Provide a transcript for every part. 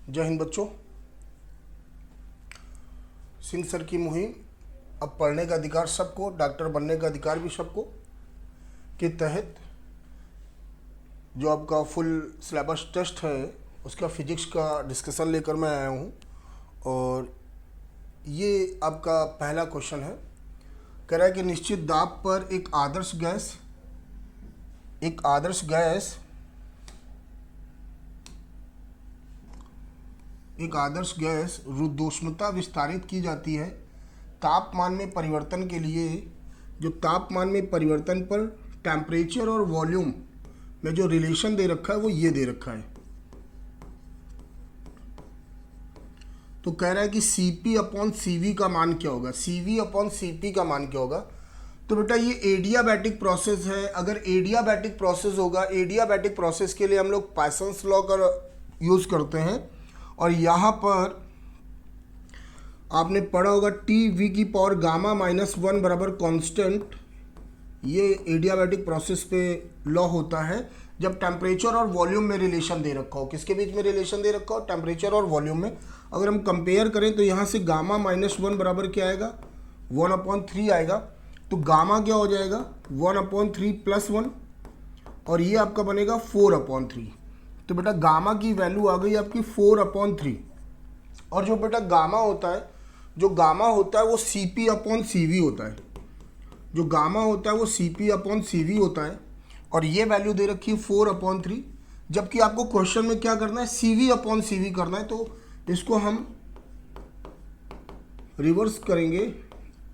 जय हिंद बच्चों। सिंह सर की मुहिम अब पढ़ने का अधिकार सबको, डॉक्टर बनने का अधिकार भी सबको के तहत जो आपका फुल सिलेबस टेस्ट है उसका फिजिक्स का डिस्कशन लेकर मैं आया हूँ। और ये आपका पहला क्वेश्चन है। कह रहा है कि निश्चित दाब पर एक आदर्श गैस रुद्धोष्णता विस्तारित की जाती है तापमान में परिवर्तन के लिए। जो तापमान में परिवर्तन पर टेम्परेचर और वॉल्यूम में जो रिलेशन दे रखा है वो ये दे रखा है। तो कह रहा है कि Cp अपॉन Cv का मान क्या होगा। Cv अपॉन Cp का मान क्या होगा। तो बेटा ये एडियाबैटिक प्रोसेस है। अगर एडियाबैटिक प्रोसेस होगा, एडियाबैटिक प्रोसेस के लिए हम लोग पाइसन्स लॉ का यूज़ करते हैं। और यहाँ पर आपने पढ़ा होगा Tv की पावर गामा -1 बराबर कांस्टेंट। ये एडियाबैटिक प्रोसेस पे लॉ होता है जब टेम्परेचर और वॉल्यूम में रिलेशन दे रखा हो। किसके बीच में रिलेशन दे रखा हो? टेम्परेचर और वॉल्यूम में। अगर हम कंपेयर करें तो यहाँ से गामा -1 बराबर क्या आएगा? 1/3 आएगा। तो गामा क्या हो जाएगा? 1/3 + 1 और ये आपका बनेगा 4/3। तो बेटा गामा की वैल्यू आ गई आपकी 4/3। और जो बेटा गामा होता है वो Cp/Cv होता है। जो गामा होता है वो Cp/Cv होता है। और ये वैल्यू दे रखी है 4/3। जबकि आपको क्वेश्चन में क्या करना है? Cv/Cv करना है। तो इसको हम रिवर्स करेंगे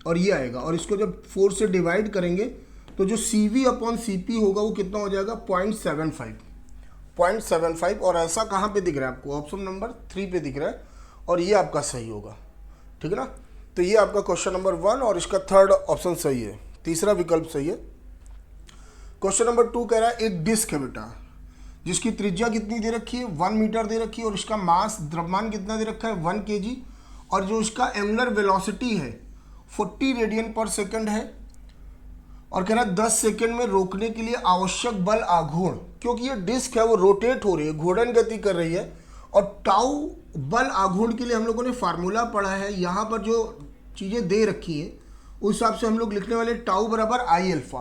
और ये आएगा। और इसको जब 4 से डिवाइड करेंगे तो जो Cv/Cp होगा वो कितना हो जाएगा? 0.75। और ऐसा कहाँ पे दिख रहा है आपको? ऑप्शन नंबर 3 पे दिख रहा है। और ये आपका सही होगा, ठीक है ना। तो ये आपका क्वेश्चन नंबर 1 और इसका थर्ड ऑप्शन सही है, तीसरा विकल्प सही है। क्वेश्चन नंबर 2 कह रहा है एक डिस्क है बेटा जिसकी त्रिज्या कितनी दे रखी है? 1 मीटर दे रखी है। और इसका मास द्रव्यमान कितना दे रखा है? 1 kg। और जो इसका एंगुलर वेलोसिटी है 40 रेडियन पर सेकंड है। और कह रहा है 10 सेकंड में रोकने के लिए आवश्यक बल आघूर्ण, क्योंकि ये डिस्क है वो रोटेट हो रही है, घूर्णन गति कर रही है। और टाउ बल आघूर्ण के लिए हम लोगों ने फार्मूला पढ़ा है। यहाँ पर जो चीज़ें दे रखी है उस हिसाब से हम लोग लिखने वाले टाउ बराबर I अल्फा।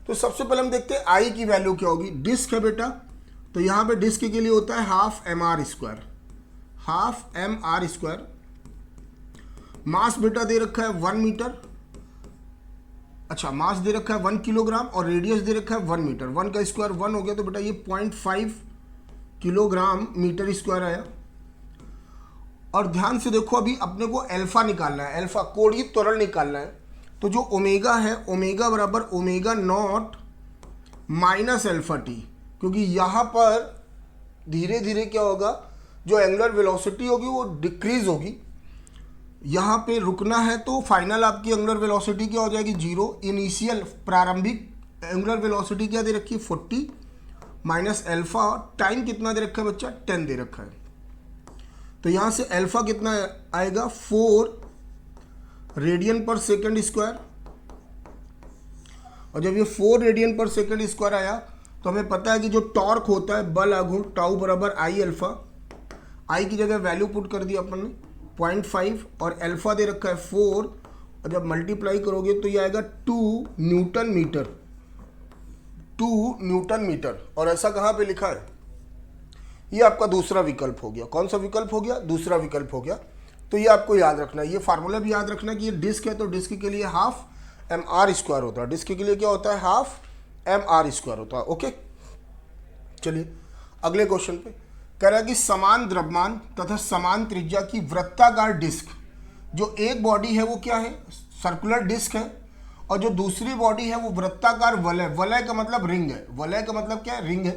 तो सबसे पहले हम देखते हैं I की वैल्यू क्या होगी। डिस्क है बेटा, तो यहाँ पे डिस्क के लिए होता है हाफ mr स्क्वायर। मास बेटा दे रखा है 1 मीटर। अच्छा, मास दे रखा है 1 किलोग्राम और रेडियस दे रखा है 1 मीटर। 1 का स्क्वायर 1 हो गया, तो बेटा ये 0.5 किलोग्राम मीटर स्क्वायर आया। और ध्यान से देखो, अभी अपने को अल्फा निकालना है, अल्फा कोणीय त्वरण निकालना है। तो जो ओमेगा है, ओमेगा बराबर ω0 माइनस अल्फा टी, क्योंकि यहाँ पर धीरे धीरे क्या होगा, जो एंगुलर वेलोसिटी होगी वो डिक्रीज होगी। यहाँ पे रुकना है तो फाइनल आपकी एंगुलर वेलोसिटी क्या हो जाएगी? 0। इनिशियल प्रारंभिक एंगुलर वेलोसिटी क्या दे रखी है? 40 माइनस अल्फा। टाइम कितना दे रखा है बच्चा? 10 दे रखा है। तो यहाँ से अल्फा कितना आएगा? 4 रेडियन पर सेकंड स्क्वायर। और जब ये 4 रेडियन पर सेकंड स्क्वायर आया तो हमें पता है कि जो टॉर्क होता है बल आघूर्ण टाउ बराबर I अल्फा। I की जगह वैल्यू पुट कर दी अपन ने 0.5 और अल्फा दे रखा है 4। और जब मल्टीप्लाई करोगे तो ये आएगा 2 न्यूटन मीटर। और ऐसा कहाँ पे लिखा है? ये आपका दूसरा विकल्प हो गया। कौन सा विकल्प हो गया? दूसरा विकल्प हो गया। तो ये आपको याद रखना है, ये फार्मूला भी याद रखना कि ये डिस्क है तो डिस्क के लिए हाफ mr स्क्वायर होता है। डिस्क के लिए क्या होता है? हाफ mr स्क्वायर होता है। ओके, चलिए अगले क्वेश्चन पे। कह रहा है कि समान द्रव्यमान तथा समान त्रिज्या की वृत्ताकार डिस्क, जो एक बॉडी है वो क्या है? सर्कुलर डिस्क है। और जो दूसरी बॉडी है वो वृत्ताकार वलय। वलय का मतलब रिंग है। वलय का मतलब क्या है? रिंग है।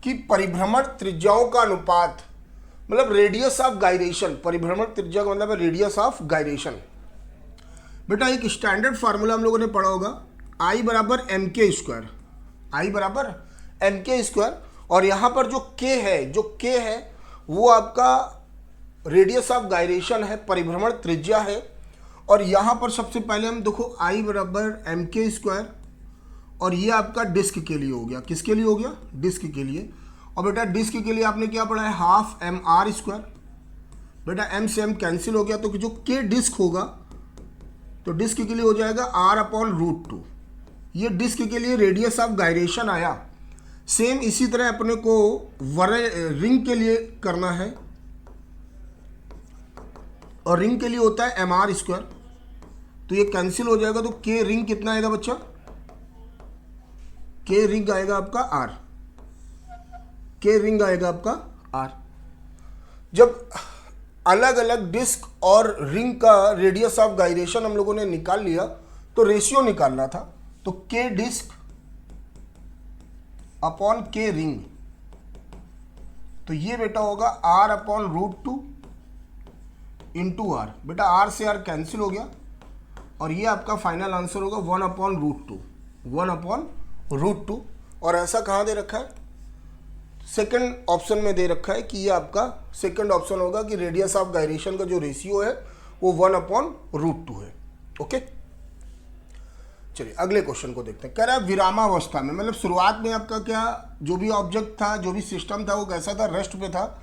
कि परिभ्रमण त्रिज्याओं का अनुपात, मतलब रेडियस ऑफ गायरेशन। परिभ्रमण त्रिज्या का मतलब है रेडियस ऑफ गायरेशन। बेटा एक स्टैंडर्ड फार्मूला हम लोगों ने पढ़ा होगा, I बराबर mk स्क्वायर। और यहाँ पर जो k है वो आपका रेडियस ऑफ गायरेशन है, परिभ्रमण त्रिज्या है। और यहाँ पर सबसे पहले हम देखो I बराबर mk स्क्वायर, और ये आपका डिस्क के लिए हो गया। किसके लिए हो गया? डिस्क के लिए। और बेटा डिस्क के लिए आपने क्या पढ़ा है, हाफ एम आर स्क्वायर। बेटा एम से एम कैंसिल हो गया, तो जो के डिस्क होगा तो डिस्क के लिए हो जाएगा आर अपॉन रूट 2। ये डिस्क के लिए रेडियस ऑफ गायरेशन आया। सेम इसी तरह अपने को रिंग के लिए करना है, और रिंग के लिए होता है एम आर स्क्वायर। तो ये कैंसिल हो जाएगा, तो के रिंग कितना आएगा बच्चा, के रिंग आएगा आपका आर, के रिंग आएगा आपका आर। जब अलग अलग डिस्क और रिंग का रेडियस ऑफ गायरेशन हम लोगों ने निकाल लिया, तो रेशियो निकालना था, तो के डिस्क अपॉन के रिंग, तो ये बेटा होगा r upon root 2 into r. बेटा आर से आर कैंसिल हो गया, और ये आपका फाइनल आंसर होगा 1 अपॉन रूट 2, 1 अपॉन रूट 2। और ऐसा कहाँ दे रखा है, सेकंड ऑप्शन में दे रखा है कि ये आपका सेकंड ऑप्शन होगा कि रेडियस ऑफ गायरेशन का जो रेशियो है वो 1 अपॉन रूट 2 है। ओके, चलिए अगले क्वेश्चन को देखते हैं। कह रहा है विरामावस्था में, मतलब शुरुआत में आपका क्या जो भी ऑब्जेक्ट था, जो भी सिस्टम था, वो कैसा था, रेस्ट पे था।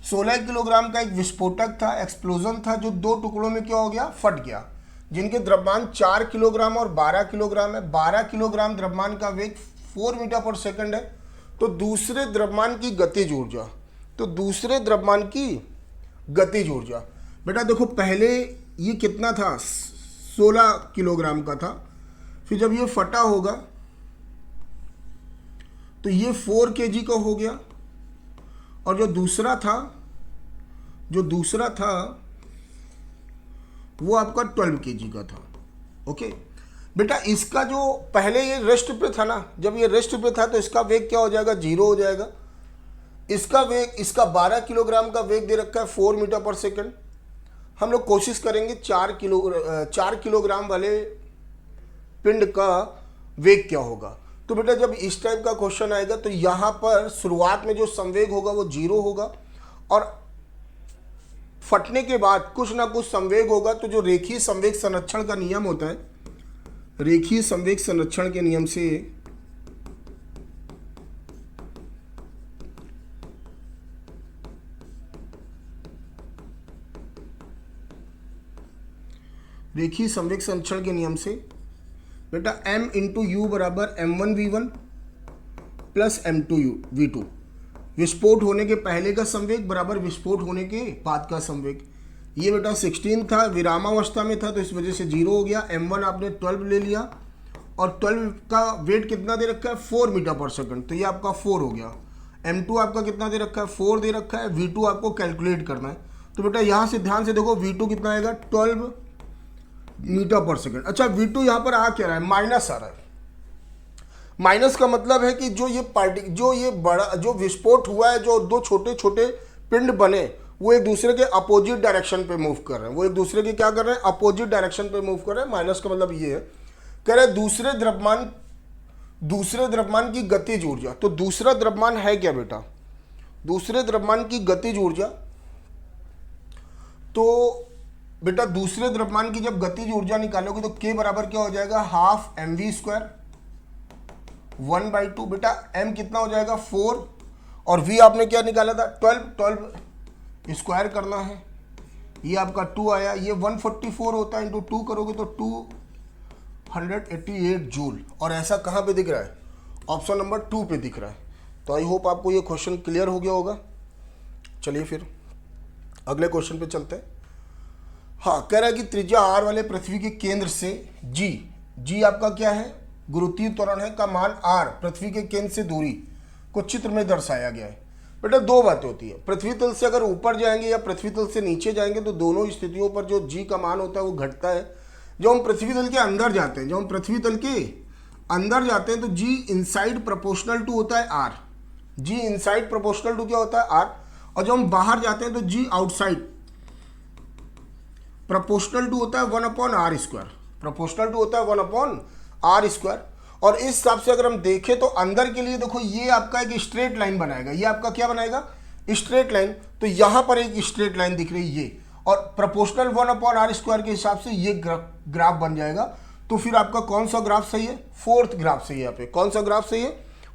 16 किलोग्राम का एक विस्फोटक था, एक्सप्लोजन था, जो 2 टुकड़ों में क्या हो गया, फट गया, जिनके द्रव्यमान 4 किलोग्राम और 12 किलोग्राम है। 12 किलोग्राम द्रव्यमान का वेग 4 मीटर पर सेकंड है। तो दूसरे द्रव्यमान की गतिज ऊर्जा, तो दूसरे द्रव्यमान की गतिज ऊर्जा, बेटा देखो पहले ये कितना था, 16 किलोग्राम का था, फिर जब ये फटा होगा तो ये 4 kg का हो गया, और जो दूसरा था वो आपका 12 kg का था। ओके बेटा, इसका जो पहले ये रेस्ट पे था ना, जब ये रेस्ट पे था तो इसका वेग क्या हो जाएगा, 0 हो जाएगा। इसका वेग, इसका 12 किलोग्राम का वेग दे रखा है 4 मीटर पर सेकंड। हम लोग कोशिश करेंगे 4 किलोग्राम वाले पिंड का वेग क्या होगा। तो बेटा जब इस टाइप का क्वेश्चन आएगा तो यहाँ पर शुरुआत में जो संवेग होगा वो 0 होगा, और फटने के बाद कुछ ना कुछ संवेग होगा। तो जो रेखीय संवेग संरक्षण का नियम होता है, रेखीय संवेग संरक्षण के नियम से बेटा m इंटू यू बराबर m1v1 प्लस m2v2। विस्फोट होने के पहले का संवेग बराबर विस्फोट होने के बाद का संवेग। ये बेटा 16 था, विरामावस्था में था, तो इस वजह से 0 हो गया। m1 आपने 12 ले लिया, और 12 का वेट कितना दे रखा है, 4 मीटर पर सेकंड, तो ये आपका 4 हो गया। m2 आपका कितना दे रखा है, 4 दे रखा है। v2 आपको कैलकुलेट करना है, तो बेटा यहाँ से ध्यान से देखो v2 कितना आएगा, 12 मीटर पर सेकंड। अच्छा v2 यहाँ पर आ क्या रहा है, माइनस आ रहा है। माइनस का मतलब है कि जो ये बड़ा जो विस्फोट हुआ है, जो 2 छोटे छोटे पिंड बने, वो एक दूसरे के अपोजिट डायरेक्शन पे मूव कर रहे हैं, वो एक दूसरे के क्या कर रहे हैं, अपोजिट डायरेक्शन पे मूव कर रहे हैं। माइनस का मतलब ये है, कह रहे हैं दूसरे द्रव्यमान की गतिज ऊर्जा। तो दूसरा द्रव्यमान है क्या बेटा, दूसरे द्रव्यमान की गतिज ऊर्जा, तो बेटा दूसरे द्रव्यमान की जब गतिज ऊर्जा निकालोगे तो के बराबर क्या हो जाएगा, हाफ mv स्क्वायर 1/2। बेटा m कितना हो जाएगा, 4, और v आपने क्या निकाला था, 12 स्क्वायर करना है, ये आपका 2 आया। ये 144 होता है, इंटू 2 करोगे तो 288 जूल। और ऐसा कहाँ पे दिख रहा है, ऑप्शन नंबर 2 पे दिख रहा है। तो आई होप आपको ये क्वेश्चन क्लियर हो गया होगा। चलिए फिर अगले क्वेश्चन पे चलते हैं। हाँ, कह रहा है कि त्रिज्या r वाले पृथ्वी के केंद्र से g आपका क्या है, गुरुत्वीय त्वरण है, का मान r पृथ्वी के केंद्र से दूरी को चित्र में दर्शाया गया है। बेटा 2 बातें होती है, पृथ्वी तल से अगर ऊपर जाएंगे या पृथ्वी तल से नीचे जाएंगे तो दोनों स्थितियों पर जो g का मान होता है वो घटता है। जब हम पृथ्वी तल के अंदर जाते हैं, तो g इनसाइड प्रोपोर्शनल टू होता है r, g inside proportional to क्या होता है r। और जब हम बाहर जाते हैं तो g आउटसाइड प्रोपोर्शनल टू होता है 1/r स्क्वायर, प्रोपोर्शनल टू होता है 1/r स्क्वायर। और इस हिसाब से अगर हम देखें तो अंदर के लिए देखो ये आपका एक स्ट्रेट लाइन बनाएगा, ये आपका क्या बनाएगा, स्ट्रेट लाइन। तो यहाँ पर एक स्ट्रेट लाइन दिख रही है ये, और प्रोपोर्शनल 1/r स्क्वायर के हिसाब से ये ग्राफ बन जाएगा। तो फिर आपका कौन सा ग्राफ सही है, 4th ग्राफ सही है। यहाँ पे कौन सा ग्राफ सही है,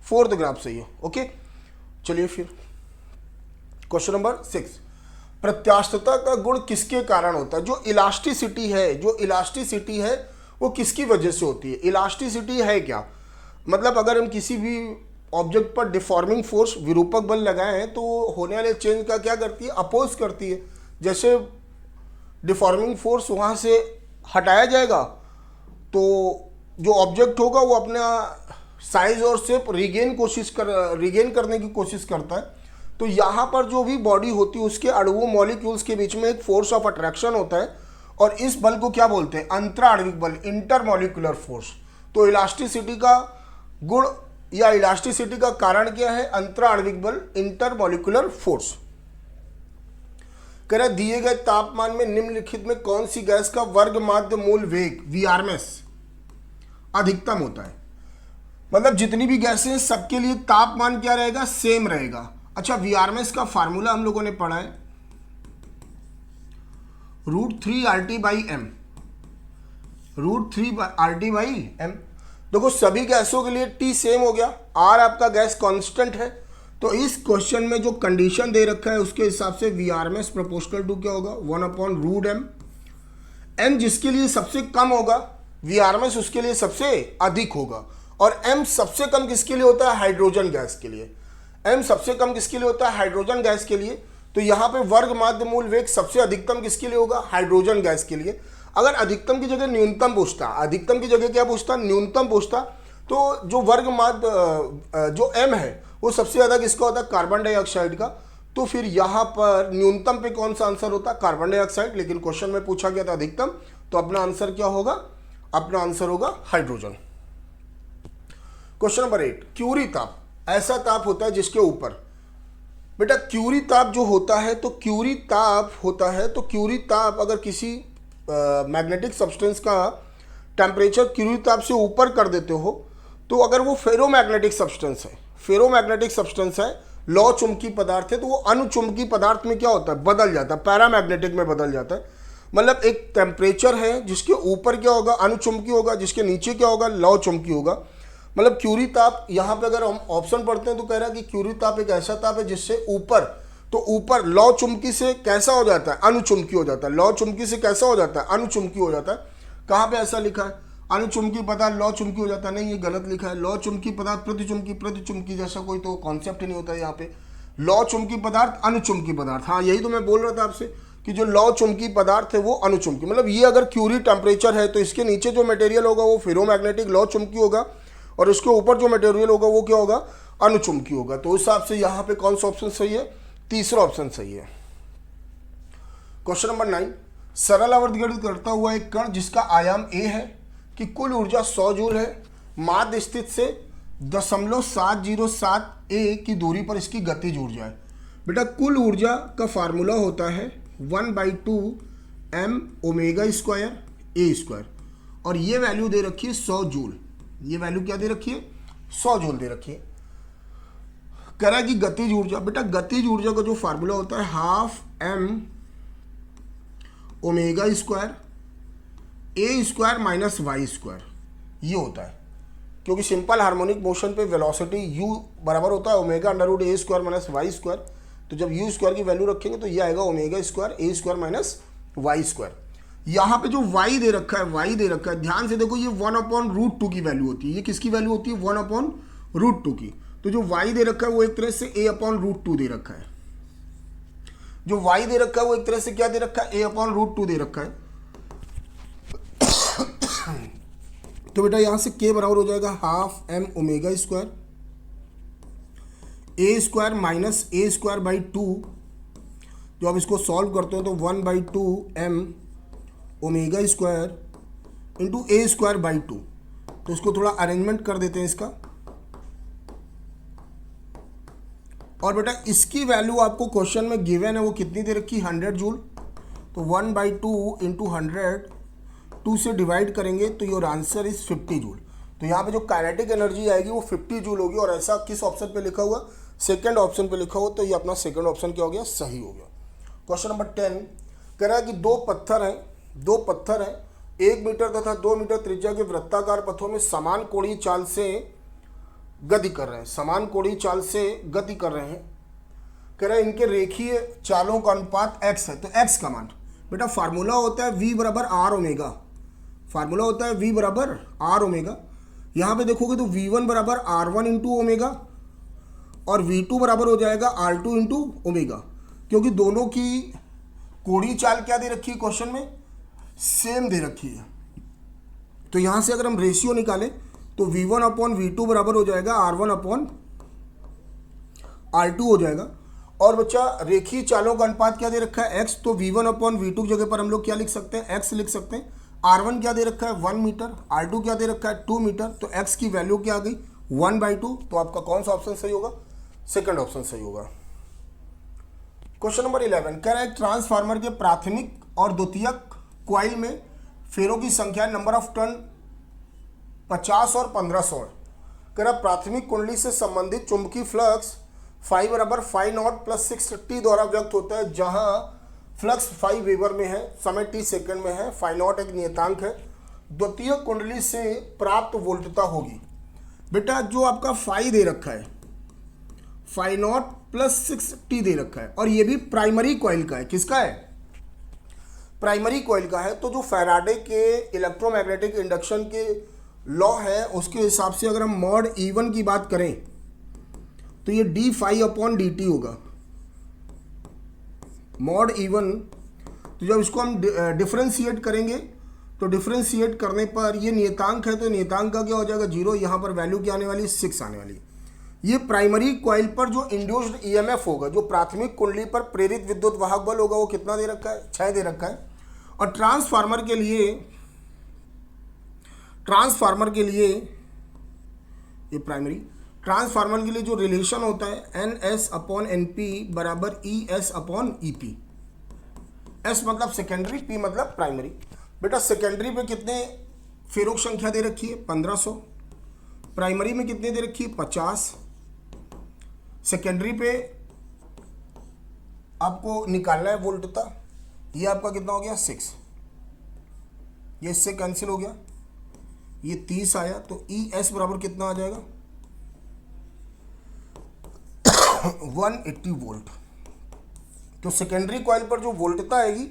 4th ग्राफ सही है। ओके, चलिए फिर क्वेश्चन नंबर 6, प्रत्यास्थता का गुण किसके कारण होता है? जो इलास्टिसिटी है वो किसकी वजह से होती है? इलास्टिसिटी है क्या? मतलब अगर हम किसी भी ऑब्जेक्ट पर डिफॉर्मिंग फोर्स विरूपक बल लगाए हैं तो होने वाले चेंज का क्या करती है? अपोज करती है। जैसे डिफॉर्मिंग फोर्स वहाँ से हटाया जाएगा तो जो ऑब्जेक्ट होगा वो अपना साइज और शेप रिगेन करने की कोशिश करता है। तो यहाँ पर जो भी बॉडी होती है उसके अणुओं मॉलिक्यूल्स के बीच में एक फोर्स ऑफ अट्रैक्शन होता है और इस बल को क्या बोलते हैं? अंतराणविक बल, इंटरमॉलिक्यूलर फोर्स। तो इलास्टिसिटी का गुण या इलास्टिसिटी का कारण क्या है? अंतराणविक बल, इंटरमॉलिक्यूलर फोर्स। कह रहा दिए गए तापमान में निम्नलिखित में कौन सी गैस का वर्ग माध्य मूल वेग Vrms अधिकतम होता है? मतलब जितनी भी गैसें हैं सबके लिए तापमान क्या रहेगा? सेम रहेगा। अच्छा, Vrms का फार्मूला हम लोगों ने पढ़ा है √3RT/m, √3RT/m। देखो सभी गैसों के लिए T सेम हो गया, R आपका गैस कांस्टेंट है, तो इस क्वेश्चन में जो कंडीशन दे रखा है उसके हिसाब से Vrms प्रोपोर्शनल टू क्या होगा? 1/√m। m जिसके लिए सबसे कम होगा Vrms उसके लिए सबसे अधिक होगा। और m सबसे कम किसके लिए होता है? हाइड्रोजन गैस के लिए। m सबसे कम किसके लिए होता है? हाइड्रोजन गैस के लिए। तो यहाँ पे वर्ग माध्य मूल वेग सबसे अधिकतम किसके लिए होगा? हाइड्रोजन गैस के लिए। अगर अधिकतम की जगह न्यूनतम पूछता, अधिकतम की जगह क्या पूछता? न्यूनतम पूछता, तो जो वर्ग माध्य जो m है वो सबसे ज़्यादा किसका होता है? कार्बन डाइऑक्साइड का। तो फिर यहाँ पर न्यूनतम पे कौन सा आंसर होता है? Carbon dioxide. लेकिन क्वेश्चन में पूछा गया था अधिकतम, तो अपना आंसर क्या होगा? अपना आंसर होगा हाइड्रोजन। क्वेश्चन नंबर 8, क्यूरी ताप ऐसा ताप होता है जिसके ऊपर, बेटा क्यूरी ताप जो होता है तो क्यूरी ताप अगर किसी मैग्नेटिक सब्सटेंस का टेम्परेचर क्यूरी ताप से ऊपर कर देते हो तो अगर वो फेरोमैग्नेटिक सब्सटेंस है, लौ चुंबकीय पदार्थ है, तो वो अनुचुंबकीय पदार्थ में क्या होता है? बदल जाता है, पैरामैग्नेटिक में बदल जाता है। मतलब एक टेम्परेचर है जिसके ऊपर क्या होगा? अनुचुंबकीय होगा, जिसके नीचे क्या होगा? लौ चुंबकीय होगा। मतलब क्यूरी ताप यहाँ पे अगर हम ऑप्शन पढ़ते हैं तो कह रहा है कि क्यूरी ताप एक ऐसा ताप है जिससे ऊपर लौ चुंबकी से कैसा हो जाता है? अनुचुंबकीय हो जाता है। लौ चुंबकी से कैसा हो जाता है? अनुचुंबकीय हो जाता है। कहाँ पे ऐसा लिखा है? अनुचुंबकीय पदार्थ लौ चुंबकीय हो जाता है? नहीं, ये गलत लिखा है। लौ चुंबकीय पदार्थ प्रतिचुंबकीय जैसा कोई तो कॉन्सेप्ट ही नहीं होता है यहाँ पे। लौ चुंबकीय पदार्थ, अनुचुंबकीय पदार्थ, हाँ यही तो मैं बोल रहा था आपसे कि जो लौ चुंबकीय पदार्थ है वो अनुचुंबकीय। मतलब ये अगर क्यूरी टेम्परेचर है तो इसके नीचे जो मटेरियल होगा वो फेरोमैग्नेटिक लौ चुंबकीय होगा और उसके ऊपर जो मटेरियल होगा वो क्या होगा? अनुचुंबकीय होगा। तो उस हिसाब से यहाँ पे कौन सा ऑप्शन सही है? तीसरा ऑप्शन सही है। क्वेश्चन नंबर 9, सरल आवर्त गणित करता हुआ एक कण जिसका आयाम a है कि कुल ऊर्जा 100 जूल है, माध्य स्थित से 0.707 a की दूरी पर इसकी गतिज ऊर्जा है। बेटा कुल ऊर्जा का फार्मूला होता है 1/2 m omega square a square और ये वैल्यू दे रखी है 100 जूल। ये वैल्यू क्या दे रखी है? 100 जूल दे रखी है। कह रहा है कि गतिज ऊर्जा, बेटा गतिज ऊर्जा का जो फार्मूला होता है 1/2 m omega square a square minus y square, ये होता है। क्योंकि सिंपल हार्मोनिक मोशन पे वेलोसिटी u बराबर होता है omega under root a square minus y square. तो जब u स्क्वायर की वैल्यू रखेंगे तो ये आएगा omega square a square minus y square. यहाँ पे जो y दे रखा है, ध्यान से देखो, ये 1/√2 की वैल्यू होती है। ये किसकी वैल्यू होती है? 1/√2 की। तो जो y दे रखा है वो एक तरह से a/√2 दे रखा है। जो y दे रखा है वो एक तरह से क्या दे रखा है? a/√2 दे रखा है। तो बेटा यहाँ से k बराबर हो जाएगा 1/2 m omega square a square minus a square by 2। जो आप इसको सॉल्व करते हो तो 1/2 m omega square into a square by 2। तो इसको थोड़ा अरेंजमेंट कर देते हैं इसका। और बेटा इसकी वैल्यू आपको क्वेश्चन में गिवन है, वो कितनी दे रखी? 100 जूल। तो 1/2 इंटू 100 2 से डिवाइड करेंगे तो योर आंसर इज 50 जूल। तो यहाँ पे जो काइनेटिक एनर्जी आएगी वो 50 जूल होगी। और ऐसा किस ऑप्शन पे लिखा हुआ? सेकंड ऑप्शन पे लिखा हुआ। तो ये अपना सेकंड ऑप्शन क्या हो गया? सही हो गया। क्वेश्चन नंबर 10 कह रहा है कि दो पत्थर हैं 1 मीटर तथा 2 मीटर त्रिज्या के वृत्ताकार पथों में समान कोणीय चाल से गति कर रहे हैं, समान कोणीय चाल से गति कर रहे हैं। कह रहे हैं इनके रेखीय चालों का अनुपात x है। तो x का मान बेटा फार्मूला होता है v बराबर आर ओमेगा, फार्मूला होता है v बराबर आर ओमेगा। यहाँ पे देखोगे तो v1 बराबर r1 इंटू ओमेगा और v2 बराबर हो जाएगा r2 इंटू ओमेगा, क्योंकि दोनों की कोणीय चाल क्या दे रखी है क्वेश्चन में, सेम दे रखी है। तो यहाँ से अगर हम रेशियो निकालें तो v1 अपॉन v2 बराबर हो जाएगा r1 अपॉन r2 हो जाएगा। और बच्चा रेखीय चालों का अनुपात क्या दे रखा है x, तो v1 अपॉन v2 की जगह पर हम लोग क्या लिख सकते हैं, x लिख सकते हैं। r1 क्या दे रखा है 1 मीटर, r2 क्या दे रखा है 2 मीटर, तो x की वैल्यू क्या आ गई 1/2। तो आपका कौन सा ऑप्शन सही होगा, सेकंड ऑप्शन सही होगा। क्वेश्चन नंबर 11 कह रहा है ट्रांसफार्मर के प्राथमिक और द्वितीयक कॉइल में फेरों की संख्या नंबर ऑफ टर्न 50 और 1500 है। कह रहा प्राथमिक कुंडली से संबंधित चुंबकीय फ्लक्स फाई बराबर फाई नॉट प्लस 6 द्वारा व्यक्त होता है, जहां फ्लक्स 5 वेबर में है, समय t सेकंड में है, फाई नॉट एक नियतांक है। द्वितीय कुंडली से प्राप्त वोल्टता होगी। बेटा जो आपका फाई दे रखा है फाई नॉट प्लस 6t दे रखा है और ये भी प्राइमरी कॉइल का है। किसका है, प्राइमरी कॉइल का है। तो जो फैराडे के इलेक्ट्रोमैग्नेटिक इंडक्शन के लॉ है उसके हिसाब से अगर हम मॉड E1 की बात करें तो ये d फाई अपॉन dt होगा, मॉड E1। तो जब इसको हम डिफरेंशिएट करेंगे तो डिफरेंशिएट करने पर ये नियतांक है, तो नियतांक का क्या हो जाएगा 0, यहाँ पर वैल्यू क्या आने वाली 6 आने वाली। ये प्राइमरी कॉइल पर जो इंड्यूस्ड ईएमएफ होगा, जो प्राथमिक कुंडली पर प्रेरित विद्युत वाहक बल होगा, वो कितना दे रखा है 6 दे रखा है। और ट्रांसफार्मर के लिए ये प्राइमरी ट्रांसफार्मर के लिए जो रिलेशन होता है NS अपॉन NP बराबर ES अपॉन EP। S मतलब सेकेंडरी, P मतलब प्राइमरी। बेटा सेकेंडरी पे कितने फेरों की संख्या दे रखी है 1500, प्राइमरी में कितने दे रखी है 50। सेकेंडरी पे आपको निकालना है वोल्टता, ये आपका कितना हो गया 6, ये इससे कैंसिल हो गया, ये 30 आया। तो ES बराबर कितना आ जाएगा 180 वोल्ट। तो सेकेंडरी कॉइल पर जो वोल्टता आएगी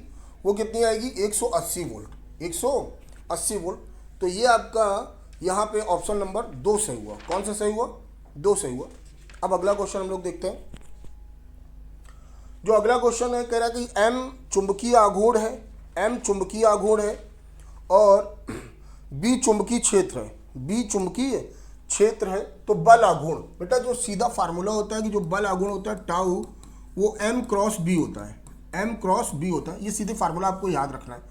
वो कितनी आएगी 180 वोल्ट, 180 वोल्ट। तो ये आपका यहाँ पे ऑप्शन नंबर 2 सही हुआ। कौन सा सही हुआ, 2 सही हुआ। अब अगला क्वेश्चन हम लोग देखते हैं। जो अगला क्वेश्चन है कह रहा है कि M चुंबकीय आघूर्ण है, M चुंबकीय आघूर्ण है और B चुंबकीय क्षेत्र है, B चुंबकीय क्षेत्र है। तो बल आघूर्ण, बेटा जो सीधा फार्मूला होता है कि जो बल आघूर्ण होता है टाउ, वो M क्रॉस B होता है, M क्रॉस B होता है। ये सीधे फार्मूला आपको याद रखना है।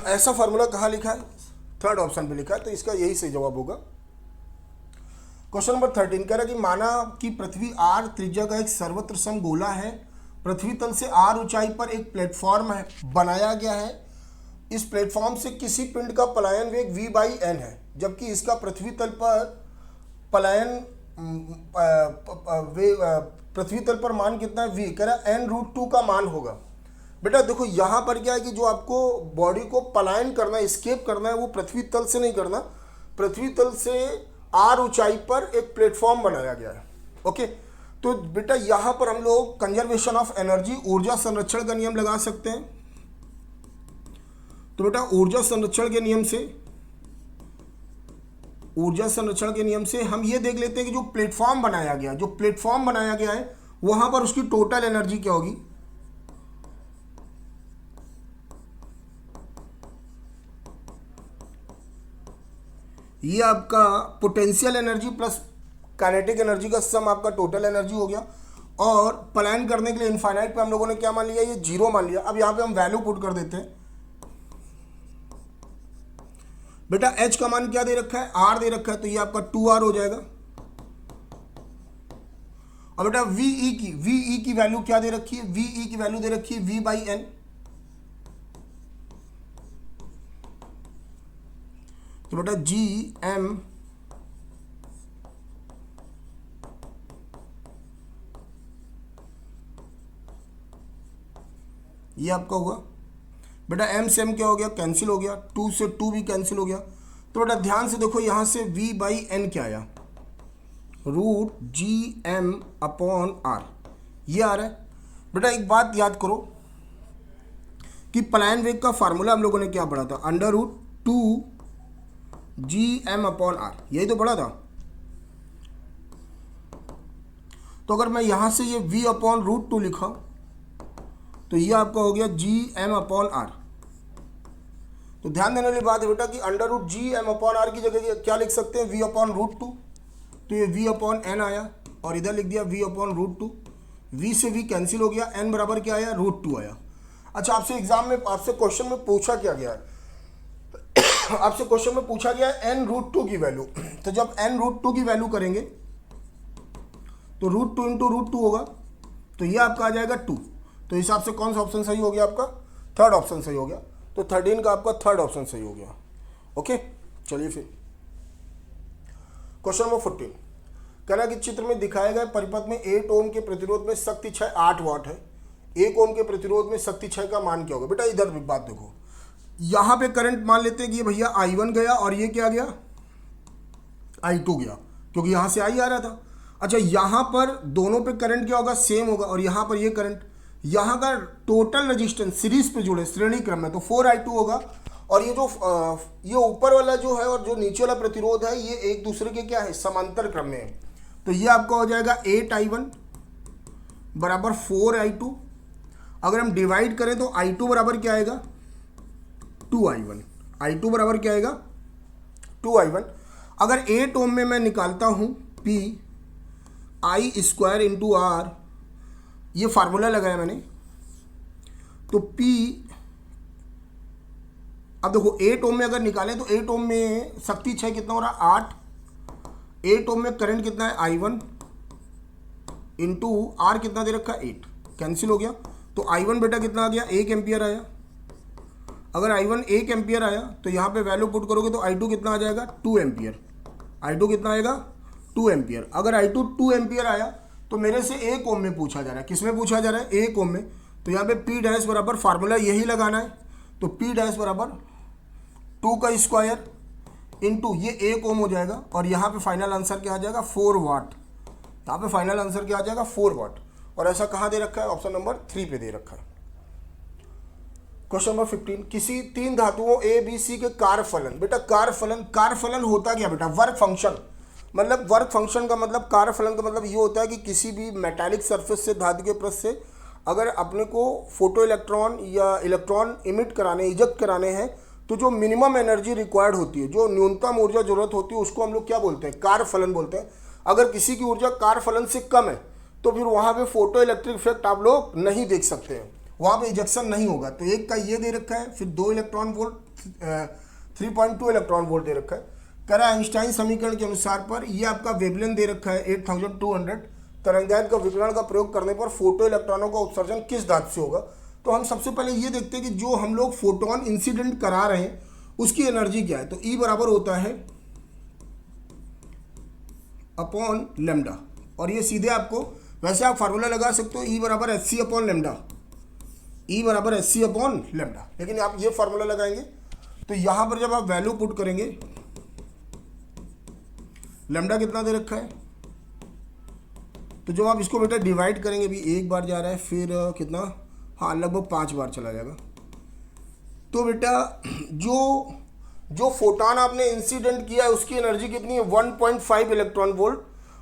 ऐसा फार्मूला कहाँ लिखा है, थर्ड ऑप्शन पे लिखा है, तो इसका यही सही जवाब होगा। क्वेश्चन नंबर 13 कह रहा है कि माना कि पृथ्वी r त्रिज्या का एक सर्वत्र सम गोला है, पृथ्वी तल से r ऊंचाई पर एक प्लेटफॉर्म है बनाया गया है। इस प्लेटफॉर्म से किसी पिंड का पलायन वेग v/n है, जबकि इसका पृथ्वी तल पर पलायन पृथ्वी तल पर मान कितना है v, कह रहा है n√2 का मान होगा। बेटा देखो यहाँ पर क्या है कि जो आपको बॉडी को पलायन करना है, एस्केप करना है, वो पृथ्वी तल से नहीं करना, पृथ्वी तल से r ऊंचाई पर एक प्लेटफॉर्म बनाया गया है। ओके, तो बेटा यहाँ पर हम लोग कंजर्वेशन ऑफ एनर्जी, ऊर्जा संरक्षण का नियम लगा सकते हैं। तो बेटा ऊर्जा संरक्षण के नियम से हम ये देख लेते हैं कि जो प्लेटफॉर्म बनाया गया है वहां पर उसकी टोटल एनर्जी क्या होगी। ये आपका potential energy plus kinetic energy का सम आपका टोटल एनर्जी हो गया। और प्लान करने के लिए इनफाइनाइट पे हम लोगों ने क्या मान लिया, ये 0 मान लिया। अब यहाँ पे हम वैल्यू पुट कर देते हैं। बेटा h का मान क्या दे रखा है, r दे रखा है, तो ये आपका 2r हो जाएगा। और बेटा ve की वैल्यू क्या दे रखी है, ve की वैल्यू दे रखी है v/n। तो बेटा gm ये आपका हुआ। बेटा m से m क्या हो गया, कैंसिल हो गया, 2 से 2 भी कैंसिल हो गया। तो बेटा ध्यान से देखो यहाँ से v/n क्या आया, root g m upon r, ये आ रहा है। बेटा एक बात याद करो कि प्लान वेग का फार्मूला हम लोगों ने क्या पढ़ा था, under root 2 g m upon r, यही तो पढ़ा था। तो अगर मैं यहां से ये v अपॉन रूट 2 लिखा तो ये आपका हो गया जी एम अपॉन आर। तो ध्यान देने वाली बात है बेटा कि under root g m upon r की जगह क्या लिख सकते हैं, v अपॉन रूट 2, तो ये v अपॉन एन आया और इधर लिख दिया v अपॉन रूट 2, v से v कैंसिल हो गया, n बराबर क्या आया, रूट 2 आया। अच्छा आपसे एग्जाम में, आपसे क्वेश्चन में पूछा क्या गया है आपसे क्वेश्चन में पूछा गया है n रूट 2 की वैल्यू। तो जब n रूट 2 की वैल्यू करेंगे तो रूट 2 इंटू रूट 2 होगा, तो ये आपका आ जाएगा 2। तो हिसाब से कौन सा ऑप्शन सही हो गया आपका, थर्ड ऑप्शन सही हो गया। तो 13 का आपका थर्ड ऑप्शन सही हो गया। ओके चलिए फिर क्वेश्चन नंबर 14 कह रहा है कि चित्र में दिखाए गए परिपथ में 8 ओम के प्रतिरोध में शक्ति क्षय 8 वाट है, 1 ओम के प्रतिरोध में शक्ति क्षय का मान क्या होगा। बेटा इधर भी बात देखो, यहां पे करंट मान लेते हैं कि ये भैया I1 गया और ये क्या गया, I2 गया, क्योंकि यहां से I आ रहा था। अच्छा यहां पर दोनों पे करंट क्या होगा, सेम होगा, और यहां पर ये करंट, यहां का टोटल रेजिस्टेंस सीरीज पे जुड़े श्रेणी क्रम में, तो 4I2 होगा। और ये जो ये ऊपर वाला जो है और जो नीचे वाला प्रतिरोध है ये एक दूसरे के क्या है, समांतर क्रम में है। तो ये आपका हो जाएगा 8I1 बराबर 4I2। अगर हम डिवाइड करें तो I2 बराबर क्या आएगा, 2I1। I2 बराबर क्या आएगा, 2I1। अगर 8 ओम में मैं निकालता हूं P I square into r, ये फार्मूला लगाया मैंने, तो P, अब देखो 8 ओम में अगर निकालें तो 8 ओम में शक्ति क्षय कितना हो रहा है, 8। 8 ओम में करंट कितना है, I1 इंटू आर कितना दे रखा है, 8, कैंसिल हो गया। तो I1 बेटा कितना आ गया, 1 एम्पियर आया। अगर I1 1 एम्पियर आया तो यहाँ पे वैल्यू पुट करोगे तो I2 कितना आ जाएगा, 2 एम्पियर। I2 कितना आएगा, 2 एम्पियर। अगर I2 2 एम्पियर आया तो मेरे से 1 ओम में पूछा जा रहा है, किस में पूछा जा रहा है, 1 ओम में। तो यहाँ पे P डैश बराबर फार्मूला यही लगाना है, तो P डैश बराबर 2 का स्क्वायर इंटू ये 1 ओम हो जाएगा, और यहाँ पे फाइनल आंसर क्या आ जाएगा, 4 वाट। यहाँ पे फाइनल आंसर क्या आ जाएगा, 4 वाट। और ऐसा कहाँ दे रखा है, ऑप्शन नंबर 3 पे दे रखा है। क्वेश्चन नंबर 15 किसी 3 धातुओं A B C के कार्यफलन। बेटा कार्यफलन होता क्या बेटा, वर्क फंक्शन। मतलब वर्क फंक्शन का मतलब, कार्यफलन का मतलब ये होता है कि किसी भी मेटालिक सरफेस से, धातु के पृष्ठ से अगर अपने को फोटो इलेक्ट्रॉन या इलेक्ट्रॉन इमिट कराने, इजेक्ट कराने हैं, तो जो मिनिमम एनर्जी रिक्वायर्ड होती है, जो न्यूनतम ऊर्जा जरूरत होती है, उसको हम लोग क्या बोलते हैं, कार्यफलन बोलते हैं। अगर किसी की ऊर्जा कार्यफलन से कम है तो फिर वहाँ पे फोटो इलेक्ट्रिक इफेक्ट आप लोग नहीं देख सकते हैं, वहाँ पे इजेक्शन नहीं होगा। तो एक का ये दे रखा है, फिर 2 इलेक्ट्रॉन वोल्ट, 3.2 इलेक्ट्रॉन वोल्ट दे रखा है। कह रहा है आइंस्टाइन समीकरण के अनुसार पर ये आपका वेवलेंथ दे रखा है 8200, तरंगायत का विकिरण का प्रयोग करने पर फोटो इलेक्ट्रॉनों का उत्सर्जन किस धातु से होगा। तो हम सबसे पहले ये देखते हैं कि जो हम लोग फोटोन इंसिडेंट करा रहे हैं उसकी एनर्जी क्या है। तो E बराबर होता है अपॉन लेमडा, और ये सीधे आपको, वैसे आप फार्मूला लगा सकते हो E बराबर Hc अपॉन लेमडा, E बराबर Hc अपॉन लेमडा, लेकिन आप ये फार्मूला लगाएंगे तो यहां पर जब आप वैल्यू पुट करेंगे, लेमडा कितना दे रखा है, तो जब आप इसको बेटा डिवाइड करेंगे, भी एक बार जा रहा है, फिर कितना, हाँ लगभग 5 बार चला जाएगा। तो बेटा जो फोटोन आपने इंसिडेंट किया है उसकी एनर्जी कितनी है, 1.5 इलेक्ट्रॉन वोल्ट,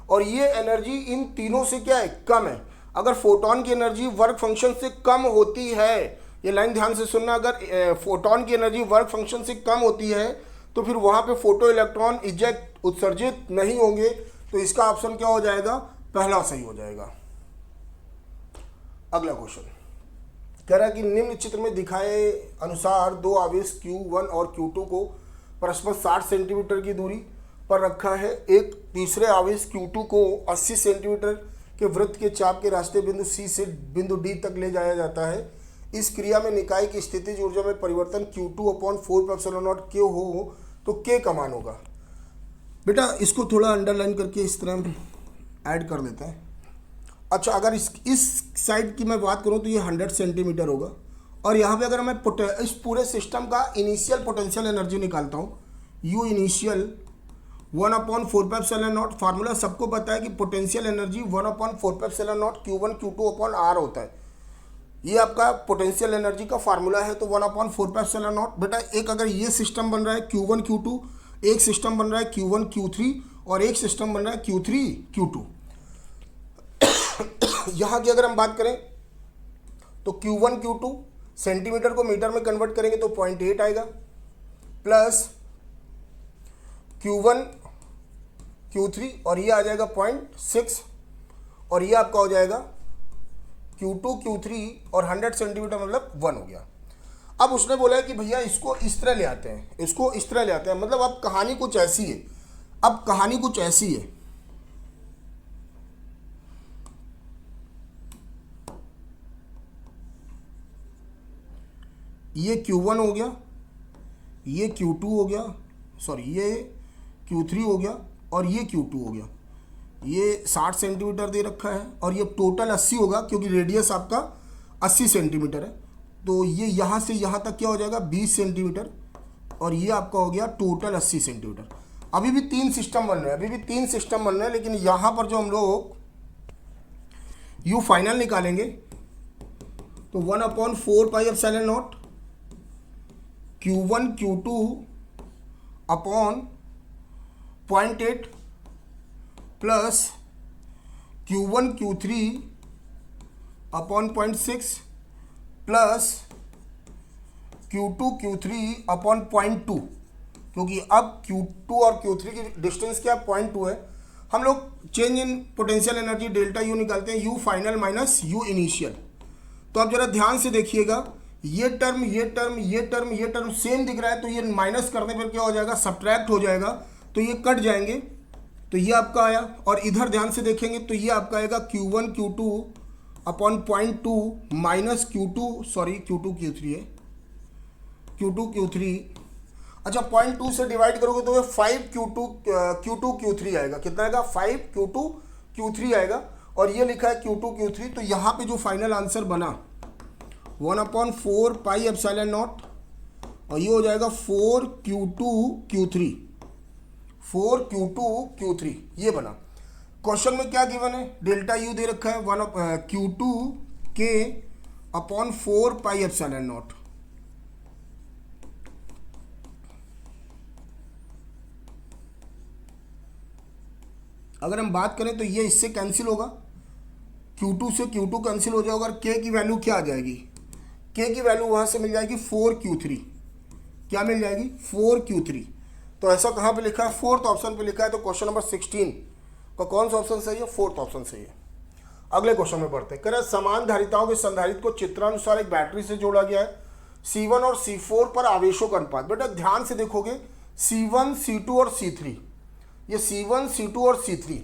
और ये एनर्जी इन तीनों से क्या है, कम है। अगर फोटोन की एनर्जी वर्क फंक्शन से कम होती है, ये लाइन ध्यान से सुनना, अगर फोटोन की एनर्जी वर्क फंक्शन से कम होती है तो फिर वहाँ पे फोटो इलेक्ट्रॉन इजेक्ट, उत्सर्जित नहीं होंगे। तो इसका ऑप्शन क्या हो जाएगा, पहला सही हो जाएगा। अगला क्वेश्चन कह रहा है कि निम्न चित्र में दिखाए अनुसार 2 आवेश Q1 और Q2 को परस्पर 60 सेंटीमीटर की दूरी पर रखा है। एक तीसरे आवेश Q2 को 80 सेंटीमीटर के वृत्त के चाप के रास्ते बिंदु C से बिंदु D तक ले जाया जाता है। इस क्रिया में निकाय की स्थितिज ऊर्जा में परिवर्तन Q2/4πε0 K हो तो K का मान होगा। बेटा इसको थोड़ा अंडरलाइन करके इस तरह ऐड कर देते हैं। अच्छा अगर इस साइड की मैं बात करूं तो ये 100 सेंटीमीटर होगा, और यहाँ पे अगर मैं इस पूरे सिस्टम का इनिशियल पोटेंशियल एनर्जी निकालता हूँ, U इनिशियल 1/4πε0। फार्मूला सबको पता है कि पोटेंशियल एनर्जी 1/4πε0 Q1 Q2/R होता है। ये आपका पोटेंशियल एनर्जी का फार्मूला है। तो 1/4πε0। बेटा एक अगर ये सिस्टम बन रहा है Q1 Q2, एक सिस्टम बन रहा है Q1 Q3 और एक सिस्टम बन रहा है Q3 Q2। यहाँ की अगर हम बात करें तो Q1 Q2 सेंटीमीटर को मीटर में कन्वर्ट करेंगे तो 0.8 आएगा, प्लस Q1 Q3 और ये आ जाएगा 0.6 और ये आपका हो जाएगा Q2 Q3 और 100 सेंटीमीटर मतलब 1 हो गया। अब उसने बोला है कि भैया इसको इस तरह ले आते हैं, इसको इस तरह ले आते हैं, मतलब अब कहानी कुछ ऐसी है। अब कहानी कुछ ऐसी है, ये Q1 हो गया, ये Q2 हो गया, सॉरी ये Q3 हो गया और ये Q2 हो गया। ये 60 सेंटीमीटर दे रखा है और ये टोटल 80 होगा क्योंकि रेडियस आपका 80 सेंटीमीटर है। तो ये यहाँ से यहाँ तक क्या हो जाएगा 20 सेंटीमीटर और ये आपका हो गया टोटल 80 सेंटीमीटर। अभी भी 3 सिस्टम बन रहे हैं, अभी भी 3 सिस्टम बन रहे हैं, लेकिन यहाँ पर जो हम लोग यू फाइनल निकालेंगे तो 1/4πε0 Q1 Q2 upon 0.8 plus Q1 Q3 upon 0.6 plus Q2 Q3 upon 0.2, क्योंकि अब Q2 और Q3 की डिस्टेंस क्या 0.2 है। हम लोग change in potential energy delta U निकालते हैं, you final minus you initial. तो अब जरा ध्यान से देखिएगा, ये टर्म ये टर्म ये टर्म ये टर्म सेम दिख रहा है, तो ये माइनस करने पर क्या हो जाएगा सब्ट्रैक्ट हो जाएगा, तो ये कट जाएंगे। तो ये आपका आया और इधर ध्यान से देखेंगे तो ये आपका आएगा Q1 Q2 upon 0.2 minus Q2 Q3 है Q2 Q3। अच्छा 0.2 से डिवाइड करोगे तो ये 5 Q2 Q3 आएगा। कितना आएगा 5 Q2 Q3 आएगा और ये लिखा है Q2 Q3। तो यहाँ पे जो फाइनल आंसर बना 1/4πε0 और ये हो जाएगा 4 Q2 Q3 ये बना। क्वेश्चन में क्या गिवन है, डेल्टा यू दे रखा है Q2 के अपॉन 4πε0। अगर हम बात करें तो ये इससे कैंसिल होगा, Q2 से Q2 कैंसिल हो जाएगा और K की वैल्यू क्या आ जाएगी, K की वैल्यू वहाँ से मिल जाएगी 4Q3। क्या मिल जाएगी 4Q3। तो ऐसा कहाँ पे लिखा है, फोर्थ ऑप्शन पे लिखा है। तो क्वेश्चन नंबर 16 का कौन सा ऑप्शन सही है, फोर्थ ऑप्शन सही है। अगले क्वेश्चन में पढ़ते हैं। कह रहे समान धारिताओं के संधारित्र को चित्रानुसार एक बैटरी से जोड़ा गया है, C1 और C4 पर आवेशों का अनुपात। बेटा ध्यान से देखोगे C1 C2 और C3, ये C1 C2 और C3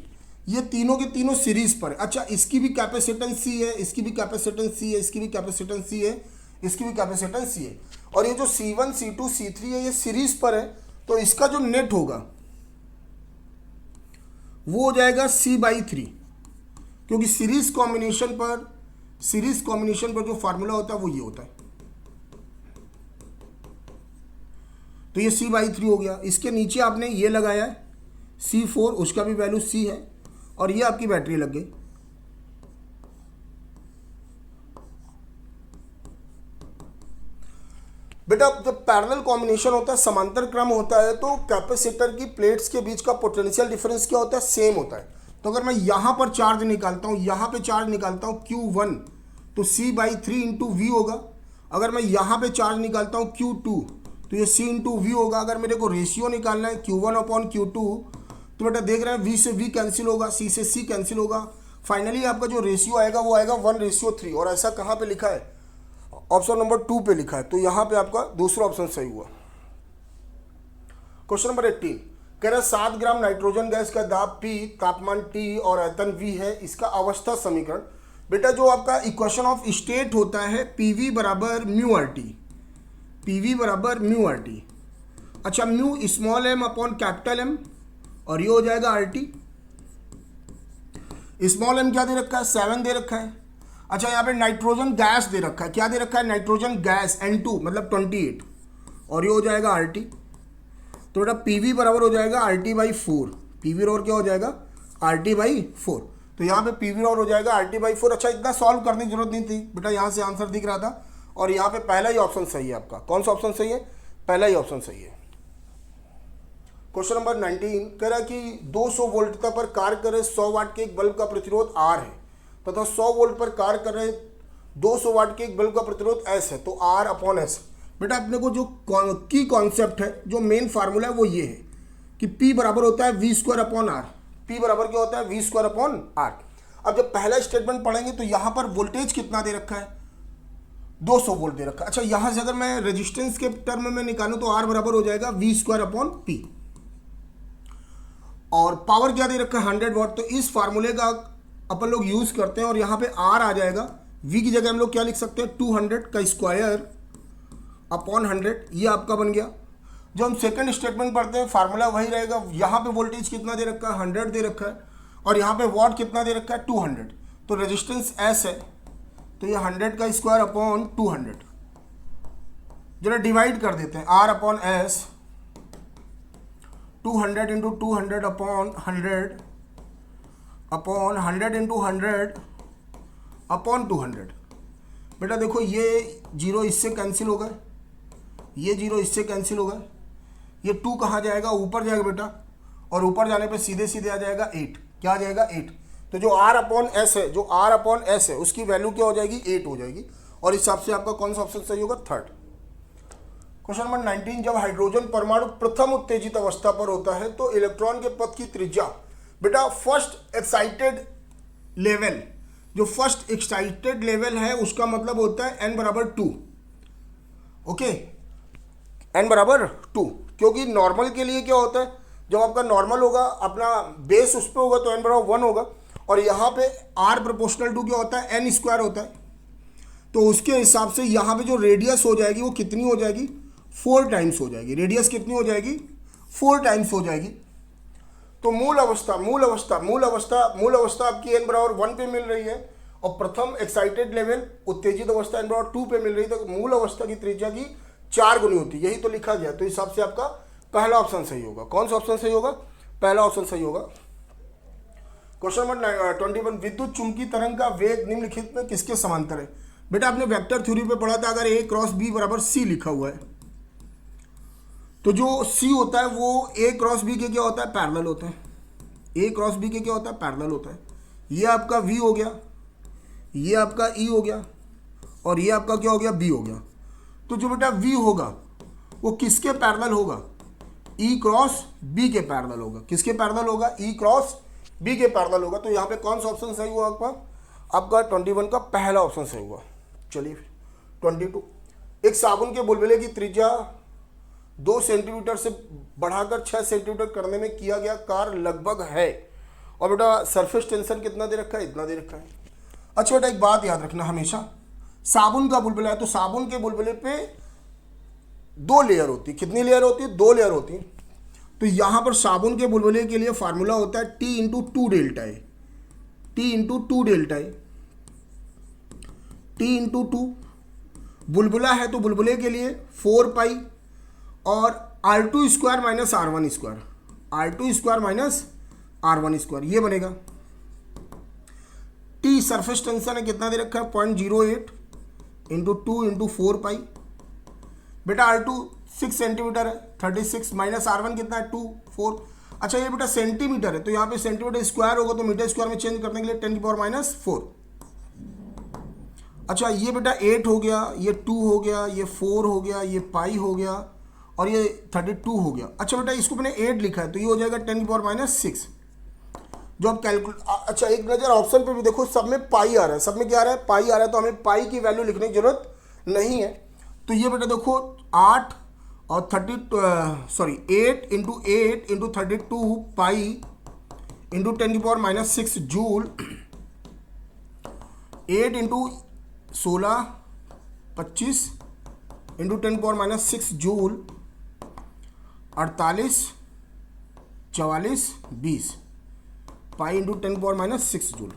ये तीनों के तीनों सीरीज पर है। अच्छा इसकी भी कैपेसिटेंस C है, इसकी भी कैपेसिटेंस C है, इसकी भी कैपेसिटेंस C है, इसकी भी कैपेसिटेंस C है, और ये जो C1 C2 C3 है ये सीरीज पर है। तो इसका जो नेट होगा वो हो जाएगा C/3, क्योंकि सीरीज कॉम्बिनेशन पर जो फार्मूला होता है वो ये होता है। तो ये C/3 हो गया। इसके नीचे आपने ये लगाया है C4, उसका भी वैल्यू C है और ये आपकी बैटरी लग गई। बेटा जब पैरेलल कॉम्बिनेशन होता है, समांतर क्रम होता है, तो कैपेसिटर की प्लेट्स के बीच का पोटेंशियल डिफरेंस क्या होता है, सेम होता है। तो अगर मैं यहाँ पर चार्ज निकालता हूँ, यहाँ पे चार्ज निकालता हूँ Q1 तो C/3 इंटू V होगा। अगर मैं यहाँ पे चार्ज निकालता हूँ Q2 तो ये C इंटू V होगा। अगर मेरे को रेशियो निकालना है Q1 अपॉन Q2 तो बेटा देख रहे हैं V से V कैंसिल होगा, C से C कैंसिल होगा। फाइनली आपका जो रेशियो आएगा वो आएगा 1:3। और ऐसा कहाँ पे लिखा है, ऑप्शन नंबर 2 पे लिखा है। तो यहाँ पे आपका दूसरा ऑप्शन सही हुआ। क्वेश्चन नंबर 18 कह रहा है 7 ग्राम नाइट्रोजन गैस का दाब P, तापमान T और आयतन V है, इसका अवस्था समीकरण। बेटा जो आपका इक्वेशन ऑफ स्टेट होता है PV बराबर म्यू आर टी। अच्छा mu small m upon capital M और ये हो जाएगा RT। स्मॉल m क्या दे रखा है 7 दे रखा है। अच्छा यहाँ पे नाइट्रोजन गैस दे रखा है, क्या दे रखा है नाइट्रोजन गैस N2 मतलब 28 और ये हो जाएगा RT। तो बेटा पीवी बराबर हो जाएगा आर टी बाई 4, पीवी और क्या हो जाएगा आर टी बाई 4। तो यहाँ पे पीवी और हो जाएगा आर टी बाई 4। अच्छा इतना सॉल्व करने की जरूरत नहीं थी बेटा, यहाँ से आंसर दिख रहा था और यहाँ पे पहला ही ऑप्शन सही है आपका। कौन सा ऑप्शन सही है? पहला ही ऑप्शन सही है। क्वेश्चन नंबर 19 कह रहा है कि 200 वोल्टता पर कार्य कर रहे 100 वाट के एक बल्ब का प्रतिरोध R है तथा 100 वोल्ट पर कार्य कर रहे 200 वाट के एक बल्ब का प्रतिरोध S है, तो R अपॉन S। बेटा अपने को जो की कॉन्सेप्ट है, जो मेन फार्मूला है वो ये है कि P बराबर होता है V square upon R। P बराबर क्या होता है? V square upon R। अब जब पहला स्टेटमेंट पढ़ेंगे तो यहाँ पर वोल्टेज कितना दे रखा है? 200 वोल्ट दे रखा है। अच्छा यहाँ से अगर मैं रेजिस्टेंस के टर्म में निकालूं तो R बराबर हो जाएगा V स्क्वायर अपॉन P, और पावर क्या दे रखा है? 100 वाट। तो इस फार्मूले का अपन लोग यूज करते हैं और यहाँ पे R आ जाएगा, V की जगह हम लोग क्या लिख सकते हैं? 200 का स्क्वायर अपॉन 100, ये आपका बन गया। जो हम सेकंड स्टेटमेंट पढ़ते हैं फार्मूला वही रहेगा। यहाँ पे वोल्टेज कितना दे रखा है? 100 दे रखा है, और यहाँ पे वॉट कितना दे रखा है? 200। तो रेजिस्टेंस S है, तो ये 100 का स्क्वायर अपॉन 200। जरा डिवाइड कर देते हैं, R upon S 200 into 200 upon 100 upon 100 into 100 upon 200। बेटा देखो ये जीरो इससे कैंसिल हो गए, ये जीरो इससे कैंसिल हो गए, ये 2 कहाँ जाएगा? ऊपर जाएगा बेटा, और ऊपर जाने पे सीधे सीधे आ जाएगा 8। क्या आ जाएगा? 8। तो जो R अपॉन S है, जो R अपॉन S है उसकी वैल्यू क्या हो जाएगी? 8 हो जाएगी। और इस हिसाब से आपका कौन सा ऑप्शन सही होगा? थर्ड। क्वेश्चन नंबर 19 जब हाइड्रोजन परमाणु प्रथम उत्तेजित अवस्था पर होता है तो इलेक्ट्रॉन के पथ की त्रिज्या, बेटा फर्स्ट एक्साइटेड लेवल, जो फर्स्ट एक्साइटेड लेवल है उसका मतलब होता है n बराबर 2। ओके, n बराबर 2, क्योंकि नॉर्मल के लिए क्या होता है? जब आपका नॉर्मल होगा, अपना बेस उस पर होगा तो n बराबर 1 होगा, और यहाँ पे r प्रोपोर्शनल टू क्या होता है? n स्क्वायर होता है। तो उसके हिसाब से यहाँ पे जो रेडियस हो जाएगी वो कितनी हो जाएगी? 4 टाइम्स हो जाएगी। रेडियस कितनी हो जाएगी? 4 टाइम्स हो जाएगी। तो मूल अवस्था आपकी n बराबर 1 पे मिल रही है, और प्रथम एक्साइटेड लेवल उत्तेजित अवस्था n बराबर 2 पे मिल रही है, तो मूल अवस्था की त्रिज्या की 4 गुनी होती है। यही तो लिखा गया। तो इस हिसाब से आपका पहला ऑप्शन सही होगा। कौन सा ऑप्शन सही होगा? पहला ऑप्शन सही होगा। क्वेश्चन नंबर 21 विद्युत चुंबकीय तरंग का वेग निम्नलिखित में किसके समांतर है? बेटा आपने वेक्टर थ्योरी पे पढ़ा था, अगर A क्रॉस B बराबर C लिखा हुआ है तो जो C होता है वो A क्रॉस B के क्या होता है? पैरेलल होता है। A क्रॉस B के क्या होता है? पैरेलल होता है। ये आपका V हो गया, ये आपका E हो गया, और ये आपका क्या हो गया? B हो गया। तो जो बेटा V होगा वो किसके पैरेलल होगा? E क्रॉस B के पैरेलल होगा। किसके पैरेलल होगा? E क्रॉस B के पैरेलल होगा। तो यहाँ पे कौन सा ऑप्शन सही हुआ आपका 21 का पहला ऑप्शन सही हुआ। चलिए 22 एक साबुन के बुलबुले की त्रिज्या 2 सेंटीमीटर से बढ़ाकर 6 सेंटीमीटर करने में किया गया कार्य लगभग है, और बेटा सरफेस टेंशन कितना दे रखा है? इतना दे रखा है। अच्छा बेटा एक बात याद रखना हमेशा, साबुन का बुलबुला है तो साबुन के बुलबुले पे 2 लेयर होती है। कितनी लेयर होती है? 2 लेयर होती है। तो यहाँ पर साबुन के बुलबुले के लिए फार्मूला होता है T into 2 delta A, T into 2 delta A, T into 2। बुलबुला है तो बुलबुले के लिए 4 पाई और R2 square minus R1 square, R2 square minus R1 square, ये बनेगा। T सरफेस टेंशन है, कितना दे रखा है? 0.08 इंटू 2 इंटू 4 पाई। बेटा R2 6 सेंटीमीटर है, 36 माइनस R1 कितना है? 2 4। अच्छा ये बेटा सेंटीमीटर है तो यहाँ पे सेंटीमीटर स्क्वायर होगा तो मीटर स्क्वायर में चेंज करने के लिए 10 की पावर माइनस 4। अच्छा ये बेटा 8 हो गया, ये 2 हो गया, ये 4 हो गया, ये पाई हो गया, और ये 32 हो गया। अच्छा बेटा इसको मैंने 8 लिखा है तो ये हो जाएगा 10 की पावर माइनस 6। जो आप अच्छा एक नज़र ऑप्शन पे भी देखो, सब में पाई आ रहा है, सब में क्या आ रहा है? पाई आ रहा है। तो हमें पाई की वैल्यू लिखने की जरूरत नहीं है। तो ये बेटा देखो 8 और 8 इंटू 8 इंटू 32 पाई इंटू 10 की power minus 6 joule, 8 into 16 25 into 10 की power minus 6 joule, 48 44 20 pi into 10 की पावर माइनस 6 जूल।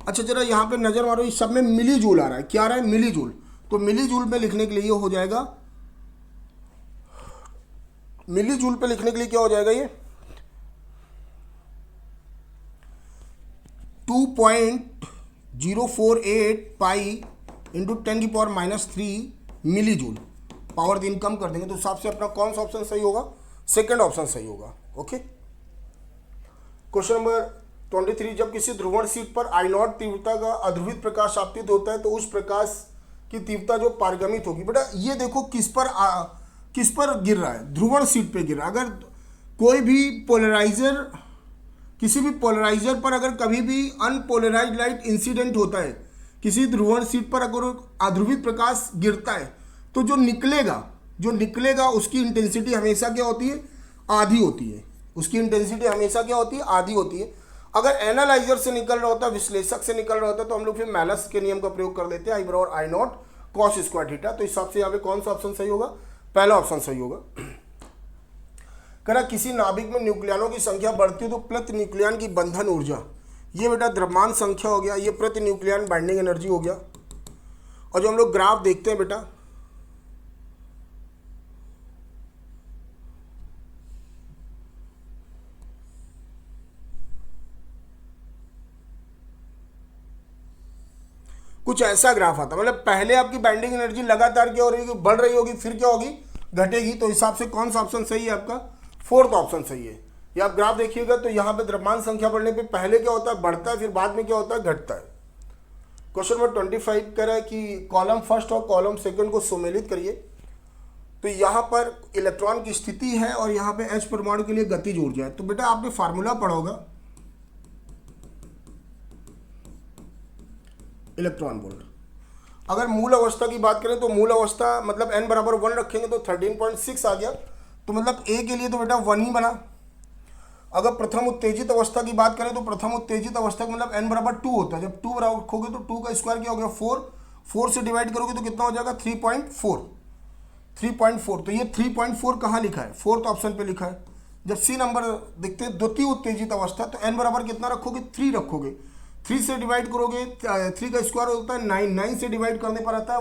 अच्छा जरा यहाँ पे नजर मारो, इस सब में मिली जूल आ रहा है। क्या आ रहा है? Milli joule. तो मिली जूल में लिखने के लिए हो जाएगा मिली जूल पे लिखने के लिए क्या हो जाएगा ये 2.048 pi into 10⁻³ milli joule. Power 3 कम कर देंगे तो हिसाब से अपना कौन सा ऑप्शन सही होगा, सेकंड ऑप्शन सही होगा। ओके, क्वेश्चन नंबर 23, जब किसी ध्रुवण शीट पर I0 तीव्रता का अध्रुवित प्रकाश आपतित होता है तो उस प्रकाश की तीव्रता जो पारगमित होगी। बेटा ये देखो किस पर गिर रहा है, ध्रुवण शीट पे गिर रहा है। अगर कोई भी पोलराइजर, किसी भी पोलराइजर पर अगर कभी भी अनपोलराइज्ड लाइट इंसिडेंट होता है, किसी ध्रुवण शीट पर अगर अध्रुवित प्रकाश गिरता है तो जो निकलेगा उसकी इंटेंसिटी हमेशा क्या होती है, आधी होती है। उसकी इंटेंसिटी हमेशा क्या होती है, आधी होती है। अगर एनालाइजर से निकल रहा होता है, विश्लेषक से निकल रहा होता है, तो हम लोग फिर मेलस के नियम का प्रयोग कर देते हैं, I/I0 cos स्क्वायर थीटा। तो इस हिसाब से यहाँ पे कौन सा ऑप्शन सही होगा, पहला ऑप्शन सही होगा। करा किसी नाभिक में न्यूक्लियनों की संख्या बढ़ती है तो प्रति न्यूक्लियन की बंधन ऊर्जा, ये बेटा द्रव्यमान संख्या हो गया, ये प्रति न्यूक्लियन बाइंडिंग एनर्जी हो गया। और जो हम लोग ग्राफ देखते हैं बेटा, कुछ ऐसा ग्राफ आता, मतलब पहले आपकी बाइंडिंग एनर्जी लगातार क्या हो रही होगी, बढ़ रही होगी, फिर क्या होगी, घटेगी। तो हिसाब से कौन सा ऑप्शन सही है आपका, फोर्थ ऑप्शन सही है। ये आप ग्राफ देखिएगा तो यहाँ पे द्रव्यमान संख्या बढ़ने पे पहले क्या होता है, बढ़ता है, फिर बाद में क्या होता है, घटता है। क्वेश्चन नंबर 25 कह रहा है कि कॉलम फर्स्ट और कॉलम सेकंड को सुमेलित करिए। तो यहाँ पर इलेक्ट्रॉन की स्थिति है और यहाँ पे H परमाणु के लिए गतिज ऊर्जा है। तो बेटा आपने फार्मूला पढ़ा होगा, इलेक्ट्रॉन वोल्ट। अगर मूल अवस्था की बात करें तो मूल अवस्था मतलब n बराबर 1 रखेंगे तो 13.6 आ गया। तो मतलब A के लिए तो बेटा 1 ही बना। अगर प्रथम उत्तेजित अवस्था की बात करें तो प्रथम उत्तेजित अवस्था का मतलब n बराबर 2 होता है। जब 2 बराबर रखोगे तो 2 का स्क्वायर क्या हो गया, 4 से डिवाइड करोगे तो कितना हो जाएगा, 3.4। तो ये 3.4 कहाँ लिखा है, फोर्थ ऑप्शन पे लिखा है। जब सी नंबर देखते हैं द्वितीय उत्तेजित अवस्था, तो n बराबर कितना रखोगे, 3 रखोगे। 3 से डिवाइड करोगे, 3 का स्क्वायर होता है 9, 9 से डिवाइड करने पर आता है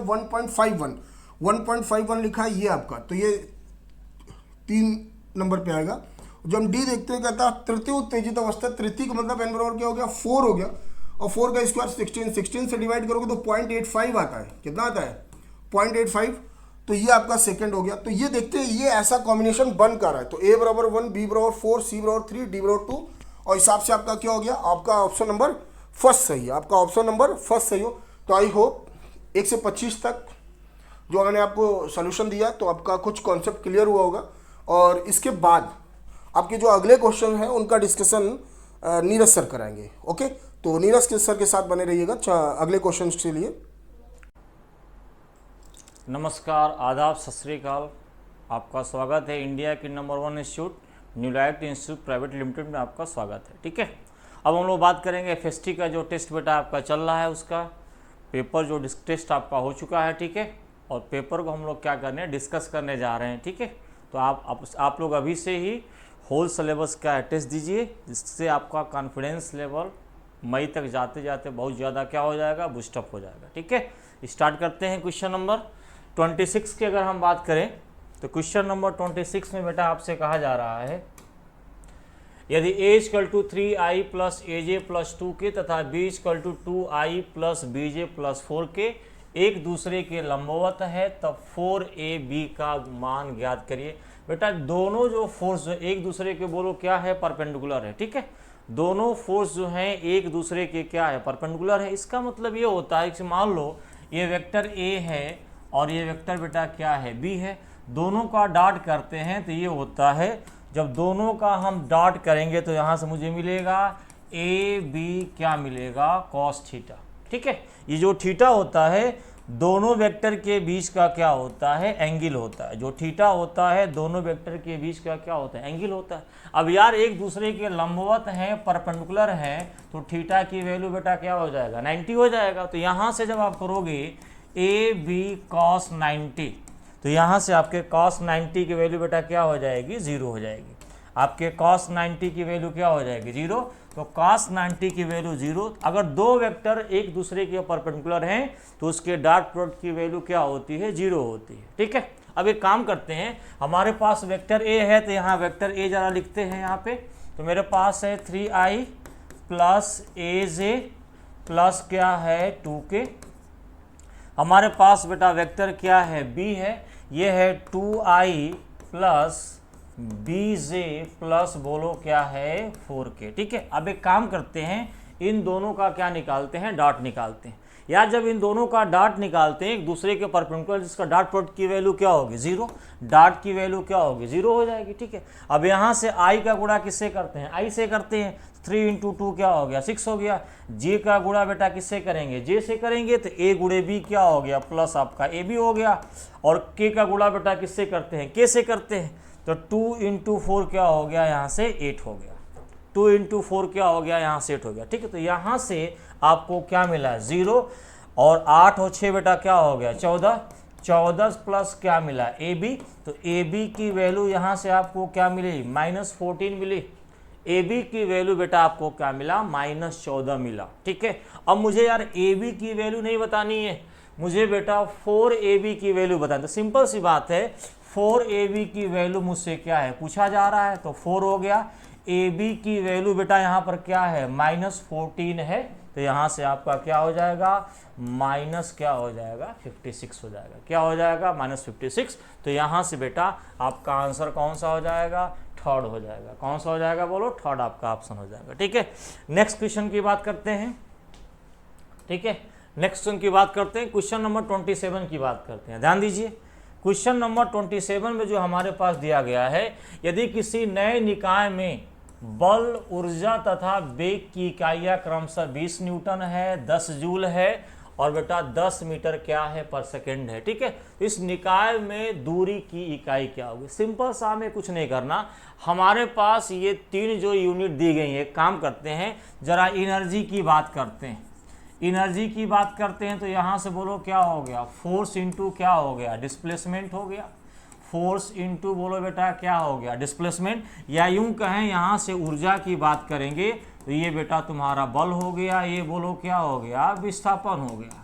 1.51 लिखा है ये आपका। तो ये 3 नंबर पे आएगा। जब हम डी देखते हैं कहता है तृतीय उत्तेजित अवस्था, तृतीय का मतलब n बराबर क्या हो गया, 4 हो गया। और 4 का स्क्वायर 16 से डिवाइड करोगे तो 0.85 आता है। कितना आता है, 0.85। तो ये आपका सेकंड हो गया। तो ये देखते हैं ये ऐसा कॉम्बिनेशन बन कर रहा है। तो A बराबर 1, B बराबर 4, C बराबर 3, D बराबर 2। और हिसाब से आपका क्या हो गया, आपका ऑप्शन नंबर फर्स्ट सही है। आपका ऑप्शन नंबर फर्स्ट सही हो। तो आई होप 1 से 25 तक जो मैंने आपको सोल्यूशन दिया तो आपका कुछ कॉन्सेप्ट क्लियर हुआ होगा। और इसके बाद आपके जो अगले क्वेश्चन हैं उनका डिस्कशन नीरज सर कराएंगे। ओके, तो नीरज सर के साथ बने रहिएगा अगले क्वेश्चन के लिए। नमस्कार, आदाब, सत श्री अकाल। आपका स्वागत है इंडिया के number 1 institute Newlight institute private limited में आपका स्वागत है। ठीक है, अब हम लोग बात करेंगे FST का जो टेस्ट बेटा आपका चल रहा है, उसका पेपर जो टेस्ट आपका हो चुका है। ठीक है, और पेपर को हम लोग क्या करने हैं, डिस्कस करने जा रहे हैं। ठीक है, तो आप लोग अभी से ही होल सिलेबस का टेस्ट दीजिए, जिससे आपका कॉन्फिडेंस लेवल मई तक जाते जाते बहुत ज़्यादा क्या हो जाएगा, बूस्टअप हो जाएगा। ठीक है, स्टार्ट करते हैं। क्वेश्चन नंबर 26 की अगर हम बात करें तो क्वेश्चन नंबर 26 में बेटा आपसे कहा जा रहा है, यदि A = 3i + AJ + 2 के तथा B = 2i + BJ + 4 के एक दूसरे के लंबवत है तब 4AB का मान ज्ञात करिए। बेटा दोनों जो फोर्स जो एक दूसरे के बोलो क्या है, परपेंडिकुलर है। ठीक है, दोनों फोर्स जो हैं एक दूसरे के क्या है, परपेंडिकुलर है। इसका मतलब ये होता है कि मान लो ये वेक्टर A है और ये वेक्टर बेटा क्या है, B है। दोनों का डॉट करते हैं तो ये होता है, जब दोनों का हम डॉट करेंगे तो यहाँ से मुझे मिलेगा AB क्या मिलेगा, cos थीटा। ठीक है, ये जो थीटा होता है दोनों वेक्टर के बीच का क्या होता है, एंगल होता है। जो थीटा होता है दोनों वेक्टर के बीच का क्या होता है, एंगल होता है। अब यार एक दूसरे के लंबवत हैं, परपेंडिकुलर हैं, तो थीटा की वैल्यू बेटा क्या हो जाएगा, 90 हो जाएगा। तो यहाँ से जब आप करोगे AB cos 90, तो यहाँ से आपके cos 90 की वैल्यू बेटा क्या हो जाएगी, 0 हो जाएगी। आपके cos 90 की वैल्यू क्या हो जाएगी, 0। तो cos 90 की वैल्यू 0। अगर दो वेक्टर एक दूसरे के परपेंडिकुलर हैं तो उसके डॉट प्रोडक्ट की वैल्यू क्या होती है, 0 होती है। ठीक है, अब एक काम करते हैं, हमारे पास वेक्टर ए है तो यहाँ वेक्टर ए जरा लिखते हैं यहाँ पे। तो मेरे पास है 3i प्लस AJ प्लस क्या है 2k। हमारे पास बेटा वेक्टर क्या है b है, ये है 2i प्लस BJ प्लस बोलो क्या है 4k। ठीक है, अब एक काम करते हैं, इन दोनों का क्या निकालते हैं, डॉट निकालते हैं। यार जब इन दोनों का डॉट निकालते हैं एक दूसरे के परपेंडिकुलर, जिसका डॉट प्रोडक्ट की वैल्यू क्या होगी 0, डॉट की वैल्यू क्या होगी 0 हो जाएगी। ठीक है, अब यहाँ से i का गुणा किससे करते हैं, i से करते हैं, 3 इंटू 2 क्या हो गया 6 हो गया। j का गुणा बेटा किससे करेंगे, j से करेंगे तो a गुणे b क्या हो गया प्लस आपका a b हो गया। और k का गुणा बेटा किससे करते हैं, k से करते हैं, तो 2 इंटू 4 क्या हो गया यहाँ से 8 हो गया। 2 इंटू 4 क्या हो गया यहाँ से 8 हो गया। ठीक है, तो यहाँ से आपको क्या मिला 0 और 8 और 6 बेटा क्या हो गया 14, 14 प्लस क्या मिला AB, तो AB की वैल्यू यहाँ से आपको क्या मिली -14 मिली। AB की वैल्यू बेटा आपको क्या मिला -14 मिला। ठीक है, अब मुझे यार AB की वैल्यू नहीं बतानी है, मुझे बेटा 4AB की वैल्यू बतानी। तो सिंपल सी बात है, 4AB की वैल्यू मुझसे क्या है पूछा जा रहा है, तो 4 हो गया। AB की वैल्यू बेटा यहाँ पर क्या है -14 है, तो यहाँ से आपका क्या हो जाएगा माइनस क्या हो जाएगा 56 हो जाएगा। क्या हो जाएगा -56। तो यहाँ से बेटा आपका आंसर कौन सा हो जाएगा, थर्ड हो जाएगा। कौन सा हो जाएगा बोलो, थर्ड आपका ऑप्शन हो जाएगा। ठीक है, नेक्स्ट क्वेश्चन की बात करते हैं। ठीक है, नेक्स्ट क्वेश्चन की बात करते हैं, क्वेश्चन नंबर 27 की बात करते हैं। ध्यान दीजिए, क्वेश्चन नंबर 27 में जो हमारे पास दिया गया है, यदि किसी नए निकाय में बल, ऊर्जा तथा वेग की इकाइयाँ क्रमशः 20 न्यूटन है, 10 जूल है और बेटा 10 मीटर क्या है पर सेकेंड है। ठीक है, इस निकाय में दूरी की इकाई क्या होगी। सिंपल सा हमें कुछ नहीं करना, हमारे पास ये 3 जो यूनिट दी गई है, काम करते हैं जरा एनर्जी की बात करते हैं। एनर्जी की बात करते हैं तो यहाँ से बोलो क्या हो गया, फोर्स इंटू क्या हो गया डिस्प्लेसमेंट हो गया। फोर्स इंटू बोलो बेटा क्या हो गया डिस्प्लेसमेंट, या यूं कहें यहाँ से ऊर्जा की बात करेंगे तो ये बेटा तुम्हारा बल हो गया, ये बोलो क्या हो गया विस्थापन हो गया।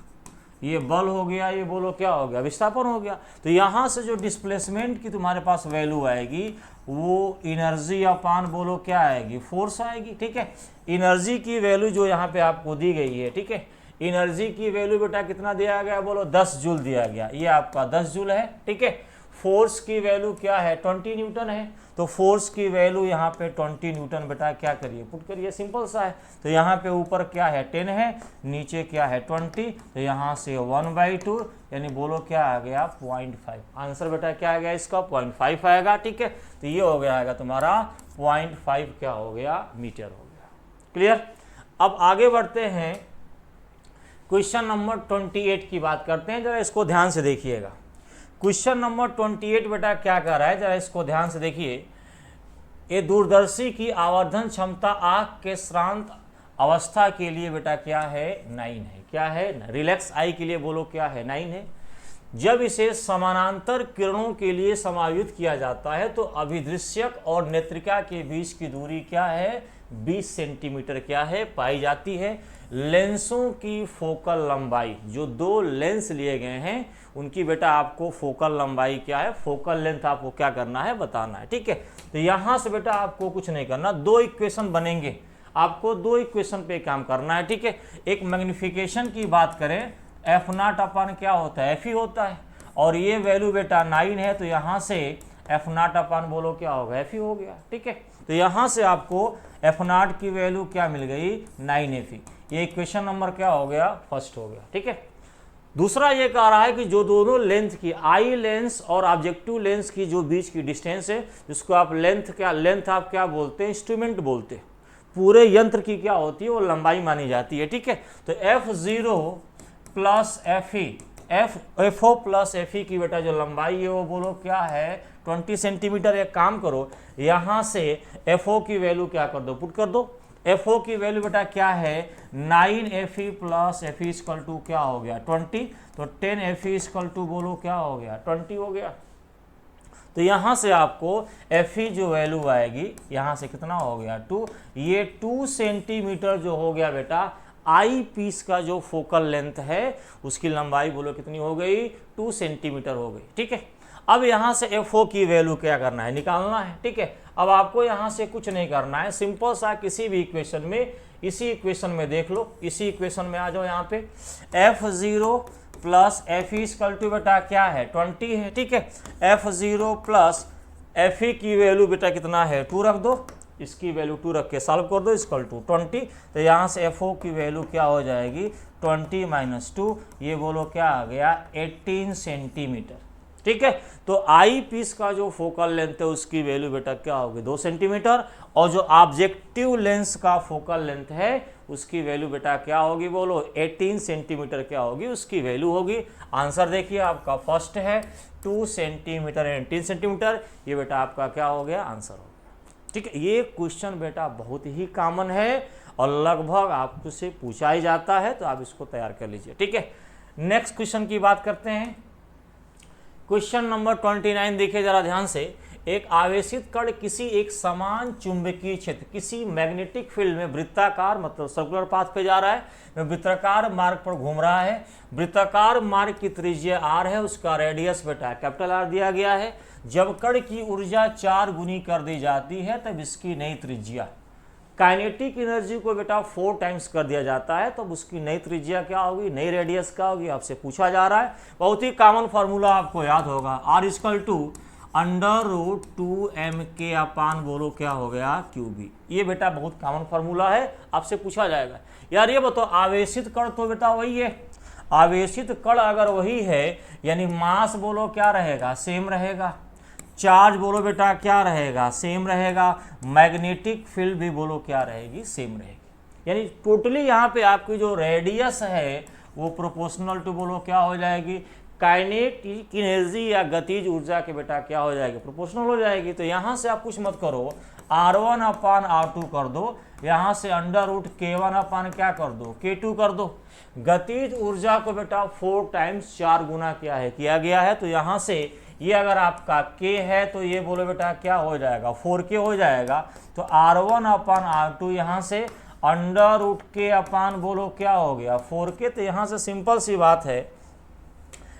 ये बल हो गया, ये बोलो क्या हो गया विस्थापन हो गया। तो यहाँ से जो डिस्प्लेसमेंट की तुम्हारे पास वैल्यू आएगी वो एनर्जी अपान बोलो क्या आएगी फोर्स आएगी। ठीक है, एनर्जी की वैल्यू जो यहाँ पे आपको दी गई है, ठीक है, एनर्जी की वैल्यू बेटा कितना दिया गया बोलो 10 जूल दिया गया, ये आपका 10 जूल है। ठीक है, फोर्स की वैल्यू क्या है 20 न्यूटन है, तो फोर्स की वैल्यू यहाँ पे 20 न्यूटन बेटा क्या करिए पुट करिए, सिंपल सा है। तो यहाँ पे ऊपर क्या है 10 है, नीचे क्या है 20, तो यहाँ से 1/2 यानी बोलो क्या आ गया 0.5। आंसर बेटा क्या आ गया इसका 0.5 आएगा। ठीक है, तो ये हो गया आएगा तुम्हारा 0.5 क्या हो गया मीटर हो गया। क्लियर, अब आगे बढ़ते हैं, क्वेश्चन नंबर 28 की बात करते हैं। जरा इसको ध्यान से देखिएगा, क्वेश्चन नंबर 28 बेटा क्या कर रहा है, जरा इसको ध्यान से देखिए। ये दूरदर्शी की आवर्धन क्षमता आँख के श्रांत अवस्था के लिए बेटा क्या है 9 है। क्या है, रिलैक्स आई के लिए बोलो क्या है 9 है। जब इसे समानांतर किरणों के लिए समायोजित किया जाता है तो अभिदृश्यक और नेत्रिका के बीच की दूरी क्या है 20 सेंटीमीटर क्या है पाई जाती है। लेंसों की फोकल लंबाई, जो 2 लेंस लिए गए हैं उनकी बेटा आपको फोकल लंबाई क्या है, फोकल लेंथ आपको क्या करना है बताना है। ठीक है, तो यहाँ से बेटा आपको कुछ नहीं करना, 2 इक्वेशन बनेंगे, आपको 2 इक्वेशन पे काम करना है। ठीक है, एक मैग्निफिकेशन की बात करें, F0 अपन क्या होता है F ही होता है, और ये वैल्यू बेटा 9 है, तो यहाँ से F0 अपन बोलो क्या होगा F ही हो गया। ठीक है, तो यहाँ से आपको F0 की वैल्यू क्या मिल गई 9F। ये इक्वेशन नंबर क्या हो गया फर्स्ट हो गया। ठीक है, दूसरा ये कह रहा है कि जो दोनों लेंथ की आई लेंस और ऑब्जेक्टिव लेंस की जो बीच की डिस्टेंस है, जिसको आप लेंथ आप क्या बोलते हैं इंस्ट्रूमेंट बोलते हैं, पूरे यंत्र की क्या होती है वो लंबाई मानी जाती है। ठीक है, तो F0 plus FE FO plus FE की बेटा जो लंबाई है वो बोलो क्या है 20 सेंटीमीटर। एक काम करो, यहाँ से FO की वैल्यू क्या कर दो पुट कर दो, FO की वैल्यू बेटा क्या है 9FE plus FE equal to क्या हो गया 20, तो 10FE इक्वल टू बोलो क्या हो गया 20 हो गया। तो यहाँ से आपको FE जो वैल्यू आएगी यहाँ से कितना हो गया 2, ये 2 सेंटीमीटर जो हो गया बेटा आई पीस का जो फोकल लेंथ है उसकी लंबाई बोलो कितनी हो गई 2 सेंटीमीटर हो गई। ठीक है, अब यहाँ से FO की वैल्यू क्या करना है, निकालना है। ठीक है, अब आपको यहाँ से कुछ नहीं करना है, सिंपल सा किसी भी इक्वेशन में, इसी इक्वेशन में देख लो, इसी इक्वेशन में आ जाओ। यहाँ पे F0 plus F equal to बेटा क्या है 20 है। ठीक है, F0 प्लस F की वैल्यू बेटा कितना है 2 रख दो, इसकी वैल्यू 2 रख के सॉल्व कर दो, इक्वल टू 20। तो यहाँ से FO की वैल्यू क्या हो जाएगी 20 माइनस 2, ये बोलो क्या आ गया 18 सेंटीमीटर। ठीक है, तो आई पीस का जो फोकल लेंथ है उसकी वैल्यू बेटा क्या होगी 2 सेंटीमीटर, और जो ऑब्जेक्टिव लेंस का फोकल लेंथ है उसकी वैल्यू बेटा क्या होगी बोलो 18 सेंटीमीटर क्या होगी उसकी वैल्यू होगी। आंसर देखिए आपका फर्स्ट है 2 सेंटीमीटर 18 सेंटीमीटर, ये बेटा आपका क्या हो गया आंसर हो गया। ठीक है, ये क्वेश्चन बेटा बहुत ही कॉमन है और लगभग आपसे पूछा ही जाता है, तो आप इसको तैयार कर लीजिए। ठीक है, नेक्स्ट क्वेश्चन की बात करते हैं। क्वेश्चन नंबर 29 देखिए जरा ध्यान से। एक आवेशित कण किसी एक समान चुंबकीय क्षेत्र, किसी मैग्नेटिक फील्ड में वृत्ताकार मतलब सर्कुलर पाथ पे जा रहा है, में वृत्ताकार मार्ग पर घूम रहा है। वृत्ताकार मार्ग की त्रिज्या r है, उसका रेडियस बेटा कैपिटल R दिया गया है। जब कण की ऊर्जा 4 गुनी कर दी जाती है तब इसकी नई त्रिज्या, काइनेटिक एनर्जी को बेटा 4 टाइम्स कर दिया जाता है, तो उसकी नई त्रिज्या क्या होगी, नई रेडियस क्या होगी, आपसे पूछा जा रहा है। बहुत ही कॉमन फार्मूला आपको याद होगा, R इक्वल टू √2mk अपान बोलो क्या हो गया QB। ये बेटा बहुत कॉमन फार्मूला है, आपसे पूछा जाएगा। यार ये बताओ आवेशित कण तो बेटा वही है, आवेशित कण अगर वही है यानी मास बोलो क्या रहेगा सेम रहेगा, चार्ज बोलो बेटा क्या रहेगा सेम रहेगा, मैग्नेटिक फील्ड भी बोलो क्या रहेगी सेम रहेगी। यानी टोटली यहाँ पे आपकी जो रेडियस है वो प्रोपोर्शनल टू बोलो क्या हो जाएगी, काइनेटिक एनर्जी या गतिज ऊर्जा के बेटा क्या हो जाएगी प्रोपोर्शनल हो जाएगी। तो यहाँ से आप कुछ मत करो, R1 अपान R2 कर दो, यहाँ से √K1 अपान क्या कर दो K2 कर दो। गतिज ऊर्जा को बेटा 4 टाइम्स 4 गुना क्या है किया गया है, तो यहाँ से ये अगर आपका K है तो ये बोलो बेटा क्या हो जाएगा 4K हो जाएगा। तो R1 अपान R2 यहाँ से √K अपान बोलो क्या हो गया 4K। तो यहाँ से सिंपल सी बात है,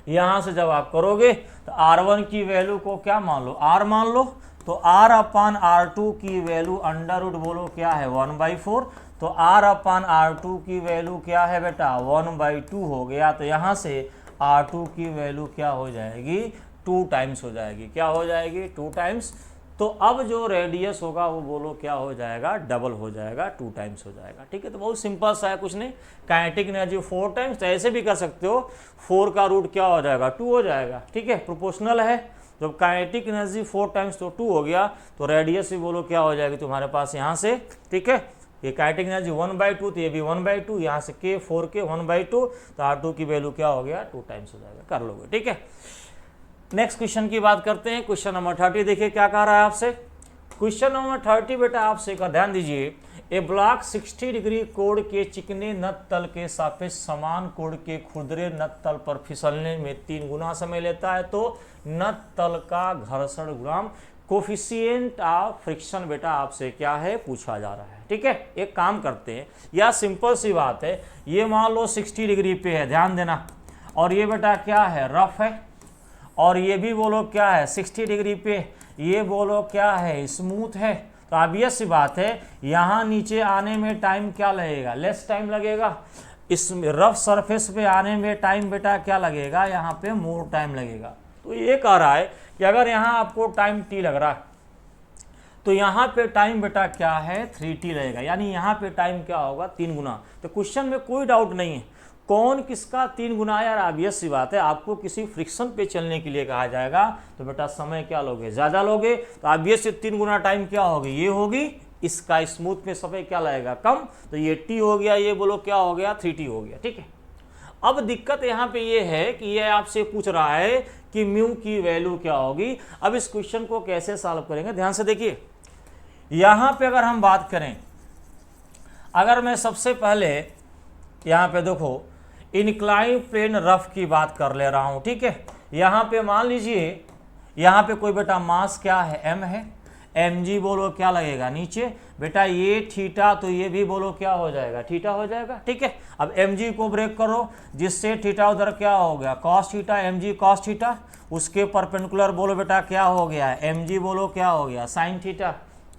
यहाँ से जब आप करोगे तो R1 की वैल्यू को क्या मान लो R मान लो, तो R अपान R2 की वैल्यू √ बोलो क्या है 1/4, तो R अपान R2 की वैल्यू क्या है बेटा 1/2 हो गया। तो यहाँ से R2 की वैल्यू क्या हो जाएगी 2 टाइम्स हो जाएगी, क्या हो जाएगी 2 टाइम्स। तो अब जो रेडियस होगा वो बोलो क्या हो जाएगा डबल हो जाएगा 2 टाइम्स हो जाएगा। ठीक है, तो बहुत सिंपल सा है, कुछ नहीं। काइनेटिक एनर्जी 4 टाइम्स, तो ऐसे भी कर सकते हो 4 का रूट क्या हो जाएगा 2 हो जाएगा। ठीक है, प्रोपोर्शनल है, जब काइनेटिक एनर्जी 4 टाइम्स तो 2 हो गया, तो रेडियस भी बोलो क्या हो जाएगी तुम्हारे पास यहाँ से। ठीक है, ये काइनेटिक एनर्जी 1/2 तो ये भी 1/2, यहाँ से K 4K 1/2, तो R2 की वैल्यू क्या हो गया 2 टाइम्स हो जाएगा, कर लोगे। ठीक है, नेक्स्ट क्वेश्चन की बात करते हैं। क्वेश्चन नंबर 30 देखिए क्या कह रहा है आपसे। क्वेश्चन नंबर 30 बेटा आपसे का ध्यान दीजिए। ए ब्लॉक 60 डिग्री कोण के चिकने नत तल के सापेक्ष समान कोण के खुरदरे नत तल पर फिसलने में 3 गुना समय लेता है, तो नत तल का घर्षण गुणांक कोफिशिएंट ऑफ फ्रिक्शन बेटा आपसे क्या है पूछा जा रहा है। ठीक है, एक काम करते हैं, यह सिंपल सी बात है, ये मान लो 60 डिग्री पे है, ध्यान देना, और ये बेटा क्या है रफ है, और ये भी बोलो क्या है 60 डिग्री पे, ये बोलो क्या है स्मूथ है। तो ऑब्वियस सी बात है यहाँ नीचे आने में टाइम क्या लगेगा लेस टाइम लगेगा, इस रफ सरफेस पे आने में टाइम बेटा क्या लगेगा यहाँ पे मोर टाइम लगेगा। तो ये कह रहा है कि अगर यहाँ आपको टाइम t लग रहा है तो यहाँ पे टाइम बेटा क्या है 3t लगेगा, यानी यहाँ पे टाइम क्या होगा 3 गुना। तो क्वेश्चन में कोई डाउट नहीं है कौन किसका 3 गुना, यार ऑब्वियस सी बात है आपको किसी फ्रिक्शन पे चलने के लिए कहा जाएगा तो बेटा समय क्या लोगे ज़्यादा लोगे, तो ऑब्वियस 3 गुना टाइम क्या होगी ये होगी, इसका स्मूथ में समय क्या लगेगा कम, तो ये t हो गया, ये बोलो क्या हो गया 3t हो गया। ठीक है, अब दिक्कत यहाँ पे ये है कि ये आपसे पूछ रहा है कि म्यू की वैल्यू क्या होगी। अब इस क्वेश्चन को कैसे सॉल्व करेंगे, ध्यान से देखिए। यहाँ पे अगर हम बात करें, अगर मैं सबसे पहले यहाँ पे देखो इनक्लाइन प्लेन रफ की बात कर ले रहा हूँ। ठीक है, यहाँ पे मान लीजिए यहाँ पे कोई बेटा मास क्या है m है, mg बोलो क्या लगेगा नीचे। बेटा ये थीटा, तो ये भी बोलो क्या हो जाएगा, थीटा हो जाएगा। ठीक है, अब mg को ब्रेक करो, जिससे थीटा उधर क्या हो गया, cos theta, mg cos theta, उसके परपेंडिकुलर बोलो बेटा क्या हो गया, mg बोलो क्या हो गया, साइन थीटा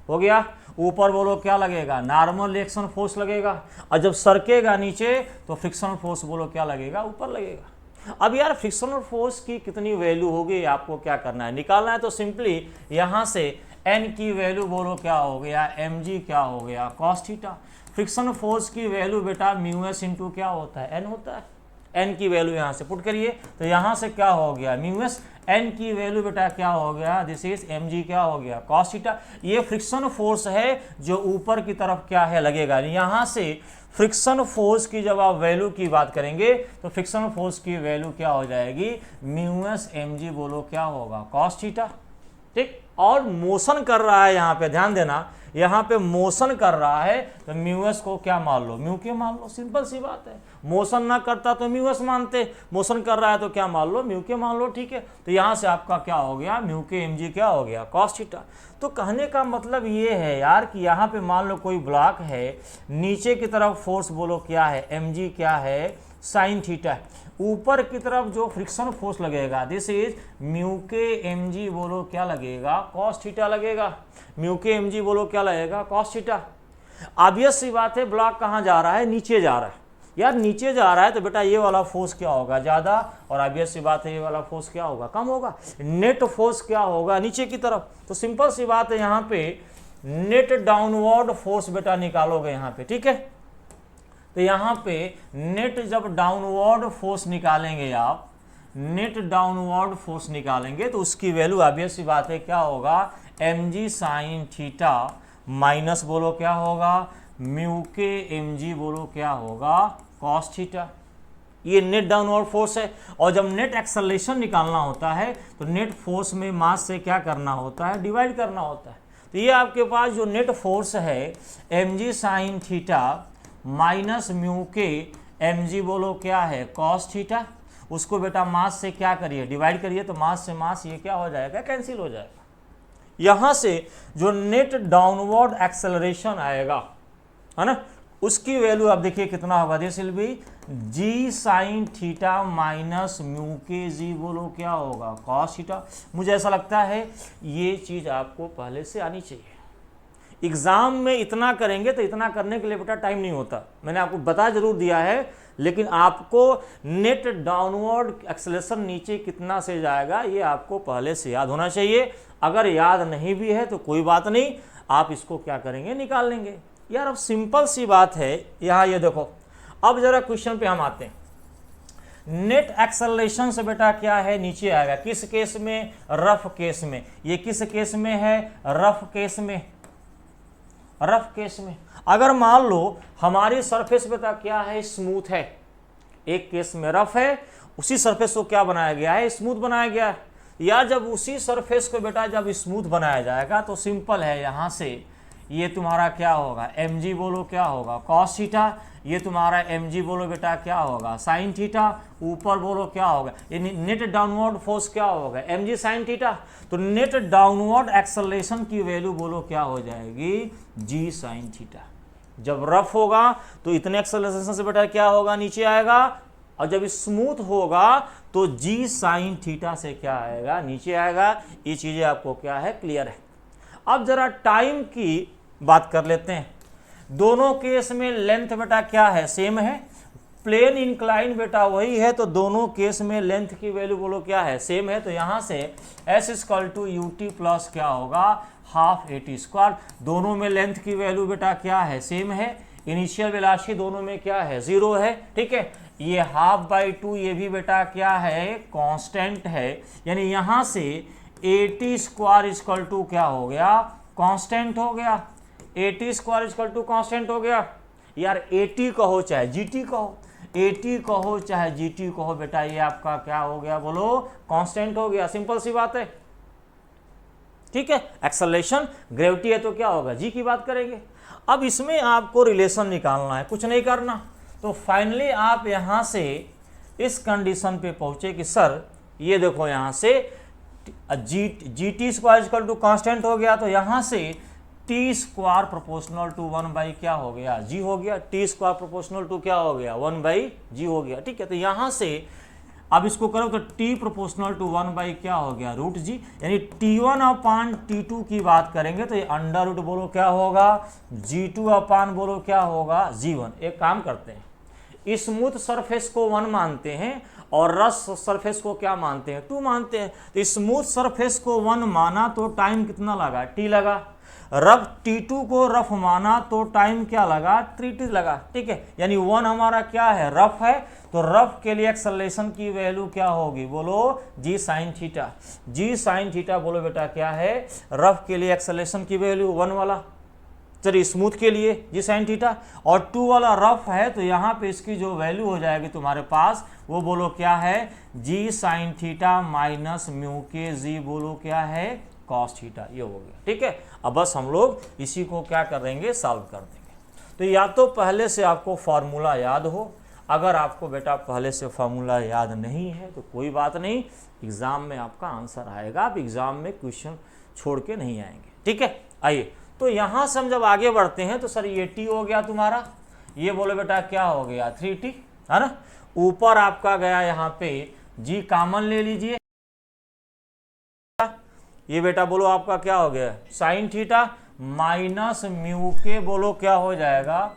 हो गया। ऊपर बोलो क्या लगेगा, नॉर्मल रिएक्शन फोर्स लगेगा, और जब सरकेगा नीचे तो फ्रिक्शनल फोर्स बोलो क्या लगेगा, ऊपर लगेगा। अब यार फ्रिक्शनल फोर्स की कितनी वैल्यू होगी आपको क्या करना है, निकालना है। तो सिंपली यहाँ से n की वैल्यू बोलो क्या हो गया, mg क्या हो गया, cos थीटा। फ्रिक्शनल फोर्स की वैल्यू बेटा म्यू एस इंटू क्या होता है, n होता है। n की वैल्यू यहाँ से पुट करिए, तो यहाँ से क्या हो गया, म्यू एस, n की वैल्यू बेटा क्या हो गया, दिस इज mg क्या हो गया, cos थीटा। ये फ्रिक्शन फोर्स है जो ऊपर की तरफ क्या है लगेगा। यहाँ से फ्रिक्शन फोर्स की जब आप वैल्यू की बात करेंगे तो फ्रिक्शन फोर्स की वैल्यू क्या हो जाएगी, म्यू एस mg बोलो क्या होगा, cos थीटा। ठीक, और मोशन कर रहा है यहाँ पे, ध्यान देना, यहाँ पे मोशन कर रहा है तो म्यू एस को क्या मान लो, म्यू के मान लो, सिंपल सी बात है। मोशन ना करता तो म्यू एस मानते, मोशन कर रहा है तो क्या मान लो, म्यू के मान लो। ठीक है, तो यहाँ से आपका क्या हो गया, म्यू के mg क्या हो गया, cos थीटा। तो कहने का मतलब ये है यार कि यहाँ पे मान लो कोई ब्लॉक है, नीचे की तरफ फोर्स बोलो क्या है, mg क्या है, साइन थीटा। ऊपर की तरफ जो फ्रिक्शन फोर्स लगेगा दिस इज म्यू के mg बोलो क्या लगेगा, cos थीटा लगेगा। म्यू के mg बोलो क्या लगेगा, cos थीटा। ऑब्वियस सी बात है, ब्लॉक कहाँ जा रहा है, नीचे जा रहा है। यार नीचे जा रहा है तो बेटा ये वाला फोर्स क्या होगा, ज़्यादा, और ऑब्वियस सी बात है ये वाला फोर्स क्या होगा, कम होगा। नेट फोर्स क्या होगा, नीचे की तरफ। तो सिंपल सी बात है, यहाँ पे नेट डाउनवर्ड फोर्स बेटा निकालोगे यहाँ पे। ठीक है, तो यहाँ पे नेट जब डाउनवर्ड फोर्स निकालेंगे आप, नेट डाउनवर्ड फोर्स निकालेंगे तो उसकी वैल्यू ऑब्वियस सी बात है क्या होगा, mg साइन थीटा माइनस बोलो क्या होगा, म्यू के mg बोलो क्या होगा, cos थीटा। ये नेट डाउनवर्ड फोर्स है। और जब नेट एक्सेलरेशन निकालना होता है तो नेट फोर्स में मास से क्या करना होता है, डिवाइड करना होता है। तो ये आपके पास जो नेट फोर्स है mg sign theta minus mu के mg बोलो क्या है, cos थीटा। उसको बेटा मास से क्या करिए, डिवाइड करिए, तो मास से मास ये क्या हो जाएगा, कैंसिल हो जाएगा। यहाँ से जो नेट डाउनवर्ड एक्सेलरेशन आएगा है ना, उसकी वैल्यू आप देखिए कितना होगा, this will be g sine theta minus mu k g बोलो क्या होगा, cos थीटा। मुझे ऐसा लगता है ये चीज़ आपको पहले से आनी चाहिए। एग्ज़ाम में इतना करेंगे तो इतना करने के लिए बेटा टाइम नहीं होता, मैंने आपको बता जरूर दिया है, लेकिन आपको नेट डाउनवर्ड एक्सेलरेशन नीचे कितना से जाएगा ये आपको पहले से याद होना चाहिए। अगर याद नहीं भी है तो कोई बात नहीं, आप इसको क्या करेंगे, निकाल लेंगे। यार अब सिंपल सी बात है, यहाँ ये देखो, अब जरा क्वेश्चन पे हम आते हैं। नेट एक्सेलरेशन से बेटा क्या है, नीचे आएगा। किस केस में, रफ केस में। ये किस केस में है, रफ केस में। रफ केस में अगर मान लो हमारी सरफेस बेटा क्या है, स्मूथ है, एक केस में रफ है, उसी सरफेस को क्या बनाया गया है, स्मूथ बनाया गया है। या जब उसी सरफेस को बेटा जब स्मूथ बनाया जाएगा तो सिंपल है, यहाँ से ये तुम्हारा क्या होगा, mg बोलो क्या होगा, cos थीटा। ये तुम्हारा mg बोलो बेटा क्या होगा, साइन थीटा। ऊपर बोलो क्या होगा, ये नेट डाउनवर्ड फोर्स क्या होगा, mg साइन थीटा। तो नेट डाउनवर्ड एक्सेलरेशन की वैल्यू बोलो क्या हो जाएगी, g साइन थीटा। जब रफ होगा तो इतने एक्सेलरेशन से बेटा क्या होगा, नीचे आएगा, और जब स्मूथ होगा तो g साइन थीटा से क्या आएगा, नीचे आएगा। ये चीज़ें आपको क्या है, क्लियर है। अब जरा टाइम की बात कर लेते हैं। दोनों केस में लेंथ बेटा क्या है, सेम है। प्लेन इंक्लाइन बेटा वही है, तो दोनों केस में लेंथ की वैल्यू बोलो क्या है, सेम है। तो यहाँ से s equal to u t plus क्या होगा, हाफ ए टी स्क्वायर। दोनों में लेंथ की वैल्यू बेटा क्या है, सेम है। इनिशियल वेलोसिटी दोनों में क्या है, 0 है। ठीक है, ये हाफ बाई 2 ये भी बेटा क्या है, कांस्टेंट है। यानी यहाँ से a t square equal to क्या हो गया, कांस्टेंट हो गया। A t square equal to constant हो गया। यार ए टी कहो चाहे जी टी कहो, ए टी कहो चाहे जी टी कहो बेटा, ये आपका क्या हो गया, बोलो कांस्टेंट हो गया। सिंपल सी बात है। ठीक है, एक्सेलरेशन ग्रेविटी है तो क्या होगा, जी की बात करेंगे। अब इसमें आपको रिलेशन निकालना है, कुछ नहीं करना। तो फाइनली आप यहाँ से इस कंडीशन पे पहुंचे कि सर ये देखो, यहाँ से g t square equal to constant हो गया, तो यहाँ से टी स्क्वायर प्रोपोर्शनल टू 1 क्या हो गया, जी हो गया। टी स्क्वायर प्रोपोर्शनल टू क्या हो गया, 1/g हो गया, ठीक है। तो यहाँ से अब इसको करो तो t प्रोपोर्शनल टू 1 क्या हो गया, √g, यानी T1 अपान T2 की बात करेंगे तो ये अंडर रूट बोलो क्या होगा, G2 अपान बोलो क्या होगा, G1। एक काम करते हैं, स्मूथ सरफेस को 1 मानते हैं और रफ सरफेस को क्या मानते हैं, 2 मानते हैं। तो स्मूथ सरफेस को 1 माना तो टाइम कितना लगा, t लगा। रफ T2 को रफ माना तो टाइम क्या लगा, 3t लगा, ठीक है। यानी 1 हमारा क्या है, रफ है, तो रफ के लिए एक्सेलरेशन की वैल्यू क्या होगी, बोलो g sine theta. g sine theta बोलो बेटा क्या है, रफ के लिए एक्सेलरेशन की वैल्यू 1 वाला, चलिए स्मूथ के लिए जी साइन थीटा, और 2 वाला रफ है तो यहाँ पे इसकी जो वैल्यू हो जाएगी तुम्हारे पास वो बोलो क्या है, जी sine theta minus mu k g बोलो क्या है, कॉस थीटा, ये हो गया, ठीक है। अब बस हम लोग इसी को क्या कर देंगे, सॉल्व कर देंगे। तो या तो पहले से आपको फार्मूला याद हो, अगर आपको बेटा पहले से फार्मूला याद नहीं है तो कोई बात नहीं, एग्जाम में आपका आंसर आएगा, आप एग्जाम में क्वेश्चन छोड़ के नहीं आएंगे, ठीक है। आइए, तो यहाँ से हम जब आगे बढ़ते हैं तो सर ये टी हो गया तुम्हारा, ये बोलो बेटा क्या हो गया, 3t, है ना। ऊपर आपका गया यहाँ पे जी कॉमन ले लीजिए, ये बेटा बोलो आपका क्या हो गया, साइन थीटा माइनस म्यू के बोलो क्या हो जाएगा,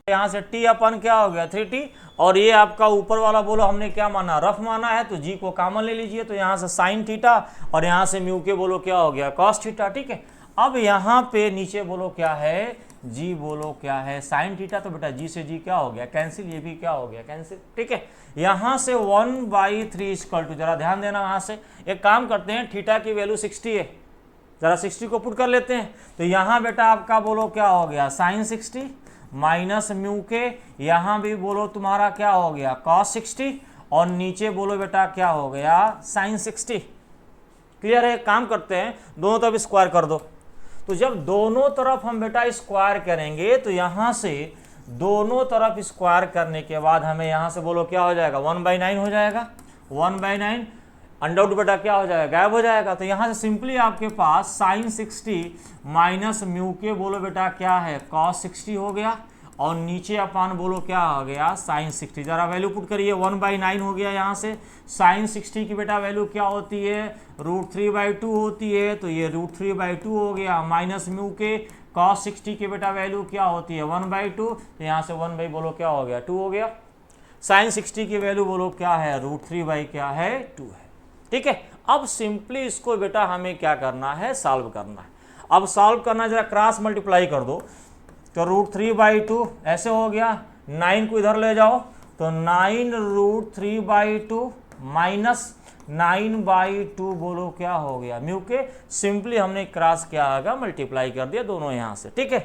यहां से t अपन क्या हो गया, 3t, और ये आपका ऊपर वाला बोलो हमने क्या माना, रफ माना है, तो जी को कॉमन ले लीजिए, तो यहां से साइन थीटा और यहां से म्यू के बोलो क्या हो गया, कॉस थीटा, ठीक है। अब यहां पे नीचे बोलो क्या है, जी बोलो क्या है, साइन थीटा, तो बेटा जी से जी क्या हो गया, कैंसिल, ये भी क्या हो गया, कैंसिल, ठीक है। यहां से 1/3 इक्वल टू, जरा ध्यान देना, वहां से एक काम करते हैं, थीटा की वैल्यू 60 है, जरा 60 को पुट कर लेते हैं, तो यहां बेटा आपका बोलो क्या हो गया, साइन 60 माइनस म्यू के, यहां भी बोलो तुम्हारा क्या हो गया, कॉस 60, और नीचे बोलो बेटा क्या हो गया, साइन 60। क्लियर है। काम करते हैं, दोनों तरफ स्क्वायर कर दो, तो जब दोनों तरफ हम बेटा स्क्वायर करेंगे तो यहां से दोनों तरफ स्क्वायर करने के बाद हमें यहां से बोलो क्या हो जाएगा, 1/9 हो जाएगा, 1/9 अंडर रूट बेटा क्या हो जाएगा, गायब हो जाएगा। तो यहां से सिंपली आपके पास साइन 60 माइनस म्यू के बोलो बेटा क्या है, कॉस 60 हो गया, और नीचे अपान बोलो क्या हो गया, साइन 60, जरा वैल्यू पुट करिए, 1/9 हो गया। यहाँ से साइन 60 की बेटा वैल्यू क्या होती है, √3/2 होती है, तो ये √3/2 हो गया, माइनस म्यू के कॉस 60 की बेटा वैल्यू क्या होती है, 1/2, तो यहाँ से 1 बोलो क्या हो गया, 2 हो गया। साइन 60 की वैल्यू बोलो क्या है, √3 क्या है, 2 है, ठीक है। अब सिंपली इसको बेटा हमें क्या करना है, सॉल्व करना है। अब सॉल्व करना, जरा क्रॉस मल्टीप्लाई कर दो, तो √3/2 ऐसे हो गया, 9 को इधर ले जाओ, तो 9 √3/2 माइनस 9/2 बोलो क्या हो गया, म्यू के, सिंपली हमने क्रॉस क्या होगा, मल्टीप्लाई कर दिया दोनों यहाँ से, ठीक है।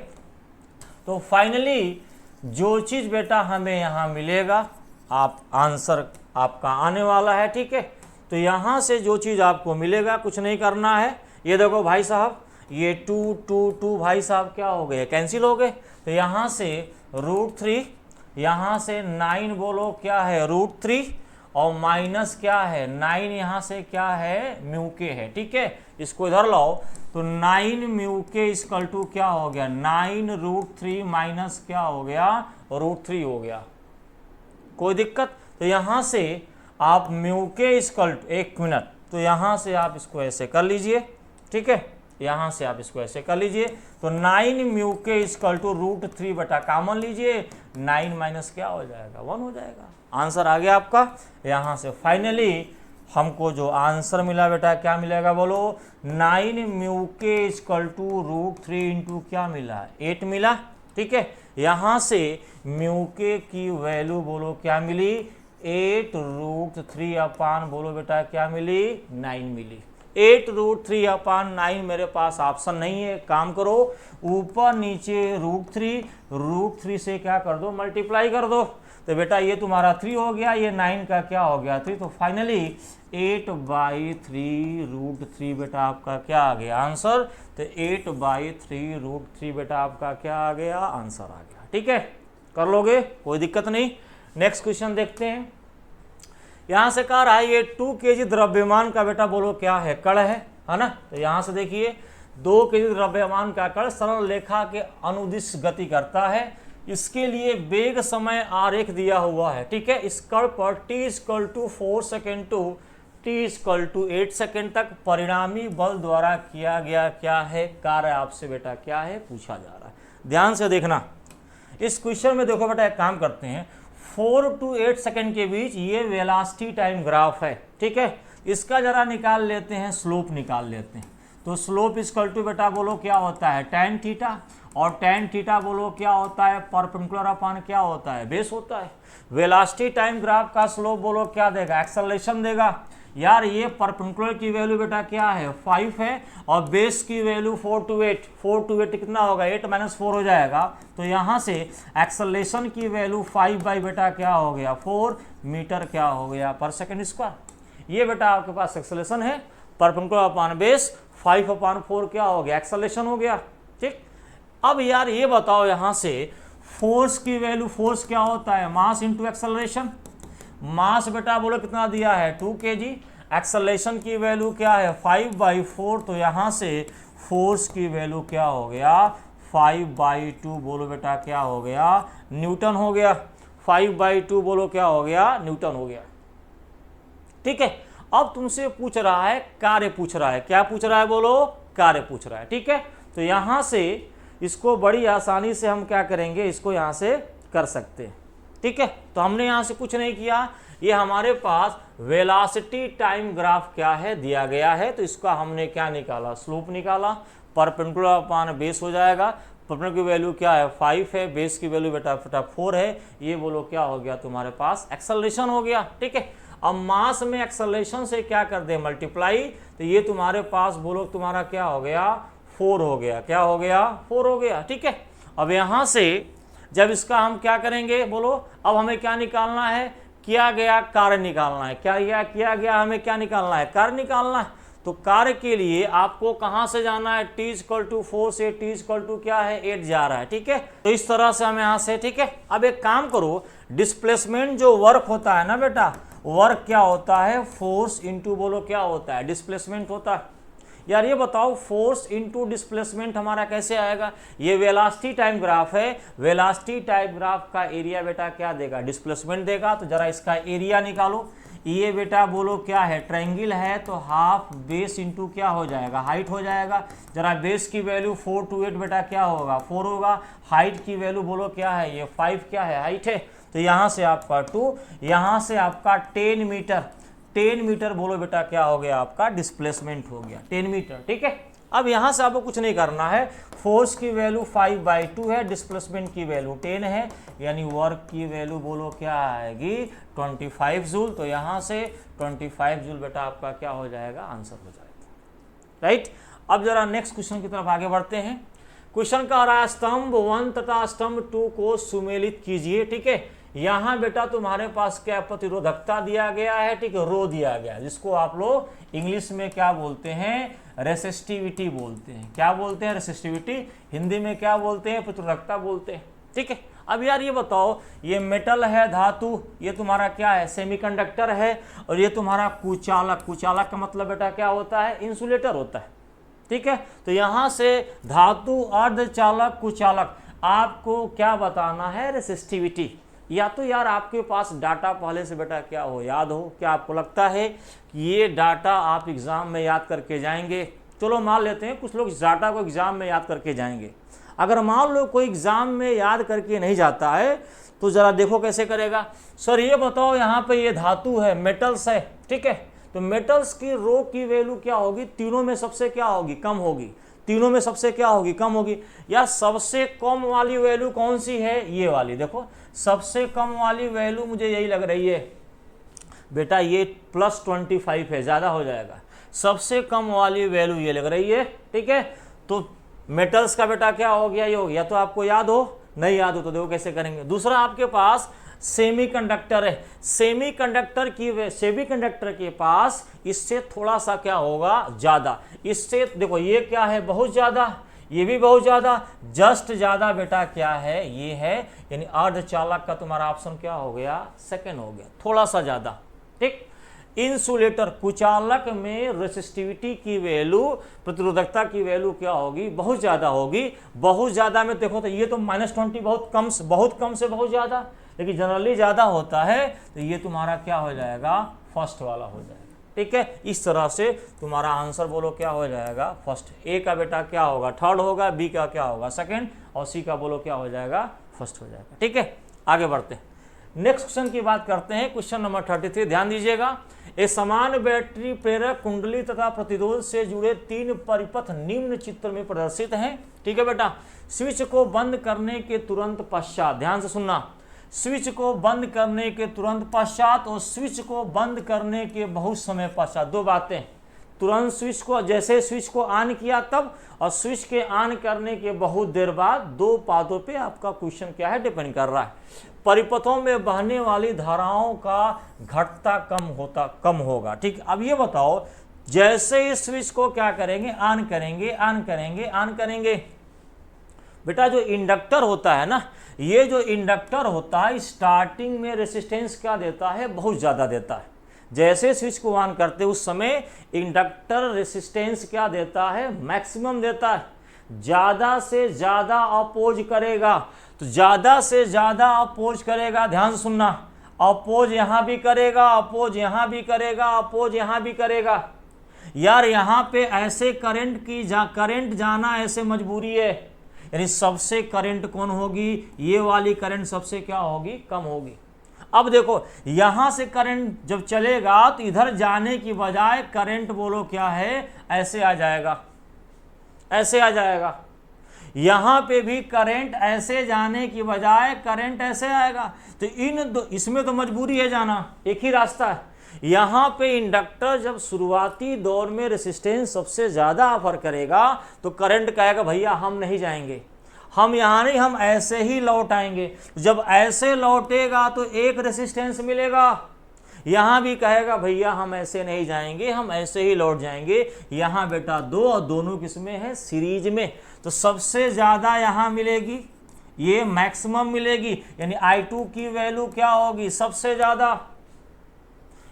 तो फाइनली जो चीज़ बेटा हमें यहाँ मिलेगा, आप आंसर आपका आने वाला है, ठीक है। तो यहाँ से जो चीज़ आपको मिलेगा, कुछ नहीं करना है, ये देखो भाई साहब, ये 2 2 2 भाई साहब क्या हो गए, कैंसिल हो गए, तो यहाँ से √3, यहाँ से 9 बोलो क्या है, √3, और माइनस क्या है 9, यहाँ से क्या है, म्यू के है, ठीक है। इसको इधर लाओ, तो 9 म्यू के इक्वल टू क्या हो गया, 9 √3 माइनस क्या हो गया, √3 हो गया, कोई दिक्कत। तो यहाँ से आप म्यू के इक्वल टू, एक मिनट, तो यहाँ से आप इसको ऐसे कर लीजिए, ठीक है, यहाँ से आप इसको ऐसे कर लीजिए, तो 9 म्यू के इक्वल टू √3 बटा कॉमन लीजिए, 9 माइनस क्या हो जाएगा, 1 हो जाएगा। आंसर आ गया आपका। यहाँ से फाइनली हमको जो आंसर मिला बेटा क्या मिलेगा, बोलो 9 म्यू के इक्वल टू √3 इंटू क्या मिला, 8 मिला, ठीक है। यहाँ से म्यू के की वैल्यू बोलो क्या मिली, 8 √3 अपान बोलो बेटा क्या मिली, 9 मिली। 8 √3 अपान 9 मेरे पास ऑप्शन नहीं है, काम करो ऊपर नीचे √3 से क्या कर दो, मल्टीप्लाई कर दो, तो बेटा ये तुम्हारा 3 हो गया, ये 9 का क्या हो गया, 3, तो फाइनली 8/3 √3 बेटा आपका क्या आ गया, आंसर। तो 8/3 √3 बेटा आपका क्या आ गया, आंसर आ गया, ठीक है, कर लोगे, कोई दिक्कत नहीं। नेक्स्ट क्वेश्चन देखते हैं। यहाँ से कह रहा है ये 2 kg द्रव्यमान का बेटा बोलो क्या है, कण है ना। तो यहाँ से देखिए 2 kg द्रव्यमान का कण सरल रेखा के अनुदिश गति करता है। इसके लिए वेग समय आरेख दिया हुआ है, ठीक है। इस कण पर t=4 second to t=8 second तक परिणामी बल द्वारा किया गया क्या है कार्य आपसे बेटा क्या है पूछा जा रहा है। ध्यान से देखना इस क्वेश्चन में। देखो बेटा एक काम करते हैं, 4 to 8 सेकेंड के बीच ये वेलोसिटी टाइम ग्राफ है, ठीक है। इसका जरा निकाल लेते हैं, स्लोप निकाल लेते हैं। तो स्लोप इक्वल टू बेटा बोलो क्या होता है tan थीटा, और tan थीटा बोलो क्या होता है परपेंडिकुलर अपान क्या होता है बेस होता है। वेलोसिटी टाइम ग्राफ का स्लोप बोलो क्या देगा, एक्सेलरेशन देगा। यार ये परपेंडिकुलर की वैल्यू बेटा क्या है 5 है, और बेस की वैल्यू 4 to 8, 4 to 8 कितना होगा 8 - 4 हो जाएगा। तो यहाँ से एक्सेलरेशन की वैल्यू 5 बाई बेटा क्या हो गया 4 मीटर क्या हो गया पर सेकेंड स्क्वायर। ये बेटा आपके पास एक्सेलरेशन है, परपेंडिकुलर अपान बेस 5/4 क्या हो गया एक्सेलरेशन हो गया, ठीक। अब यार ये बताओ यहाँ से फोर्स की वैल्यू, फोर्स क्या होता है मास इंटू एक्सेलरेशन। मास बेटा बोलो कितना दिया है 2 kg, एक्सेलरेशन की वैल्यू क्या है 5/4। तो यहाँ से फोर्स की वैल्यू क्या हो गया 5/2 बोलो बेटा क्या हो गया न्यूटन हो गया। 5/2 बोलो क्या हो गया न्यूटन हो गया, ठीक है। अब तुमसे पूछ रहा है कार्य पूछ रहा है, क्या पूछ रहा है बोलो कार्य पूछ रहा है, ठीक है। तो यहाँ से इसको बड़ी आसानी से हम क्या करेंगे, इसको यहाँ से कर सकते हैं, ठीक है। तो हमने यहाँ से कुछ नहीं किया, ये हमारे पास वेलोसिटी टाइम ग्राफ क्या है दिया गया है। तो इसका हमने क्या निकाला स्लोप निकाला, परपेंडिकुलर अपान बेस हो जाएगा। परपेंडिकुलर की वैल्यू क्या है 5 है, बेस की वैल्यू बेटा 4 है। ये बोलो क्या हो गया तुम्हारे पास एक्सेलरेशन हो गया, ठीक है। अब मास में एक्सेलरेशन से क्या कर दे मल्टीप्लाई, तो ये तुम्हारे पास बोलो तुम्हारा क्या हो गया 4 हो गया, क्या हो गया 4 हो गया, ठीक है। अब यहाँ से जब इसका हम क्या करेंगे बोलो, अब हमें क्या निकालना है किया गया कार्य निकालना है। क्या किया गया हमें क्या निकालना है कार्य निकालना है। तो कार्य के लिए आपको कहाँ से जाना है t=4 से t= क्या है 8 जा रहा है, ठीक है। तो इस तरह से हम यहाँ से, ठीक है। अब एक काम करो, डिस्प्लेसमेंट जो वर्क होता है ना बेटा, वर्क क्या होता है फोर्स इंटू बोलो क्या होता है डिस्प्लेसमेंट होता है। यार ये बताओ फोर्स इंटू डिस्प्लेसमेंट हमारा कैसे आएगा, ये वेलोसिटी टाइम ग्राफ है, वेलोसिटी टाइम ग्राफ का एरिया बेटा क्या देगा डिस्प्लेसमेंट देगा। तो जरा इसका एरिया निकालो, ये बेटा बोलो क्या है ट्रायंगल है, तो हाफ बेस इंटू क्या हो जाएगा हाइट हो जाएगा। जरा बेस की वैल्यू 4 to 8 बेटा क्या होगा 4 होगा, हाइट की वैल्यू बोलो क्या है ये 5 क्या है हाइट है। तो यहाँ से आपका 2, यहाँ से आपका 10 मीटर, 10 मीटर बोलो बेटा क्या हो गया आपका डिस्प्लेसमेंट हो गया 10 मीटर, ठीक है। अब यहाँ से आपको कुछ नहीं करना है, फोर्स की वैल्यू 5/2 है, डिस्प्लेसमेंट की वैल्यू 10 है, यानी वर्क की वैल्यू बोलो क्या आएगी 25 जूल। तो यहाँ से 25 जूल बेटा आपका क्या हो जाएगा आंसर हो जाएगा, राइट। अब जरा नेक्स्ट क्वेश्चन की तरफ आगे बढ़ते हैं। क्वेश्चन का रहा है स्तंभ 1 तथा स्तंभ 2 को सुमेलित कीजिए, ठीक है। यहाँ बेटा तुम्हारे पास क्या प्रतिरोधकता दिया गया है, ठीक है, रो दिया गया है, जिसको आप लोग इंग्लिश में क्या बोलते हैं रेसिस्टिविटी बोलते हैं। क्या बोलते हैं रेसिस्टिविटी, हिंदी में क्या बोलते हैं प्रतिरोधकता बोलते हैं, ठीक है। अब यार ये बताओ, ये मेटल है धातु, ये तुम्हारा क्या है सेमीकंडक्टर है, और ये तुम्हारा कुचालक, कुचालक का मतलब बेटा क्या होता है इंसुलेटर होता है, ठीक है। तो यहाँ से धातु अर्धचालक कुचालक, आपको क्या बताना है रेसिस्टिविटी। या तो यार आपके पास डाटा पहले से बेटा क्या हो याद हो, क्या आपको लगता है कि ये डाटा आप एग्ज़ाम में याद करके जाएंगे। चलो मान लेते हैं कुछ लोग इस डाटा को एग्ज़ाम में याद करके जाएंगे। अगर मान लो कोई एग्ज़ाम में याद करके नहीं जाता है तो ज़रा देखो कैसे करेगा। सर ये बताओ यहाँ पे ये धातु है मेटल्स है, ठीक है। तो मेटल्स की रो की वैल्यू क्या होगी, तीनों में सबसे क्या होगी कम होगी, तीनों में सबसे क्या होगी कम होगी। या सबसे कम वाली वैल्यू कौन सी है ये वाली, देखो सबसे कम वाली वैल्यू मुझे यही लग रही है बेटा, ये +25 है, ज़्यादा हो जाएगा। सबसे कम वाली वैल्यू ये लग रही है, ठीक है। तो मेटल्स का बेटा क्या हो गया ये हो गया। तो आपको याद हो, नहीं याद हो तो देखो कैसे करेंगे। दूसरा आपके पास सेमीकंडक्टर है, सेमीकंडक्टर के पास इससे थोड़ा सा क्या होगा ज़्यादा, इससे देखो ये क्या है बहुत ज़्यादा, ये भी बहुत ज़्यादा, जस्ट ज़्यादा बेटा क्या है ये है, यानी अर्धचालक का तुम्हारा ऑप्शन क्या हो गया सेकंड हो गया, थोड़ा सा ज़्यादा, ठीक। इंसुलेटर कुचालक में रेसिस्टिविटी की वैल्यू, प्रतिरोधकता की वैल्यू क्या होगी, बहुत ज़्यादा होगी। बहुत ज़्यादा में देखो तो ये तो -20 बहुत कम से बहुत ज़्यादा, लेकिन जनरली ज़्यादा होता है तो ये तुम्हारा क्या हो जाएगा, फर्स्ट वाला हो जाएगा। ठीक है, इस तरह से तुम्हारा आंसर बोलो क्या हो जाएगा, फर्स्ट। ए का बेटा क्या होगा, थर्ड होगा, बी का क्या होगा, सेकंड, और सी का बोलो क्या हो जाएगा, फर्स्ट हो जाएगा। ठीक है, आगे बढ़ते हैं। नेक्स्ट क्वेश्चन की बात करते हैं, क्वेश्चन नंबर 33। ध्यान दीजिएगा, एक समान बैटरी प्रेरक कुंडली तथा प्रतिरोध से जुड़े 3 परिपथ निम्न चित्र में प्रदर्शित हैं। ठीक है बेटा, स्विच को बंद करने के तुरंत पश्चात, ध्यान से सुनना, स्विच को बंद करने के तुरंत पश्चात और स्विच को बंद करने के बहुत समय पश्चात, दो बातें। तुरंत स्विच को, जैसे स्विच को ऑन किया तब, और स्विच के ऑन करने के बहुत देर बाद, दो बातों पे आपका क्वेश्चन क्या है, डिपेंड कर रहा है। परिपथों में बहने वाली धाराओं का घटता कम होगा। ठीक, अब ये बताओ, जैसे इस स्विच को क्या करेंगे, ऑन करेंगे, बेटा जो इंडक्टर होता है ना, ये जो इंडक्टर होता है स्टार्टिंग में रेसिस्टेंस क्या देता है, बहुत ज़्यादा देता है। जैसे स्विच को ऑन करते उस समय इंडक्टर रेसिस्टेंस क्या देता है, मैक्सिमम देता है। ज़्यादा से ज़्यादा अपोज करेगा, तो ज़्यादा से ज़्यादा अपोज करेगा, ध्यान से सुनना, अपोज यहाँ भी करेगा, अपोज यहाँ भी करेगा, अपोज यहाँ भी करेगा। यार यहाँ पे ऐसे करंट जाना ऐसे मजबूरी है, यानी सबसे करंट कौन होगी, ये वाली करंट सबसे क्या होगी, कम होगी। अब देखो यहां से करंट जब चलेगा तो इधर जाने की बजाय करंट बोलो क्या है, ऐसे आ जाएगा, ऐसे आ जाएगा। यहां पे भी करंट ऐसे जाने की बजाय करंट ऐसे आएगा, तो इसमें तो मजबूरी है जाना, एक ही रास्ता है। यहाँ पे इंडक्टर जब शुरुआती दौर में रेसिस्टेंस सबसे ज़्यादा ऑफर करेगा तो करंट कहेगा भैया हम नहीं जाएंगे, हम यहाँ नहीं, हम ऐसे ही लौट आएंगे। जब ऐसे लौटेगा तो एक रेसिस्टेंस मिलेगा, यहाँ भी कहेगा भैया हम ऐसे नहीं जाएंगे, हम ऐसे ही लौट जाएंगे। यहाँ बेटा दो, और दोनों किसमें है, सीरीज में, तो सबसे ज़्यादा यहाँ मिलेगी, ये मैक्सिमम मिलेगी, यानी I2 की वैल्यू क्या होगी, सबसे ज़्यादा।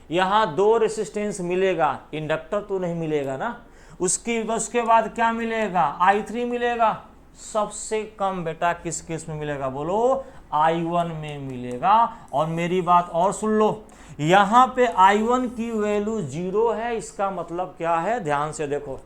यहाँ दो रेसिस्टेंस मिलेगा, इंडक्टर तो नहीं मिलेगा ना, उसके बाद क्या मिलेगा, I3 मिलेगा। सबसे कम बेटा किस केस में मिलेगा, बोलो I1 में मिलेगा। और मेरी बात और सुन लो, यहाँ पे I1 की वैल्यू 0 है, इसका मतलब क्या है, ध्यान से देखो,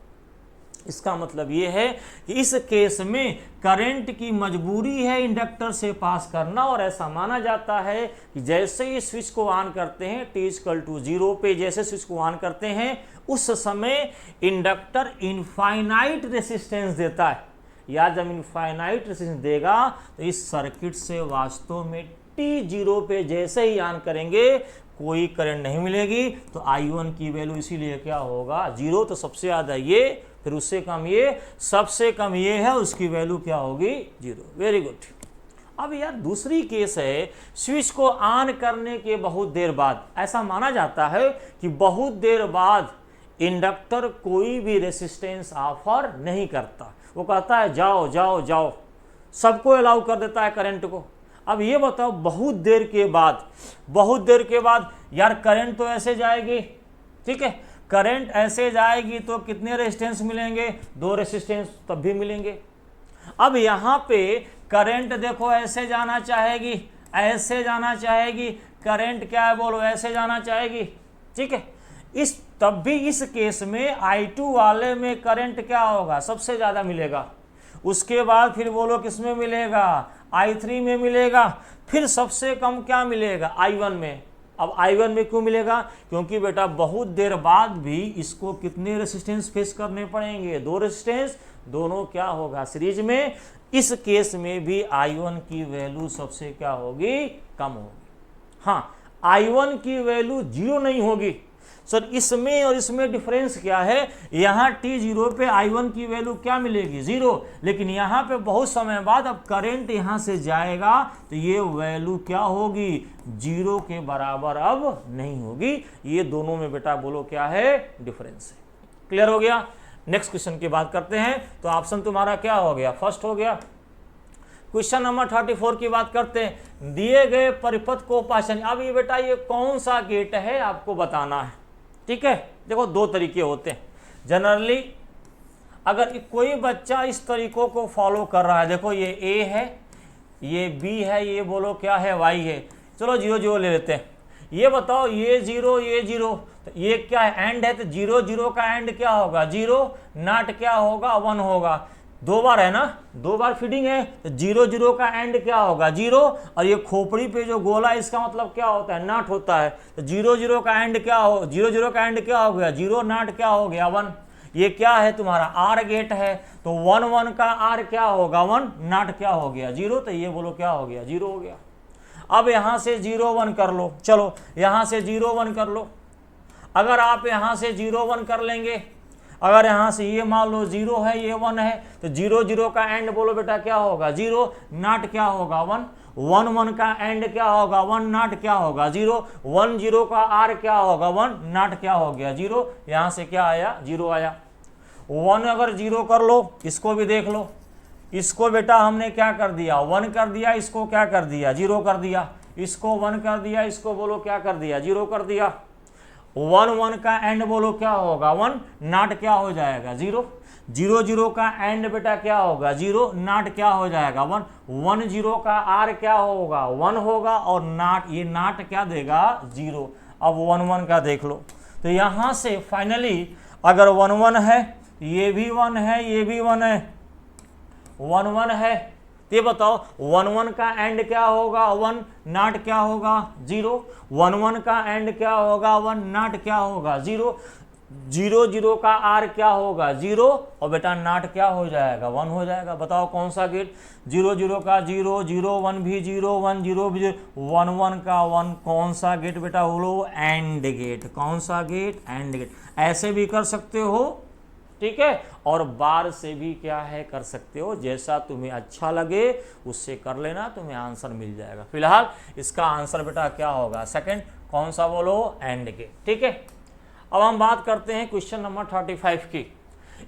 इसका मतलब ये है कि इस केस में करंट की मजबूरी है इंडक्टर से पास करना, और ऐसा माना जाता है कि जैसे ही स्विच को ऑन करते हैं t=0 पे, जैसे स्विच को ऑन करते हैं उस समय इंडक्टर इनफाइनाइट रेसिस्टेंस देता है। या जब इनफाइनाइट रेसिस्टेंस देगा तो इस सर्किट से वास्तव में t0 पे जैसे ही ऑन करेंगे कोई करंट नहीं मिलेगी, तो I1 की वैल्यू इसीलिए क्या होगा, 0। तो सबसे ज़्यादा ये, फिर उससे कम ये, सबसे कम ये है, उसकी वैल्यू क्या होगी, 0। Very good. अब यार दूसरी केस है, स्विच को ऑन करने के बहुत देर बाद, ऐसा माना जाता है कि बहुत देर बाद इंडक्टर कोई भी रेसिस्टेंस ऑफर नहीं करता, वो कहता है जाओ जाओ जाओ, सबको अलाउ कर देता है करंट को। अब ये बताओ बहुत देर के बाद यार करंट तो ऐसे जाएगी, ठीक है, करंट ऐसे जाएगी तो कितने रेजिस्टेंस मिलेंगे, 2 रेजिस्टेंस तब भी मिलेंगे। अब यहाँ पे करंट देखो ऐसे जाना चाहेगी, ऐसे जाना चाहेगी, करंट क्या है बोलो, ऐसे जाना चाहेगी, ठीक है। तब भी इस केस में I2 वाले में करंट क्या होगा, सबसे ज़्यादा मिलेगा। उसके बाद फिर बोलो किस में मिलेगा, I3 में मिलेगा, फिर सबसे कम क्या मिलेगा, I1 में। अब I1 में क्यों मिलेगा, क्योंकि बेटा बहुत देर बाद भी इसको कितने रेसिस्टेंस फेस करने पड़ेंगे, 2 रेसिस्टेंस, दोनों क्या होगा, सीरीज में। इस केस में भी I1 की वैल्यू सबसे क्या होगी, कम होगी। हाँ, I1 की वैल्यू 0 नहीं होगी। सर इसमें और इसमें डिफरेंस क्या है, यहाँ t0 पे I1 की वैल्यू क्या मिलेगी, 0, लेकिन यहाँ पे बहुत समय बाद अब करंट यहाँ से जाएगा तो ये वैल्यू क्या होगी, 0 के बराबर अब नहीं होगी। ये दोनों में बेटा बोलो क्या है, डिफरेंस है। क्लियर हो गया। नेक्स्ट क्वेश्चन की बात करते हैं। तो ऑप्शन तुम्हारा क्या हो गया, फर्स्ट हो गया। क्वेश्चन नंबर 34 की बात करते हैं। दिए गए परिपथ को पहचानिए। अब ये बेटा ये कौन सा गेट है आपको बताना है, ठीक है। देखो दो तरीके होते हैं जनरली, अगर कोई बच्चा इस तरीकों को फॉलो कर रहा है, देखो ये ए है, ये बी है, ये बोलो क्या है, वाई है, चलो 0 0 ले लेते हैं। ये बताओ ये 0 ये 0, तो ये क्या है, एंड है, तो 0 0 का एंड क्या होगा 0, नॉट क्या होगा 1 होगा। 2 बार है ना, 2 बार फीडिंग है, तो 0 0 का एंड क्या होगा 0, और ये खोपड़ी पे जो गोला है इसका मतलब क्या होता है, नॉट होता है। तो 0 0 का एंड क्या हो, 0 0 का एंड क्या हो गया 0, नॉट क्या हो गया 1। ये क्या है तुम्हारा आर गेट है, तो 1 1 का आर क्या होगा 1, नॉट क्या हो गया 0, तो ये बोलो क्या हो गया 0 हो गया। अब यहां से 0 1 कर लो, चलो यहां से 0 1 कर लो। अगर आप यहां से 0 1 कर लेंगे, अगर यहां से ये मान लो 0 है ये 1 है, तो 0 0 का एंड बोलो बेटा क्या होगा 0, नॉट क्या होगा 1, 1 1 का एंड क्या होगा 1, नॉट क्या होगा 0, 1 0 का आर क्या होगा 1, नॉट क्या हो गया 0, यहां से क्या आया 0 आया। 1 अगर 0 कर लो, इसको भी देख लो, इसको बेटा हमने क्या कर दिया 1 कर दिया, इसको क्या कर दिया 0 कर दिया, इसको 1 कर दिया, इसको बोलो क्या कर दिया 0 कर दिया। 1 1 का एंड बोलो क्या होगा 1, नॉट क्या हो जाएगा 0, 0 0 का एंड बेटा क्या होगा 0, नॉट क्या हो जाएगा 1, 1 0 का आर क्या होगा 1 होगा, और नॉट ये नॉट क्या देगा 0। अब 1 1 का देख लो, तो यहां से फाइनली अगर 1 1 है, ये भी 1 है, ये भी 1 है, 1 1 है, ये बताओ 1 1 का एंड क्या होगा 1, नॉट क्या होगा 0, 1 1 का एंड क्या होगा 1, नॉट क्या होगा 0, 0 0 का आर क्या होगा 0, और बेटा नॉट क्या हो जाएगा 1 हो जाएगा। बताओ कौन सा गेट, 0 0 का 0, 0 1 भी 0, 1 0 भी 0, 1 1 का 1, कौन सा गेट बेटा बोलो एंड गेट। कौन सा गेट, एंड गेट। ऐसे भी कर सकते हो, ठीक है, और बार से भी क्या है कर सकते हो, जैसा तुम्हें अच्छा लगे उससे कर लेना, तुम्हें आंसर मिल जाएगा। फिलहाल इसका आंसर बेटा क्या होगा सेकंड, कौन सा बोलो एंड गेट, ठीक है। अब हम बात करते हैं क्वेश्चन नंबर 35 की।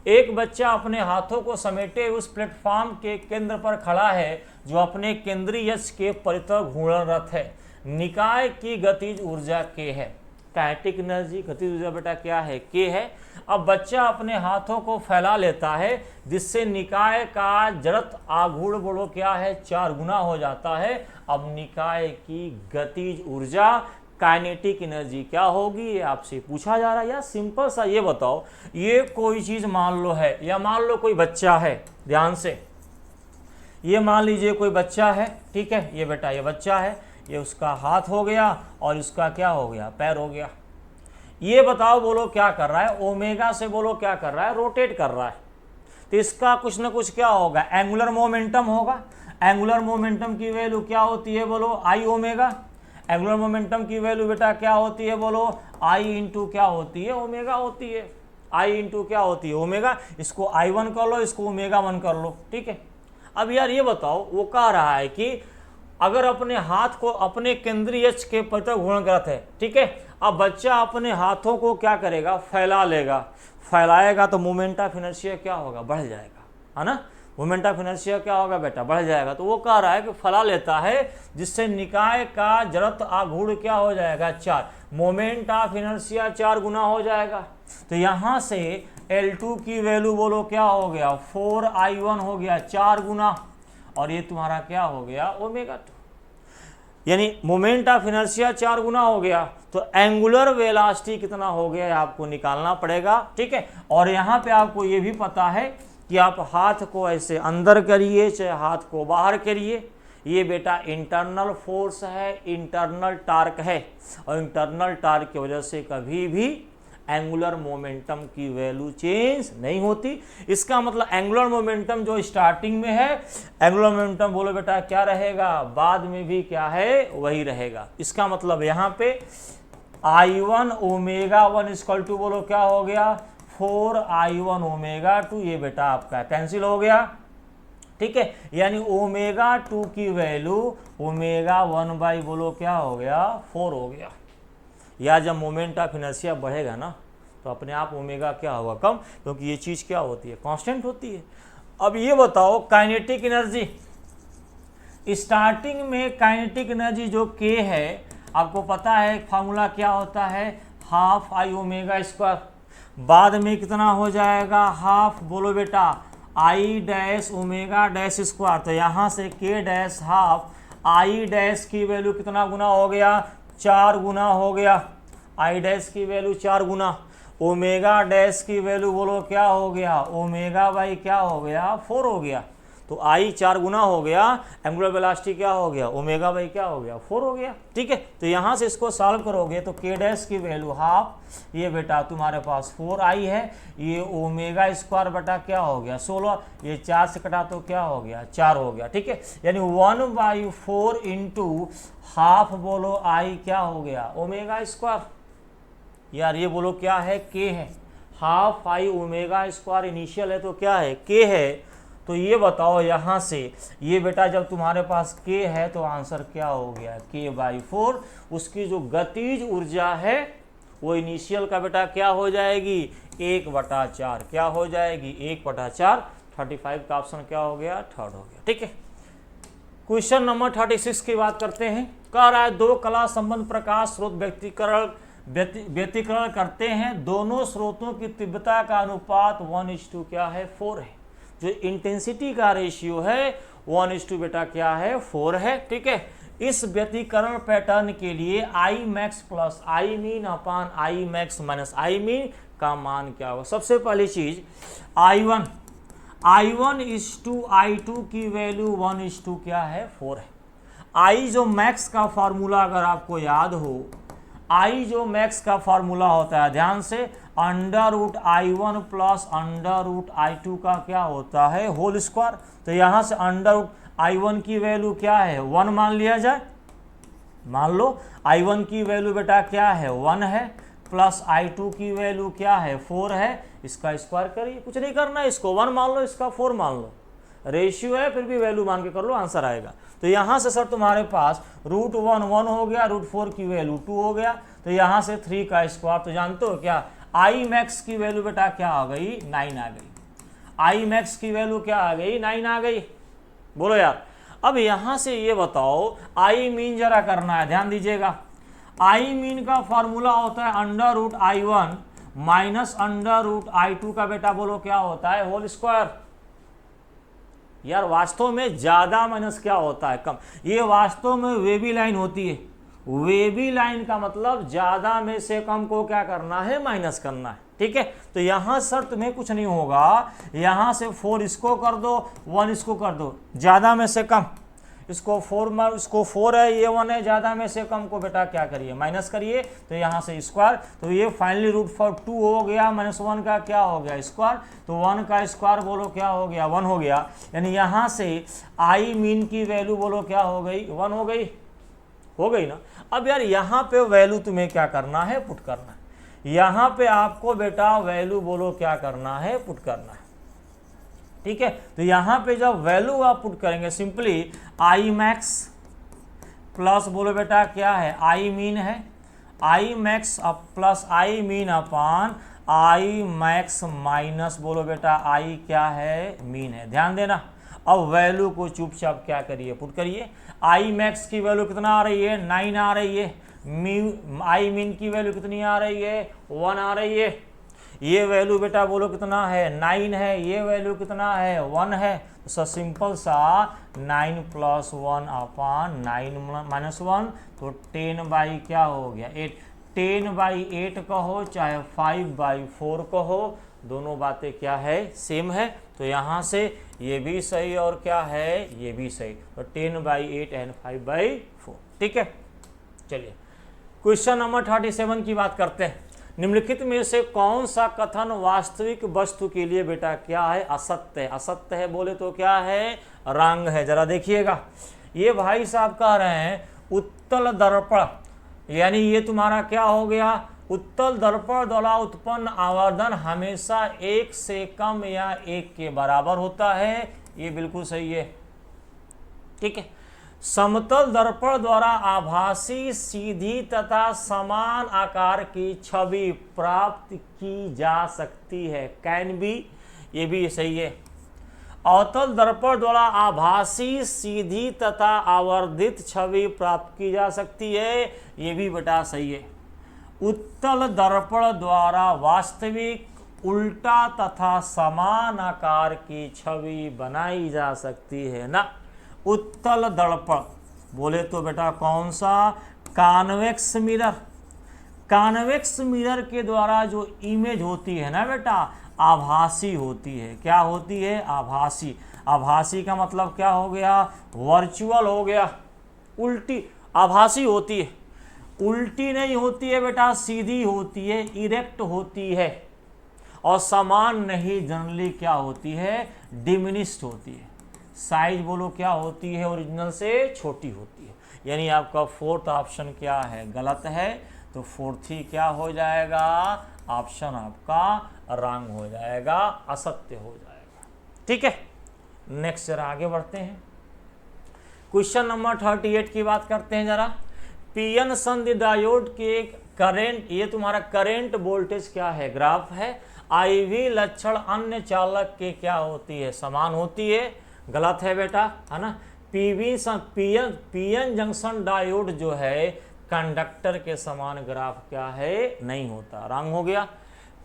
एक बच्चा अपने हाथों को समेटे उस प्लेटफॉर्म के केंद्र पर खड़ा है जो अपने केंद्रीय अक्ष के परितः घूर्णनरत है। निकाय की गतिज ऊर्जा के है। काइनेटिक एनर्जी गतिज ऊर्जा बेटा क्या है के है। अब बच्चा अपने हाथों को फैला लेता है जिससे निकाय का जड़त्व आघूर्ण बोलो क्या है 4 गुना हो जाता है। अब निकाय की गतिज ऊर्जा काइनेटिक एनर्जी क्या होगी, ये आपसे पूछा जा रहा है। या सिंपल सा ये बताओ, ये कोई चीज मान लो है, या मान लो कोई बच्चा है, ध्यान से ये मान लीजिए कोई बच्चा है, ठीक है, ये बेटा ये बच्चा है, ये उसका हाथ हो गया और इसका क्या हो गया पैर हो गया। ये बताओ बोलो क्या कर रहा है, ओमेगा से बोलो क्या कर रहा है रोटेट कर रहा है। तो इसका कुछ ना कुछ क्या होगा एंगुलर मोमेंटम होगा। एंगुलर मोमेंटम की वैल्यू क्या होती है बोलो आई ओमेगा। एंगुलर मोमेंटम की वैल्यू बेटा क्या होती है बोलो आई इंटू क्या होती है ओमेगा होती है। आई इंटू क्या होती है ओमेगा। इसको I1 कर लो, इसको ओमेगा 1 कर लो, ठीक है। अब यार ये बताओ, वो कह रहा है कि अगर अपने हाथ को अपने केंद्रीय अक्ष के परितः घूर्णनरत है, ठीक है। अब बच्चा अपने हाथों को क्या करेगा फैला लेगा, फैलाएगा तो मोमेंट ऑफ इनर्शिया क्या होगा बढ़ जाएगा, है ना। मोमेंट ऑफ इनर्शिया क्या होगा बेटा बढ़ जाएगा। तो वो कह रहा है कि फैला लेता है जिससे निकाय का जड़त्व आघूर्ण क्या हो जाएगा 4, मोमेंट ऑफ इनर्शिया 4 गुना हो जाएगा। तो यहाँ से L2 की वैल्यू बोलो क्या हो गया 4I1 हो गया 4 गुना, और ये तुम्हारा क्या हो गया ओमेगा 2, यानी मोमेंट ऑफ इनर्शिया 4 गुना हो गया। तो एंगुलर वेलोसिटी कितना हो गया आपको निकालना पड़ेगा, ठीक है। और यहाँ पे आपको ये भी पता है कि आप हाथ को ऐसे अंदर करिए चाहे हाथ को बाहर करिए, ये बेटा इंटरनल फोर्स है, इंटरनल टार्क है, और इंटरनल टार्क की वजह से कभी भी एंगुलर मोमेंटम की वैल्यू चेंज नहीं होती। इसका मतलब एंगुलर मोमेंटम जो स्टार्टिंग में है, एंगुलर मोमेंटम बोलो बेटा क्या रहेगा बाद में भी क्या है वही रहेगा। इसका मतलब यहाँ पे I1 ओमेगा 1 इक्वल टू बोलो क्या हो गया 4I1 ओमेगा 2, ये बेटा आपका कैंसिल हो गया, ठीक है। यानी ओमेगा 2 की वैल्यू ओमेगा 1 बाई बोलो क्या हो गया 4 हो गया। या जब मोमेंट ऑफ इनर्शिया बढ़ेगा ना तो अपने आप ओमेगा क्या होगा कम, क्योंकि ये चीज़ क्या होती है कांस्टेंट होती है। अब ये बताओ काइनेटिक एनर्जी, स्टार्टिंग में काइनेटिक एनर्जी जो के है, आपको पता है फार्मूला क्या होता है, हाफ आई ओमेगा स्क्वायर। बाद में कितना हो जाएगा, हाफ बोलो बेटा I dash omega dash square. तो यहाँ से के डैश हाफ आई डैश की वैल्यू कितना गुना हो गया, 4 गुना हो गया। आई डैश की वैल्यू 4 गुना। ओमेगा डैश की वैल्यू बोलो क्या हो गया, ओमेगा बाई क्या हो गया, 4 हो गया। तो आई 4 गुना हो गया, एंगुलर वेलोसिटी क्या हो गया, ओमेगा बाई क्या हो गया, 4 हो गया। ठीक है, तो यहाँ से इसको सॉल्व करोगे तो के डैश की वैल्यू हाफ, ये बेटा तुम्हारे पास 4 आई है, ये ओमेगा स्क्वायर बटा क्या हो गया 16, ये 4 से कटा तो क्या हो गया 4 हो गया। ठीक है, यानी 1/4 इंटू हाफ बोलो आई क्या हो गया ओमेगा स्क्वायर। यार ये बोलो क्या है, के है, half I omega square initial है तो क्या है, के है। तो ये बताओ यहाँ से ये बेटा जब तुम्हारे पास के है तो आंसर क्या हो गया, k/4। उसकी जो गतिज ऊर्जा है वो इनिशियल का बेटा क्या हो जाएगी, 1/4। क्या हो जाएगी, 1/4। 35 का ऑप्शन क्या हो गया, थर्ड हो गया। ठीक है, क्वेश्चन नंबर 36 की बात करते हैं। कह रहा है 2 कला संबंध प्रकाश स्रोत व्यतिकरण करते हैं, दोनों स्रोतों की तीव्रता का अनुपात 1:2 क्या है, 4 है। जो इंटेंसिटी का रेशियो है 1:2 बेटा क्या है, 4 है। ठीक है, इस व्यतिकरण पैटर्न के लिए I max plus I mean upon I max minus I mean का मान क्या होगा। सबसे पहली चीज I1 I1:I2 की वैल्यू 1:2 क्या है, 4 है। आई जो मैक्स का फार्मूला अगर आपको याद हो, आई जो मैक्स का फार्मूला होता है, ध्यान से, √I1 प्लस √I2 का क्या होता है, होल स्क्वायर। तो यहाँ से √I1 की वैल्यू क्या है, 1 मान लिया जाए। मान लो I1 की वैल्यू बेटा क्या है, 1 है, प्लस I2 की वैल्यू क्या है, 4 है। इसका स्क्वायर करिए, कुछ नहीं करना है, इसको 1 मान लो, इसका 4 मान लो, रेशियो है फिर भी वैल्यू मान के कर लो, आंसर आएगा। तो यहाँ से सर तुम्हारे पास √1 1 हो गया, √4 की वैल्यू 2 हो गया। तो यहाँ से 3 का स्क्वायर, तो जानते हो क्या, आई मैक्स की वैल्यू बेटा क्या आ गई, 9 आ गई। आई मैक्स की वैल्यू क्या आ गई, 9 आ गई। बोलो यार, अब यहाँ से ये बताओ आई मीन जरा करना है, ध्यान दीजिएगा। आई मीन का फॉर्मूला होता है √I1 माइनस √I2 का बेटा बोलो क्या होता है, होल स्क्वायर। यार वास्तव में ज्यादा माइनस क्या होता है, कम। ये वास्तव में वेवी लाइन होती है। वेवी लाइन का मतलब ज्यादा में से कम को क्या करना है, माइनस करना है। ठीक है, तो यहां शर्त में कुछ नहीं होगा, यहां से 4 इसको कर दो, 1 इसको कर दो, ज्यादा में से कम। इसको 4 है, ये 1 है, ज्यादा में से कम को बेटा क्या करिए, माइनस करिए। तो यहाँ से स्क्वायर, तो ये फाइनली √2 हो गया, -1 का क्या हो गया, स्क्वायर। तो 1 का स्क्वायर बोलो क्या हो गया, 1 हो गया। यानी यहाँ से आई मीन की वैल्यू बोलो क्या हो गई, 1 हो गई ना। अब यार यहाँ पे वैल्यू तुम्हें क्या करना है, पुट करना है। यहाँ पे आपको बेटा वैल्यू बोलो क्या करना है, पुट करना है। ठीक है, तो यहाँ पे जब वैल्यू आप पुट करेंगे, सिंपली आई मैक्स प्लस बोलो बेटा क्या है, आई मीन है, I max plus I mean upon I max minus बोलो बेटा आई क्या है, मीन है। ध्यान देना, अब वैल्यू को चुपचाप क्या करिए, पुट करिए। आई मैक्स की वैल्यू कितना आ रही है, 9 आ रही है। आई मीन की वैल्यू कितनी आ रही है, 1 आ रही है। ये वैल्यू बेटा बोलो कितना है, 9 है। ये वैल्यू कितना है, 1 है। तो सिंपल सा 9 + 1 अपान 9 - 1, तो 10 क्या हो गया, 8। 10/8 कहो चाहे 5/4 कहो, दोनों बातें क्या है, सेम है। तो यहाँ से ये भी सही और क्या है, ये भी सही। तो 10/8 एंड 5/4। ठीक है, चलिए क्वेश्चन नंबर 37 की बात करते हैं। निम्नलिखित में से कौन सा कथन वास्तविक वस्तु के लिए बेटा क्या है, असत्य है। असत्य है बोले तो क्या है, रंग है। जरा देखिएगा, ये भाई साहब कह रहे हैं उत्तल दर्पण, यानी ये तुम्हारा क्या हो गया, उत्तल दर्पण द्वारा उत्पन्न आवर्धन हमेशा 1 से कम या 1 के बराबर होता है। ये बिल्कुल सही है। ठीक है, समतल दर्पण द्वारा आभासी सीधी तथा समान आकार की छवि प्राप्त की जा सकती है, कैन बी, ये भी सही है। अवतल दर्पण द्वारा आभासी सीधी तथा आवर्धित छवि प्राप्त की जा सकती है, ये भी बेटा सही है। उत्तल दर्पण द्वारा वास्तविक उल्टा तथा समान आकार की छवि बनाई जा सकती है ना। उत्तल दर्पण बोले तो बेटा कौन सा, कॉन्वेक्स मिरर। कॉन्वेक्स मिरर के द्वारा जो इमेज होती है ना बेटा, आभासी होती है। क्या होती है, आभासी। आभासी का मतलब क्या हो गया, वर्चुअल हो गया, उल्टी आभासी होती है, उल्टी नहीं होती है बेटा, सीधी होती है, इरेक्ट होती है, और समान नहीं, जनरली क्या होती है, डिमिनिश्ड होती है। साइज बोलो क्या होती है, ओरिजिनल से छोटी होती है। यानी आपका फोर्थ ऑप्शन क्या है, गलत है। तो फोर्थ ही क्या हो जाएगा, ऑप्शन आपका रॉन्ग हो जाएगा, असत्य हो जाएगा। ठीक है, नेक्स्ट जरा आगे बढ़ते हैं। क्वेश्चन नंबर 38 की बात करते हैं जरा। पीएन संधि डायोड के करंट, ये तुम्हारा करंट वोल्टेज क्या है, ग्राफ है। IV लक्षण अन्य चालक के क्या होती है, समान होती है, गलत है बेटा, है ना। पीएन जंक्शन डायोड जो है कंडक्टर के समान ग्राफ क्या है, नहीं होता, रंग हो गया।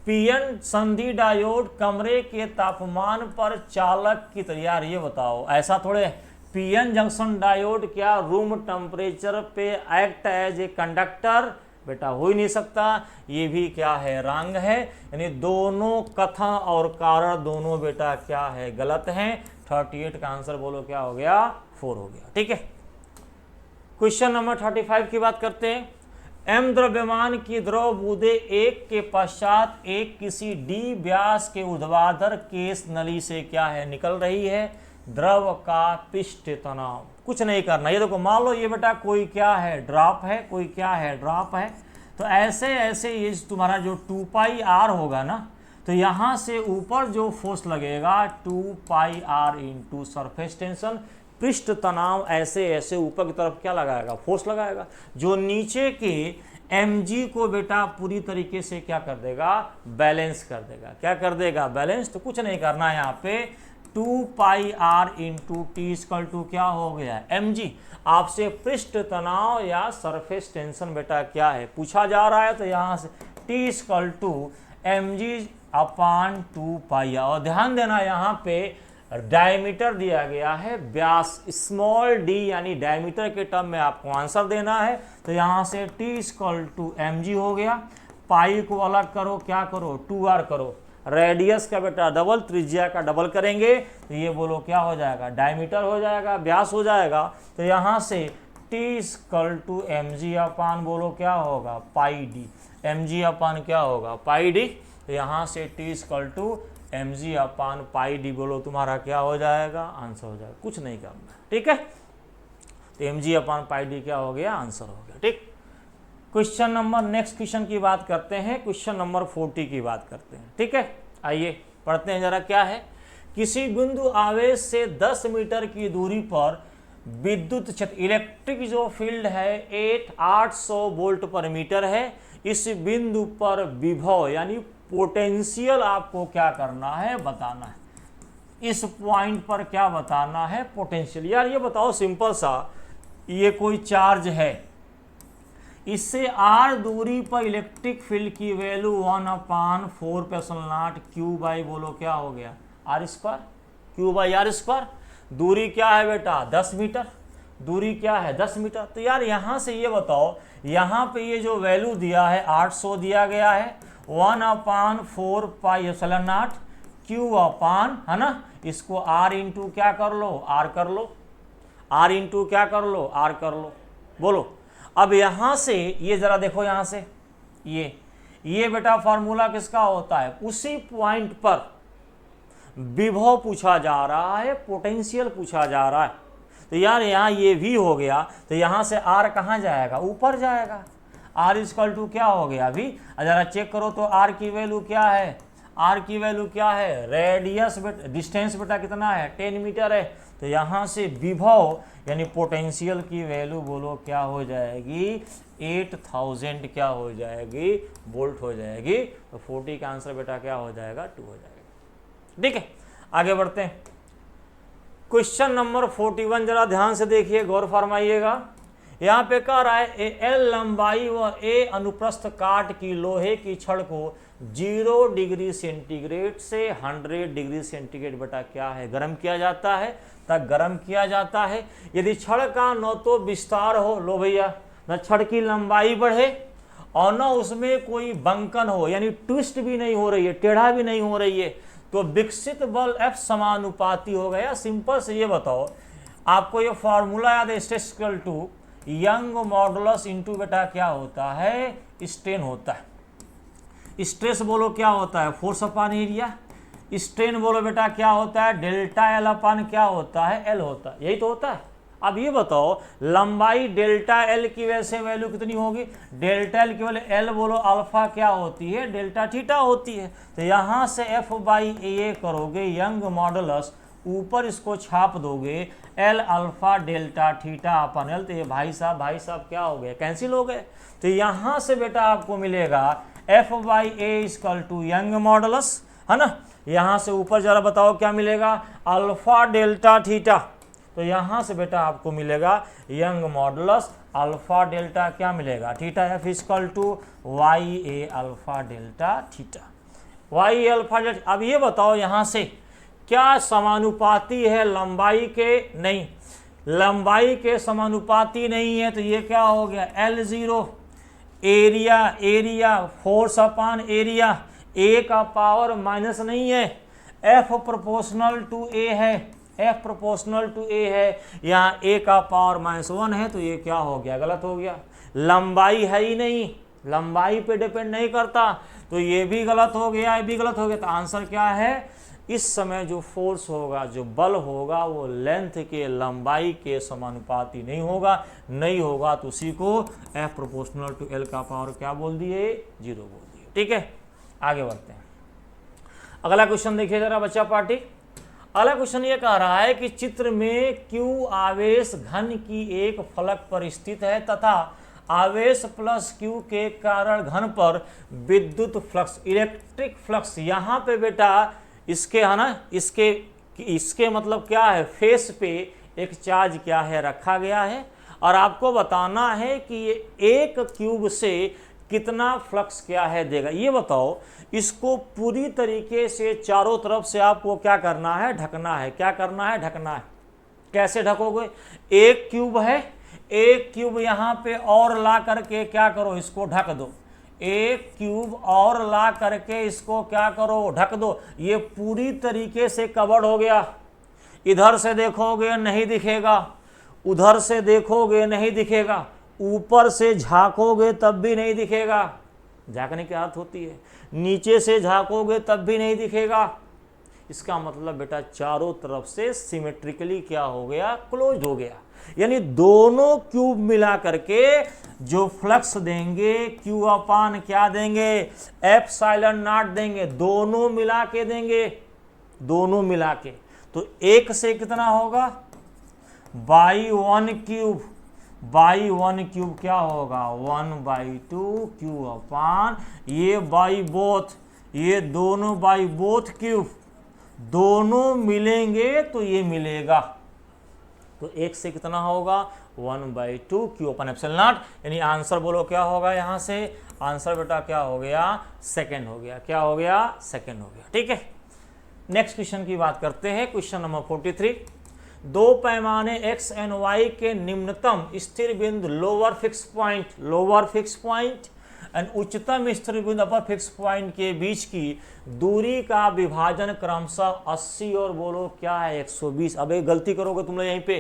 पीएन संधि डायोड कमरे के तापमान पर चालक की तरह, यार ये बताओ ऐसा थोड़े, पीएन जंक्शन डायोड क्या रूम टेम्परेचर पे एक्ट एज ए कंडक्टर, बेटा हो ही नहीं सकता, ये भी क्या है, रंग है। यानी दोनों कथन और कारण दोनों बेटा क्या है, गलत हैं। 38 का आंसर बोलो क्या हो गया, 4 हो गया। ठीक है, क्वेश्चन नंबर 35 की बात करते हैं। एम द्रव्यमान की द्रव बूंदे एक के पश्चात एक किसी डी व्यास के ऊर्ध्वाधर केस नली से क्या है, निकल रही है। द्रव का पृष्ठ तनाव, कुछ नहीं करना। ये देखो मान लो ये बेटा कोई क्या है, ड्रॉप है, कोई क्या है, ड्रॉप है। तो ऐसे ऐसे ये तुम्हारा जो 2 पाई आर होगा ना, तो यहाँ से ऊपर जो फोर्स लगेगा 2 pi r into surface tension, पृष्ठ तनाव ऐसे ऐसे ऊपर की तरफ क्या लगाएगा, फोर्स लगाएगा, जो नीचे के mg को बेटा पूरी तरीके से क्या कर देगा, बैलेंस कर देगा। क्या कर देगा, बैलेंस। तो कुछ नहीं करना है यहाँ पे, 2 pi r into t equal to क्या हो गया, mg। आपसे पृष्ठ तनाव या सरफेस टेंशन बेटा क्या है पूछा जा रहा है, तो यहाँ से टी इक्वल टू mg अपान 2 पाई। और ध्यान देना यहाँ पे डायमीटर दिया गया है, व्यास स्मॉल डी, यानी डायमीटर के टर्म में आपको आंसर देना है। तो यहाँ से t इक्वल टू mg हो गया, पाई को अलग करो, क्या करो, 2r करो, रेडियस का बेटा डबल, त्रिज्या का डबल करेंगे तो ये बोलो क्या हो जाएगा, डायमीटर हो जाएगा, व्यास हो जाएगा। तो यहाँ से t इक्वल टू mg अपान बोलो क्या होगा, पाई डी, mg अपान क्या होगा, पाई डी। तो यहाँ से t equal to mg upon pi d बोलो तुम्हारा क्या हो जाएगा, आंसर हो जाएगा, कुछ नहीं करना। ठीक है, तो mg अपान पाई डी क्या हो गया, आंसर हो गया। ठीक, क्वेश्चन नंबर, नेक्स्ट क्वेश्चन की बात करते हैं, क्वेश्चन नंबर 40 की बात करते हैं। ठीक है, आइए पढ़ते हैं जरा। क्या है, किसी बिंदु आवेश से 10 मीटर की दूरी पर विद्युत क्षेत्र, इलेक्ट्रिक जो फील्ड है 800 वोल्ट पर मीटर है। इस बिंदु पर विभव यानी पोटेंशियल आपको क्या करना है, बताना है। इस पॉइंट पर क्या बताना है, पोटेंशियल। यार ये बताओ सिंपल सा, ये कोई चार्ज है, इससे r दूरी पर इलेक्ट्रिक फील्ड की वैल्यू 1/4 क्यू बाई बोलो क्या हो गया, r square, Q by r square. दूरी क्या है बेटा, 10 मीटर, दूरी क्या है 10 मीटर। तो यार यहाँ से ये बताओ, यहाँ पे ये जो वैल्यू दिया है 800 दिया गया है, 1/4 पाई एप्सिलॉन नॉट क्यू अपान, है ना, इसको r इंटू क्या कर लो, r कर लो, r इंटू क्या कर लो, r कर लो, बोलो। अब यहाँ से ये जरा देखो, यहाँ से ये बेटा फार्मूला किसका होता है, उसी पॉइंट पर विभव पूछा जा रहा है, पोटेंशियल पूछा जा रहा है। तो यार यहाँ ये भी हो गया, तो यहाँ से r कहाँ जाएगा, ऊपर जाएगा। r इक्वल टू क्या हो गया, अभी जरा चेक करो तो r की वैल्यू क्या है, r की वैल्यू क्या है, रेडियस बेटा, डिस्टेंस बेटा कितना है, 10 मीटर है। तो यहाँ से विभव यानी पोटेंशियल की वैल्यू बोलो क्या हो जाएगी, 8000 क्या हो जाएगी, वोल्ट हो जाएगी। तो 40 का आंसर बेटा क्या हो जाएगा, 2 हो जाएगा। ठीक है, आगे बढ़ते हैं। क्वेश्चन नंबर 41 जरा ध्यान से देखिए, गौर फरमाइएगा। यहाँ पे कह रहा है एल लंबाई व ए अनुप्रस्थ काट की लोहे की छड़ को 0 डिग्री सेंटीग्रेड से 100 डिग्री सेंटीग्रेड बटा क्या है गर्म किया जाता है, तक गर्म किया जाता है। यदि छड़ का न तो विस्तार हो, लो भैया, न छड़ की लंबाई बढ़े और न उसमें कोई बंकन हो, यानी ट्विस्ट भी नहीं हो रही है, टेढ़ा भी नहीं हो रही है, तो विकसित बल F समानुपाती हो गया। सिंपल से ये बताओ, आपको ये फॉर्मूला याद है, stress to Young modulus into बेटा क्या होता है, स्ट्रेन होता है। स्ट्रेस बोलो क्या होता है, फोर्स अपान एरिया। स्ट्रेन बोलो बेटा क्या होता है, डेल्टा एल अपान क्या होता है, एल होता है। यही तो होता है। अब ये बताओ, लंबाई डेल्टा एल की वैसे वैल्यू कितनी होगी, डेल्टा एल की वैल्यू एल बोलो अल्फा क्या होती है, डेल्टा थीटा होती है। तो यहाँ से एफ बाई ए करोगे यंग मॉडुलस, ऊपर इसको छाप दोगे एल अल्फा डेल्टा थीटा अपन एल। तो ये भाई साहब क्या हो गए, कैंसिल हो गए। तो यहाँ से बेटा आपको मिलेगा f by a equal to Young modulus, है ना। यहाँ से ऊपर जरा बताओ क्या मिलेगा, अल्फा डेल्टा थीटा। तो यहाँ से बेटा आपको मिलेगा यंग मॉडुलस अल्फा डेल्टा क्या मिलेगा, theta. F equal to y a alpha delta theta, y alpha delta. अब ये बताओ यहाँ से क्या समानुपाती है लंबाई के, नहीं, लंबाई के समानुपाती नहीं है। तो ये क्या हो गया, L0 area force upon area, a का पावर माइनस नहीं है, F प्रोपोर्शनल टू ए है, F प्रोपोर्शनल टू ए है, यहाँ ए का पावर -1 है। तो ये क्या हो गया, गलत हो गया। लंबाई है ही नहीं, लंबाई पे डिपेंड नहीं करता, तो ये भी गलत हो गया, ये भी गलत हो गया। तो आंसर क्या है, इस समय जो फोर्स होगा, जो बल होगा, वो लेंथ के लंबाई के समानुपाती नहीं होगा तो उसी को F प्रोपोर्शनल टू L का पावर क्या बोल दिए, 0 बोल दिए। ठीक है, आगे बढ़ते हैं। अगला क्वेश्चन देखिए जरा बच्चा पार्टी। अगला क्वेश्चन ये कह रहा है कि चित्र में Q आवेश घन की एक फलक पर स्थित है तथा आवेश प्लस Q के कारण घन पर विद्युत फ्लक्स, इलेक्ट्रिक फ्लक्स, यहाँ पे बेटा इसके है ना, इसके मतलब क्या है, फेस पे एक चार्ज क्या है रखा गया है और आपको बताना है कि ये एक क्यूब से कितना फ्लक्स क्या है देगा। ये बताओ, इसको पूरी तरीके से चारों तरफ से आपको क्या करना है, ढकना है। क्या करना है, ढकना है। कैसे ढकोगे, एक क्यूब है, एक क्यूब यहाँ पे और ला करके क्या करो, इसको ढक दो। एक क्यूब और ला करके इसको क्या करो, ढक दो। ये पूरी तरीके से कवर्ड हो गया। इधर से देखोगे नहीं दिखेगा, उधर से देखोगे नहीं दिखेगा, ऊपर से झांकोगे तब भी नहीं दिखेगा। झांकने की आदत होती है, नीचे से झांकोगे तब भी नहीं दिखेगा। इसका मतलब बेटा चारों तरफ से सिमेट्रिकली क्या हो गया, क्लोज हो गया। यानी दोनों क्यूब मिला करके जो फ्लक्स देंगे क्यू अपान क्या देंगे, एप्सिलॉन नॉट देंगे। दोनों मिला के देंगे, दोनों मिला के। तो एक से कितना होगा, by one cube, by one cube क्या होगा, 1/2 क्यू अपान ये बाई बोथ, ये दोनों बाई बोथ क्यूब, दोनों मिलेंगे तो ये मिलेगा। तो एक से कितना होगा, 1/2 क्यू अपन एप्सिलॉन नॉट। यानी आंसर बोलो क्या होगा, यहाँ से आंसर बेटा क्या हो गया, सेकंड हो गया। क्या हो गया, सेकंड हो गया। ठीक है, नेक्स्ट क्वेश्चन की बात करते हैं। Question number 43। दो पैमाने x एंड y के निम्नतम स्थिर बिंदु लोअर फिक्स पॉइंट एंड उच्चतम स्थिर बिंदु अपर फिक्स पॉइंट के बीच की दूरी का विभाजन क्रमशः 80 और बोलो क्या है, 120। अब एक गलती करोगे तुम लोग यहीं पे,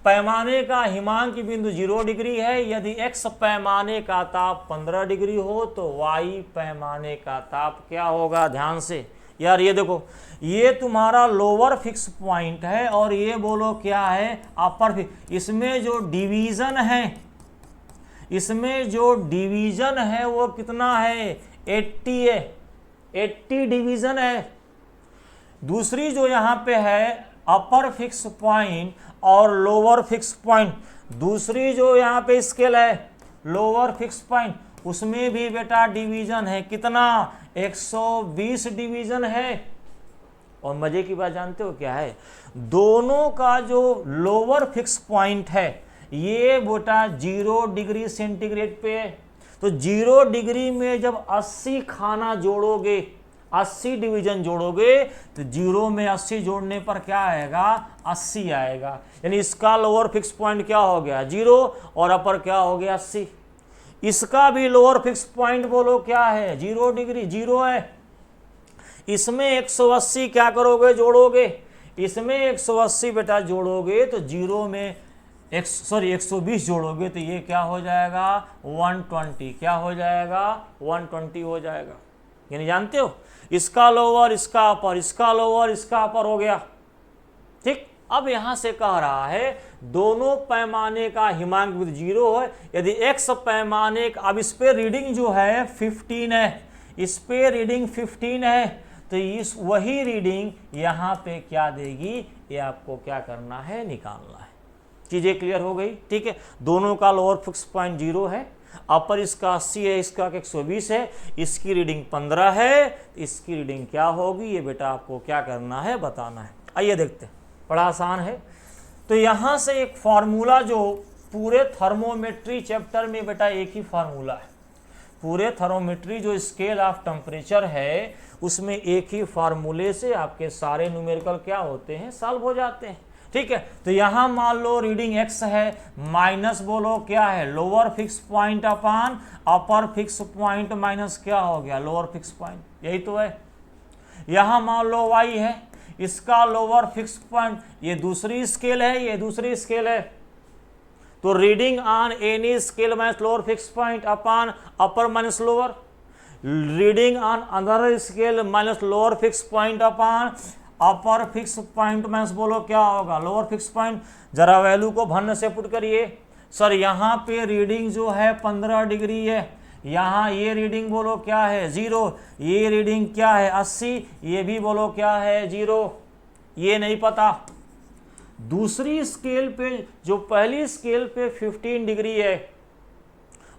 पैमाने का हिमांक बिंदु 0 डिग्री है। यदि x पैमाने का ताप 15 डिग्री हो तो y पैमाने का ताप क्या होगा। ध्यान से यार, ये देखो, ये तुम्हारा लोअर फिक्स पॉइंट है और ये बोलो क्या है, अपर फिक्स। इसमें जो डिवीजन है, इसमें जो डिवीजन है वो कितना है, 80 है, 80 डिवीजन है। दूसरी जो यहाँ पे है अपर फिक्स पॉइंट और लोअर फिक्स पॉइंट, दूसरी जो यहाँ पे स्केल है लोअर फिक्स पॉइंट, उसमें भी बेटा डिवीजन है कितना, 120 डिवीजन है। और मजे की बात जानते हो क्या है, दोनों का जो लोअर फिक्स पॉइंट है ये बेटा 0 डिग्री सेंटीग्रेड पे है। तो 0 डिग्री में जब 80 खाना जोड़ोगे, 80 डिवीजन जोड़ोगे, तो 0 में 80 जोड़ने पर क्या आएगा, 80 आएगा। यानी इसका लोअर फिक्स पॉइंट क्या हो गया, 0, और अपर क्या हो गया, 80। इसका भी लोअर फिक्स पॉइंट बोलो क्या है, 0 डिग्री, 0 है। इसमें 180 क्या करोगे, जोड़ोगे, इसमें 180 बेटा जोड़ोगे तो 0 में 120 जोड़ोगे तो ये क्या हो जाएगा, 120, क्या हो जाएगा, 120 हो जाएगा। यानी जानते हो, इसका लोअर इसका अपर, इसका लोअर इसका अपर हो गया। ठीक, अब यहां से कह रहा है दोनों पैमाने का हिमांक विद 0 है। यदि x पैमाने का, अब इस पे रीडिंग जो है 15 है, इस पे रीडिंग 15 है, तो इस वही रीडिंग यहाँ पे क्या देगी, ये आपको क्या करना है, निकालना है। चीज़ें क्लियर हो गई, ठीक है। दोनों का लोअर फिक्स पॉइंट 0 है, अपर इसका 80 है, इसका 120 है, इसकी रीडिंग 15 है, इसकी रीडिंग क्या होगी, ये बेटा आपको क्या करना है, बताना है। आइए देखते हैं, बड़ा आसान है। तो यहाँ से एक फार्मूला जो पूरे थर्मोमेट्री चैप्टर में बेटा एक ही फार्मूला है, पूरे थर्मोमेट्री जो स्केल ऑफ टेम्परेचर है उसमें एक ही फार्मूले से आपके सारे न्यूमेरिकल क्या होते हैं, सॉल्व हो जाते हैं। ठीक है, तो यहां मान लो रीडिंग x है, माइनस बोलो क्या है, लोअर फिक्स पॉइंट अपान अपर फिक्स पॉइंट माइनस क्या हो गया, लोअर फिक्स पॉइंट, यही तो है। यहां मान लो y है, इसका लोअर फिक्स पॉइंट, ये दूसरी स्केल है, ये दूसरी स्केल है, तो reading on any scale minus lower fix point upon upper minus lower, reading on other scale minus lower fix point upon upper fix point minus बोलो क्या होगा, लोअर फिक्स पॉइंट। जरा वैल्यू को भन्न से पुट करिए। सर यहाँ पे रीडिंग जो है 15 डिग्री है, यहाँ ये रीडिंग बोलो क्या है, 0, ये रीडिंग क्या है 80, ये भी बोलो क्या है 0, ये नहीं पता। दूसरी स्केल पे, जो पहली स्केल पे 15 डिग्री है,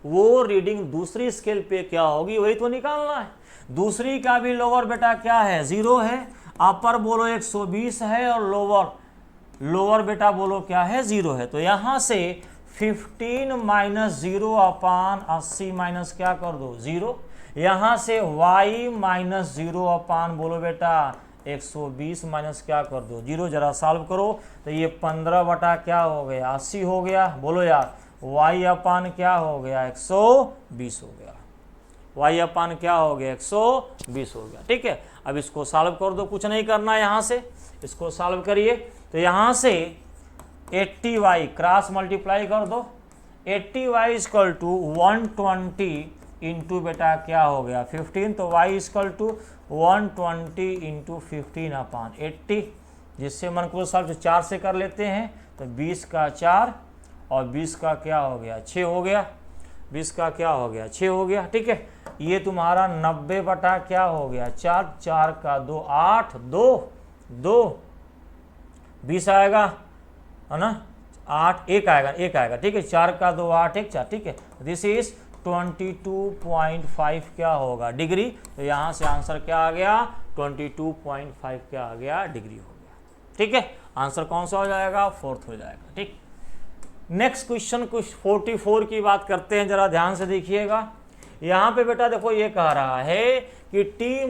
वो रीडिंग दूसरी स्केल पे क्या होगी, वही तो निकालना है। दूसरी का भी लोअर बेटा क्या है, 0 है, अपर बोलो 120 है, और लोअर बेटा बोलो क्या है, 0 है। तो यहां से 15 माइनस 0 अपान 80 माइनस क्या कर दो, 0। यहां से y माइनस 0 अपान बोलो बेटा 120 माइनस क्या कर दो, 0। जरा सॉल्व करो तो ये 15 बटा क्या हो गया, 80 हो गया। बोलो यार, y अपान क्या हो गया, 120 हो गया, y अपान क्या हो गया, 120 हो गया। ठीक है, अब इसको सॉल्व कर दो, कुछ नहीं करना, यहाँ से इसको सॉल्व करिए। तो यहाँ से 80y क्रॉस मल्टीप्लाई कर दो, 80y इक्वल टू 120 इंटू बेटा क्या हो गया 15, तो y इक्वल टू 120 इंटू 15 अपान 80, जिससे मन को सॉल्व 4 से कर लेते हैं, तो 20 का 4 और 20 का क्या हो गया 6 हो गया, 20 का क्या हो गया 6 हो गया। ठीक है, ये तुम्हारा 90 बटा क्या हो गया 4, 4 का 2 8, 2 20 आएगा, है ना, 8 1 आएगा, 1 आएगा। ठीक है, 4 का 2 8 1 4। ठीक है, दिस इज 22.5 क्या होगा, डिग्री। तो यहाँ से आंसर क्या आ गया, 22.5 क्या आ गया, डिग्री हो गया। ठीक है, आंसर कौन सा हो जाएगा, 4th हो जाएगा। ठीक, नेक्स्ट क्वेश्चन कुछ 44 की बात करते हैं, जरा ध्यान से देखिएगा। यहाँ पे बेटा देखो ये कह रहा है कि टी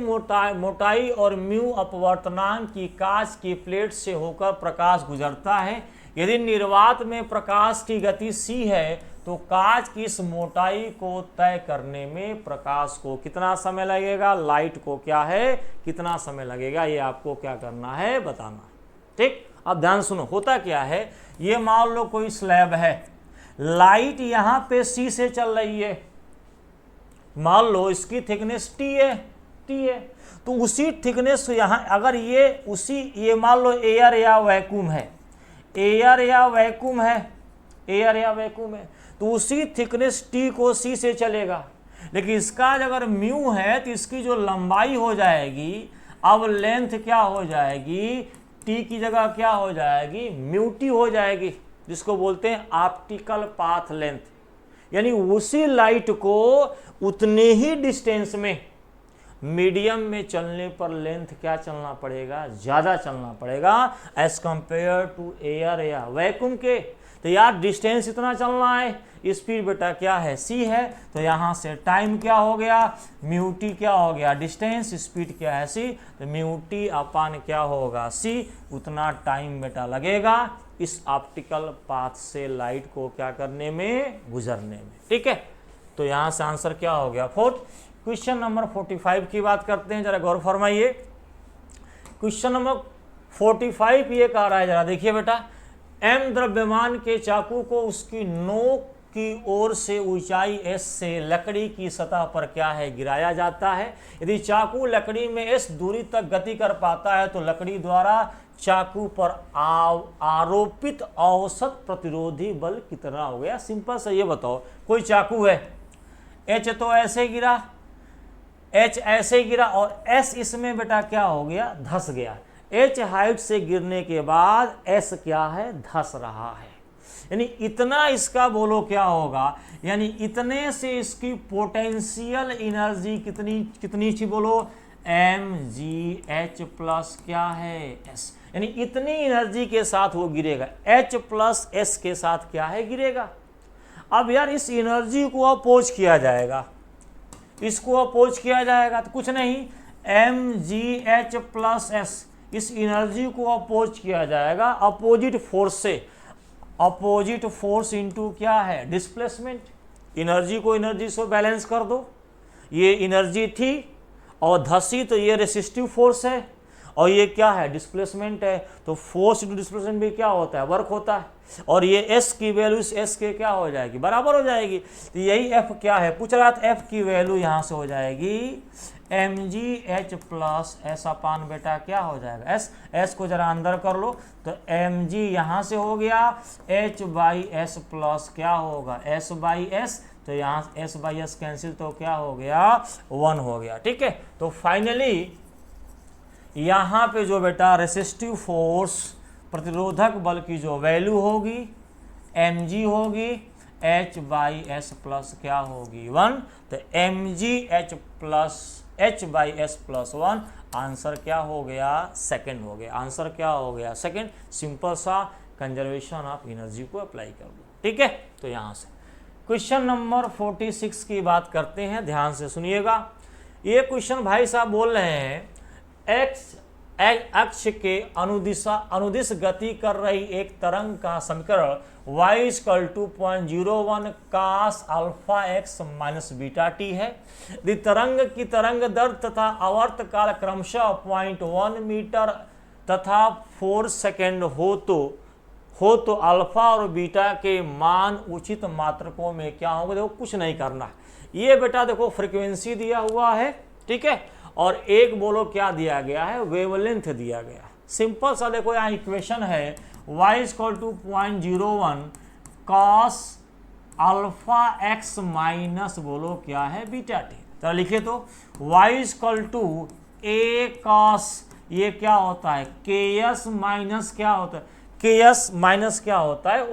मोटाई और म्यू अपवर्तनांक की कांच की प्लेट से होकर प्रकाश गुजरता है। यदि निर्वात में प्रकाश की गति c है तो कांच की इस मोटाई को तय करने में प्रकाश को कितना समय लगेगा, लाइट को क्या है कितना समय लगेगा, ये आपको क्या करना है, बताना। ठीक, अब ध्यान सुनो, होता क्या है, ये मान लो कोई स्लैब है, लाइट यहाँ पे c से चल रही है, मान लो इसकी थिकनेस t है, तो उसी थिकनेस यहाँ अगर ये मान लो एयर या वैक्यूम है, तो उसी थिकनेस t को c से चलेगा। लेकिन इसका अगर म्यू है तो इसकी जो लंबाई हो जाएगी, अब लेंथ क्या हो जाएगी, t की जगह क्या हो जाएगी, म्यू t हो जाएगी, जिसको बोलते हैं ऑप्टिकल पाथ लेंथ। यानी उसी लाइट को उतने ही डिस्टेंस में मीडियम में चलने पर लेंथ क्या चलना पड़ेगा, ज़्यादा चलना पड़ेगा एज कंपेयर टू एयर या वैक्यूम के। तो यार डिस्टेंस इतना चलना है, स्पीड बेटा क्या है c है, तो यहाँ से टाइम क्या हो गया म्यू टी क्या हो गया डिस्टेंस, स्पीड क्या है c, तो म्यू टी अपान क्या होगा c, उतना टाइम बेटा लगेगा इस ऑप्टिकल पाथ से लाइट को क्या करने में, गुजरने में। ठीक है, तो यहाँ से आंसर क्या हो गया फोर्थ। क्वेश्चन नंबर 45 की बात करते हैं, जरा गौर फरमाइए। क्वेश्चन नंबर 45 ये कह रहा है, जरा देखिए बेटा, m द्रव्यमान के चाकू को उसकी नोक की ओर से ऊंचाई s से लकड़ी की सतह पर क्या है, गिराया जाता है। यदि चाकू लकड़ी में s दूरी तक गति कर पाता है तो लकड़ी द्वारा चाकू पर आरोपित औसत प्रतिरोधी बल कितना हो गया। सिंपल से ये बताओ, कोई चाकू है, h तो ऐसे गिरा, h ऐसे गिरा और s इसमें बेटा क्या हो गया, धस गया। h हाइट से गिरने के बाद s क्या है, धस रहा है, यानी इतना इसका बोलो क्या होगा, यानी इतने से इसकी पोटेंशियल एनर्जी कितनी थी बोलो, mgh प्लस क्या है s, यानी इतनी एनर्जी के साथ वो गिरेगा, h प्लस s के साथ क्या है, गिरेगा। अब यार इस एनर्जी को अपोज किया जाएगा, इसको अपोज किया जाएगा तो कुछ नहीं, mgh प्लस s, इस एनर्जी को अपोज किया जाएगा अपोजिट फोर्स से, अपोजिट फोर्स इनटू क्या है, डिस्प्लेसमेंट। एनर्जी को एनर्जी से बैलेंस कर दो, ये एनर्जी थी और धसी तो ये रेसिस्टिव फोर्स है और ये क्या है, डिस्प्लेसमेंट है, तो फोर्स इनटू डिस्प्लेसमेंट भी क्या होता है, वर्क होता है, और ये s की वैल्यू इस s के क्या हो जाएगी, बराबर हो जाएगी। तो यही f क्या है पूछ रहा था, f की वैल्यू यहाँ से हो जाएगी mgh प्लस s अपान बेटा क्या हो जाएगा s को जरा अंदर कर लो, तो mg यहाँ से हो गया h बाई s प्लस क्या होगा s बाई s, तो यहाँ s बाई s कैंसिल तो क्या हो गया 1 हो गया। ठीक है, तो फाइनली यहाँ पे जो बेटा रेसिस्टिव फोर्स प्रतिरोधक बल की जो वैल्यू होगी mg होगी h बाई s प्लस क्या होगी 1, तो mgh plus h by s plus 1, answer क्या हो गया, सेकंड हो गया, आंसर क्या हो गया सेकंड। सिंपल सा कंजर्वेशन ऑफ एनर्जी को अप्लाई कर दो। ठीक है, तो यहाँ से क्वेश्चन नंबर 46 की बात करते हैं, ध्यान से सुनिएगा। ये क्वेश्चन भाई साहब बोल रहे हैं x अक्ष के अनुदिश गति कर रही एक तरंग का समीकरण y equal to 0.01 cos alpha x minus beta t है। यदि तरंग की तरंग दर तथा आवर्त काल क्रमशः 0.1 मीटर तथा 4 सेकेंड हो तो अल्फा और बीटा के मान उचित मात्रकों में क्या होंगे। देखो कुछ नहीं करना, ये बेटा देखो फ्रीक्वेंसी दिया हुआ है, ठीक है, और एक बोलो क्या दिया गया है, वेवलेंथ दिया गया। सिंपल सा देखो यहाँ इक्वेशन है y equal to 0.01 cos alpha x minus बोलो क्या है बीटा टी। तो लिखे तो y equal to a cos, ये क्या होता है ks माइनस क्या होता है, ks माइनस क्या होता है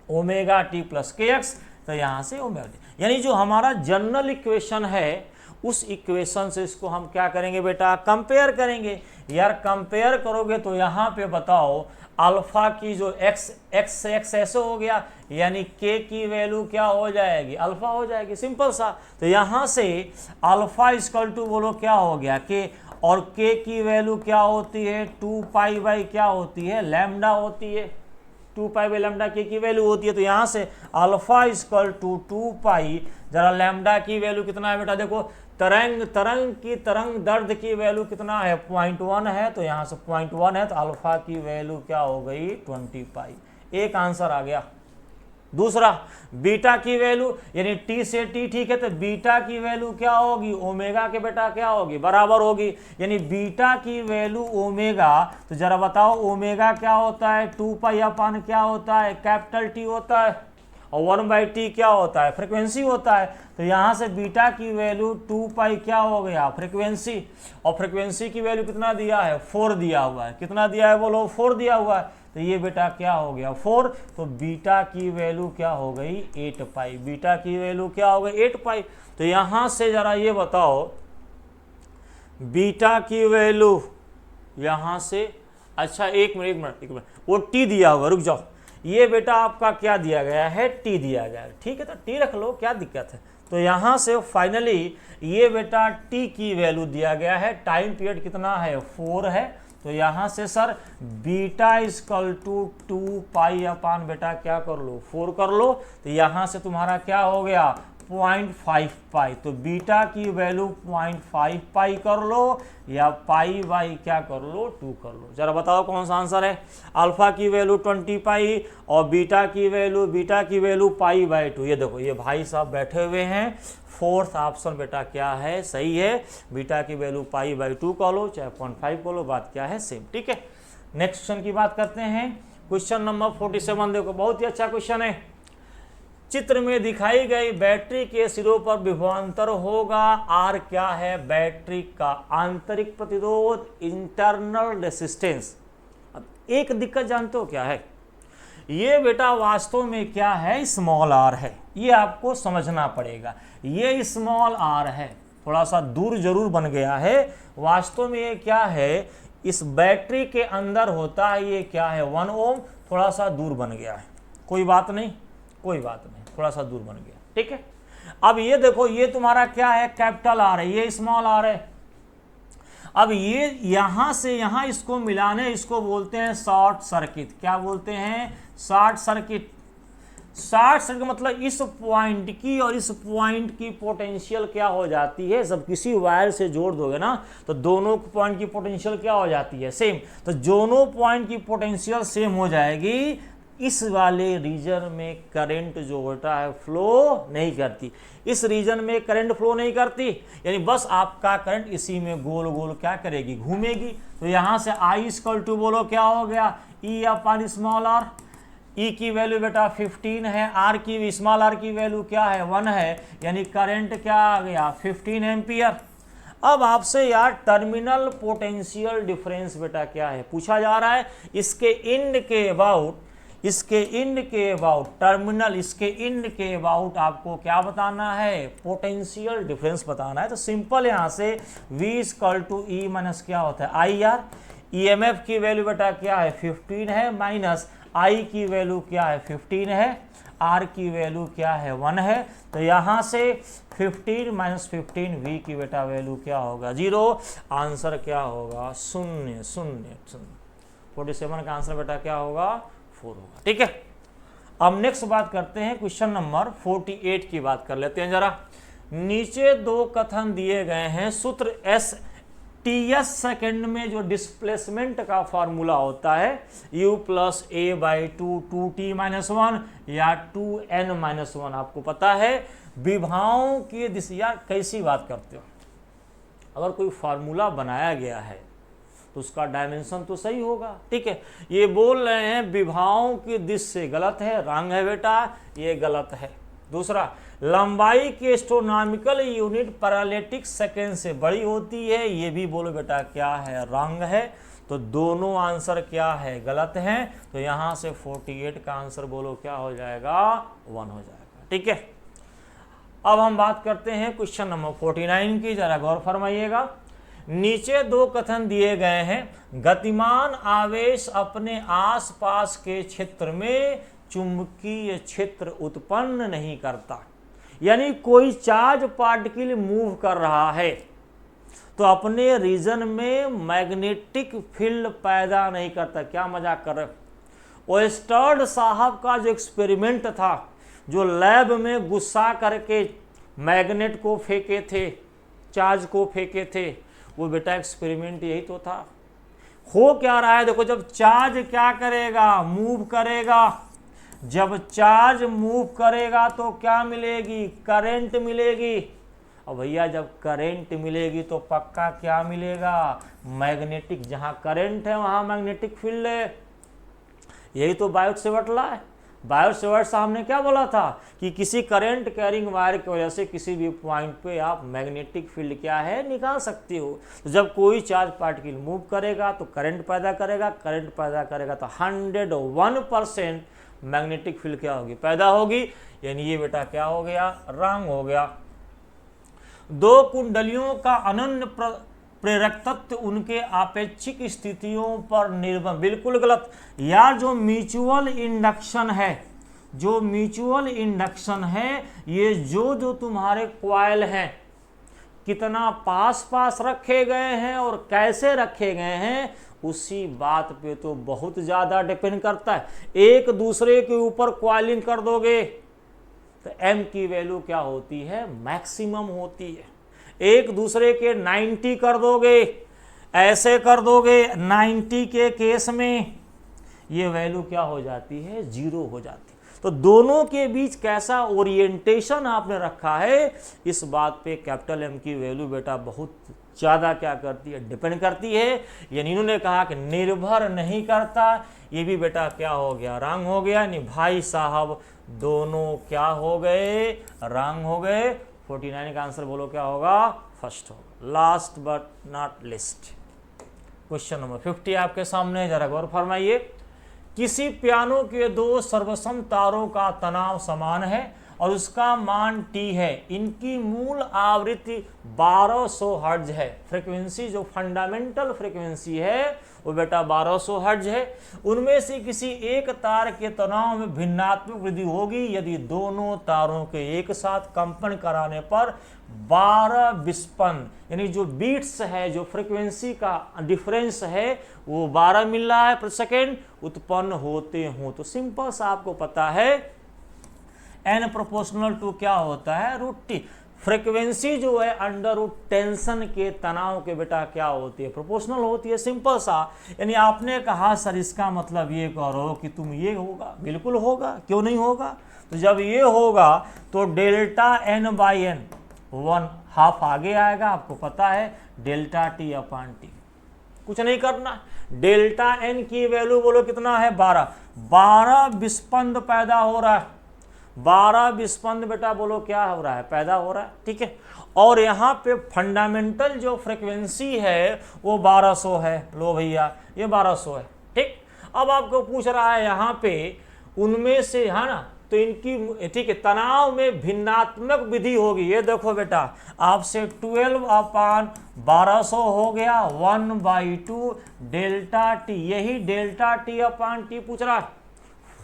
ओमेगा टी प्लस kx, तो यहाँ से ओमेगा टी, यानी जो हमारा जनरल इक्वेशन है उस इक्वेशन से इसको हम क्या करेंगे बेटा, कंपेयर करेंगे। यार कंपेयर करोगे तो यहाँ पे बताओ अल्फा की जो x ऐसे हो गया, यानी k की वैल्यू क्या हो जाएगी, अल्फा हो जाएगी, सिंपल सा। तो यहाँ से अल्फा इक्वल टू बोलो क्या हो गया k, और k की वैल्यू क्या होती है 2 पाई बाई क्या होती है, लैम्डा होती है, 2 पाई बाई लैम्डा k की वैल्यू होती है। तो यहाँ से अल्फा इक्वल टू 2 पाई, जरा लैम्डा की वैल्यू कितना है बेटा, देखो तरंग दर्द की वैल्यू कितना है 0.1 है, तो यहाँ से 0.1 है, तो अल्फा की वैल्यू क्या हो गई 20 पाई, एक आंसर आ गया। दूसरा बीटा की वैल्यू, यानी टी से टी, ठीक है, तो बीटा की वैल्यू क्या होगी, ओमेगा के बेटा क्या होगी, बराबर होगी, यानी बीटा की वैल्यू ओमेगा। तो जरा बताओ ओमेगा क्या होता है, 2 पाई अपान क्या होता है, कैपिटल टी होता है, और 1/t क्या होता है, फ्रीक्वेंसी होता है। तो यहाँ से बीटा की वैल्यू 2 पाई क्या हो गया, फ्रीक्वेंसी, और फ्रीक्वेंसी की वैल्यू कितना दिया है 4 दिया हुआ है, कितना दिया है बोलो 4 दिया हुआ है, तो ये बेटा क्या हो गया 4, तो बीटा की वैल्यू क्या हो गई 8 पाई, बीटा की वैल्यू क्या हो गई 8 पाई। तो यहाँ से जरा ये बताओ बीटा की वैल्यू यहाँ से, अच्छा एक मिनट, वो टी दिया हुआ, रुक जाओ, ये बेटा आपका क्या दिया गया है, टी दिया गया है, ठीक है, तो टी रख लो, क्या दिक्कत है। तो यहाँ से फाइनली ये बेटा टी की वैल्यू दिया गया है, टाइम पीरियड कितना है, 4 है, तो यहाँ से सर बीटा इजकल टू 2 पाई अपान बेटा क्या कर लो, 4 कर लो, तो यहाँ से तुम्हारा क्या हो गया, 0.5 पाई, तो बीटा की वैल्यू 0.5 पाई कर लो, या पाई बाई क्या कर लो, 2 कर लो। जरा बताओ कौन सा आंसर है। अल्फा की वैल्यू 20 पाई और बीटा की वैल्यू पाई बाई 2। ये देखो ये भाई साहब बैठे हुए हैं, फोर्थ ऑप्शन बेटा क्या है, सही है, बीटा की वैल्यू पाई बाई 2 कह लो चाहे 0.5 कह लो, बात क्या है, सेम, ठीक है। नेक्स्ट क्वेश्चन की बात करते हैं, क्वेश्चन नंबर 47, देखो बहुत ही अच्छा क्वेश्चन है। चित्र में दिखाई गई बैटरी के सिरों पर विभवांतर होगा, आर क्या है, बैटरी का आंतरिक प्रतिरोध, इंटरनल रेसिस्टेंस। अब एक दिक्कत जानते हो क्या है, ये बेटा वास्तव में क्या है, स्मॉल आर है, ये आपको समझना पड़ेगा, ये स्मॉल आर है, थोड़ा सा दूर जरूर बन गया है, वास्तव में ये क्या है, इस बैटरी के अंदर होता है, ये क्या है 1 ओम, थोड़ा सा दूर बन गया है, कोई बात नहीं, थोड़ा सा दूर बन गया, ठीक है। अब ये देखो ये तुम्हारा क्या है, कैपिटल आर है, ये स्मॉल आर है। अब ये यहां से यहां इसको मिलाने, इसको बोलते हैं शॉर्ट सर्किट, क्या बोलते हैं, शॉर्ट सर्किट। शॉर्ट सर्किट मतलब इस पॉइंट की और इस पॉइंट की पोटेंशियल क्या हो जाती है, जब किसी वायर से जोड़ दोगे ना तो दोनों पॉइंट की पोटेंशियल क्या हो जाती है, सेम, तो दोनों पॉइंट की पोटेंशियल सेम हो जाएगी, इस वाले रीजन में करंट जो होता है फ्लो नहीं करती, इस रीजन में करंट फ्लो नहीं करती, यानी बस आपका करंट इसी में गोल गोल क्या करेगी, घूमेगी। तो यहां से आई इक्वल टू बोलो क्या हो गया, ई अपान स्मॉल आर, ई की वैल्यू बेटा 15 है, आर की स्मॉल आर की वैल्यू क्या है 1 है, यानी करंट क्या आ गया 15 एम्पियर। अब आपसे यार टर्मिनल पोटेंशियल डिफरेंस बेटा क्या है पूछा जा रहा है, इसके इंड के अबाउट टर्मिनल, इसके इंड के अबाउट आपको क्या बताना है, पोटेंशियल डिफरेंस बताना है। तो सिंपल यहां से V equal to e minus क्या होता है आई आर, EMF की वैल्यू बेटा क्या है 15 है, माइनस I की वैल्यू क्या है 15 है, R की वैल्यू क्या है 1 है, तो यहां से 15 माइनस 15 V की बेटा वैल्यू क्या होगा 0, आंसर क्या होगा 0 47 का आंसर बेटा क्या होगा 4 होगा, ठीक है। अब नेक्स्ट बात करते हैं, क्वेश्चन नंबर 48 की बात कर लेते हैं जरा। नीचे दो कथन दिए गए हैं, सूत्र एस टीएस सेकेंड में जो डिस्प्लेसमेंट का फॉर्मूला होता है u plus A by 2t minus 1 या 2n माइनस 1, आपको पता है विभवाओं की दिशा। कैसी बात करते हो, अगर कोई फार्मूला बनाया गया है तो उसका डायमेंशन तो सही होगा, ठीक है। ये बोल रहे हैं विभवाओं की दिशा से गलत है, रंग है बेटा, ये गलत है। दूसरा, लंबाई की एस्ट्रोनॉमिकल यूनिट पैरालिटिक सेकेंड से बड़ी होती है, ये भी बोलो बेटा क्या है, रंग है। तो दोनों आंसर क्या है, गलत हैं। तो यहाँ से 48 का आंसर बोलो क्या हो जाएगा 1 हो जाएगा, ठीक है। अब हम बात करते हैं क्वेश्चन नंबर 49 की, जरा गौर फरमाइएगा। नीचे दो कथन दिए गए हैं, गतिमान आवेश अपने आसपास के क्षेत्र में चुंबकीय क्षेत्र उत्पन्न नहीं करता, यानी कोई चार्ज पार्टिकल मूव कर रहा है तो अपने रीजन में मैग्नेटिक फील्ड पैदा नहीं करता। क्या मजाक कर रहे हो। ओएस्टर्ड साहब का जो एक्सपेरिमेंट था, जो लैब में गुस्सा करके मैग्नेट को फेंके थे, चार्ज को फेंके थे, वो बेटा एक्सपेरिमेंट यही तो था। हो क्या रहा है देखो, जब चार्ज क्या करेगा, मूव करेगा, जब चार्ज मूव करेगा तो क्या मिलेगी, करंट मिलेगी। और भैया जब करंट मिलेगी तो पक्का क्या मिलेगा, मैग्नेटिक। जहां करंट है वहां मैग्नेटिक फील्ड है, यही तो बायोट सेवर्ट लॉ है। बायोट सेवर्ट साहब ने क्या बोला था कि किसी करंट कैरिंग वायर की वजह से किसी भी पॉइंट पे आप मैग्नेटिक फील्ड क्या है निकाल सकते हो। तो जब कोई चार्ज पार्टिकल मूव करेगा तो करंट पैदा करेगा, करंट पैदा करेगा तो 101% मैग्नेटिक फील्ड क्या होगी, पैदा होगी। यानी ये बेटा क्या हो गया, रंग हो गया। दो कुंडलियों का प्रेरक तत्व उनके आपेक्षिक स्थितियों पर निर्भर, बिल्कुल गलत यार। जो म्यूचुअल इंडक्शन है, जो म्यूचुअल इंडक्शन है, ये जो तुम्हारे कॉइल हैं कितना पास पास रखे गए हैं और कैसे रखे गए हैं, उसी बात पे तो बहुत ज़्यादा डिपेंड करता है। एक दूसरे के ऊपर कॉइलिंग कर दोगे तो m की वैल्यू क्या होती है, मैक्सिमम होती है। एक दूसरे के 90 कर दोगे, ऐसे कर दोगे, 90 के केस में ये वैल्यू क्या हो जाती है, 0 हो जाती है। तो दोनों के बीच कैसा ओरिएंटेशन आपने रखा है, इस बात पे कैपिटल M की वैल्यू बेटा बहुत ज़्यादा क्या करती है, डिपेंड करती है। यानी इन्होंने कहा कि निर्भर नहीं करता, ये भी बेटा क्या हो गया, रंग हो गया। नहीं भाई साहब, दोनों क्या हो गए, रंग हो गए। 49 का आंसर बोलो क्या होगा, फर्स्ट होगा। Last but not list, question number 50 आपके सामने, जरा गौर फरमाइए। किसी पियानो के दो सर्वसम तारों का तनाव समान है और उसका मान T है। इनकी मूल आवृत्ति 1200 हर्ट्ज है। फ्रीक्वेंसी जो फंडामेंटल फ्रीक्वेंसी है वो बेटा 1200 हर्ट्ज है। उनमें से किसी एक तार के तनाव में भिन्नात्मक वृद्धि होगी यदि दोनों तारों के एक साथ कंपन कराने पर 12 विस्पंद, यानी जो बीट्स है, जो फ्रीक्वेंसी का डिफरेंस है वो 12 मिल रहा है प्रति सेकेंड, उत्पन्न होते हो। तो सिंपल सा आपको पता है n प्रोपोर्शनल टू क्या होता है, √T। फ्रीक्वेंसी जो है अंडर रूट टेंशन के तनाव के बेटा क्या होती है, प्रोपोर्शनल होती है। सिंपल सा। यानी आपने कहा सर इसका मतलब ये करो कि तुम ये होगा, बिल्कुल होगा, क्यों नहीं होगा। तो जब ये होगा तो डेल्टा n/n 1/2 आगे आएगा, आपको पता है डेल्टा T/T। कुछ नहीं करना, डेल्टा n की वैल्यू बोलो कितना है, 12 विस्पंद पैदा हो रहा है। 12 विस्पंद बेटा बोलो क्या हो रहा है, पैदा हो रहा है, ठीक है। और यहाँ पे फंडामेंटल जो फ्रीक्वेंसी है वो 1200 है। लो भैया ये 1200 है, ठीक। अब आपको पूछ रहा है यहाँ पे उनमें से, है ना, तो इनकी, ठीक है, तनाव में भिन्नात्मक विधि होगी। ये देखो बेटा, आपसे 12/1200 हो गया, 1/2 डेल्टा T। यही डेल्टा T/T पूछ रहा है।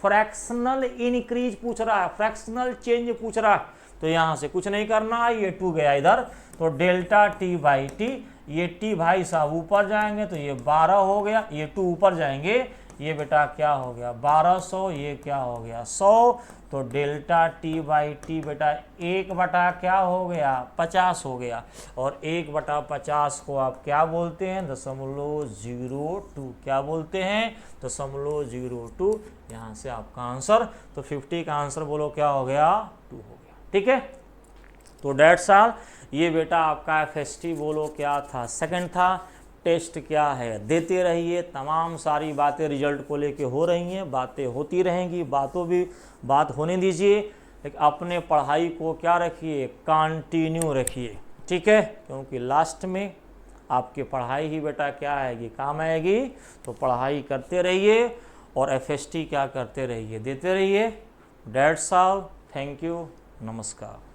फ्रैक्शनल इंक्रीज पूछ रहा है, फ्रैक्शनल चेंज पूछ रहा है। तो यहाँ से कुछ नहीं करना है, ये 2 गया इधर, तो डेल्टा T/T। ये T भाई साहब ऊपर जाएंगे तो ये 12 हो गया, ये 2 ऊपर जाएंगे, ये बेटा क्या हो गया 1200, ये क्या हो गया 100। तो डेल्टा T/T बेटा 1 क्या हो गया 50 हो गया। और 1/50 को आप क्या बोलते हैं, 0.02। क्या बोलते हैं, 0.02। यहाँ से आपका आंसर, तो 50 का आंसर बोलो क्या हो गया, 2 हो गया, ठीक है। तो डेट्स ऑल। ये बेटा आपका FST बोलो क्या था, सेकंड था। टेस्ट क्या है, देते रहिए। तमाम सारी बातें रिजल्ट को लेके हो रही हैं, बातें होती रहेंगी, बात होने दीजिए। लेकिन अपने पढ़ाई को क्या रखिए, कंटिन्यू रखिए, ठीक है। क्योंकि लास्ट में आपकी पढ़ाई ही बेटा क्या आएगी, काम आएगी। तो पढ़ाई करते रहिए और FST क्या करते रहिए, देते रहिए। डेट्स ऑल, थैंक यू, नमस्कार।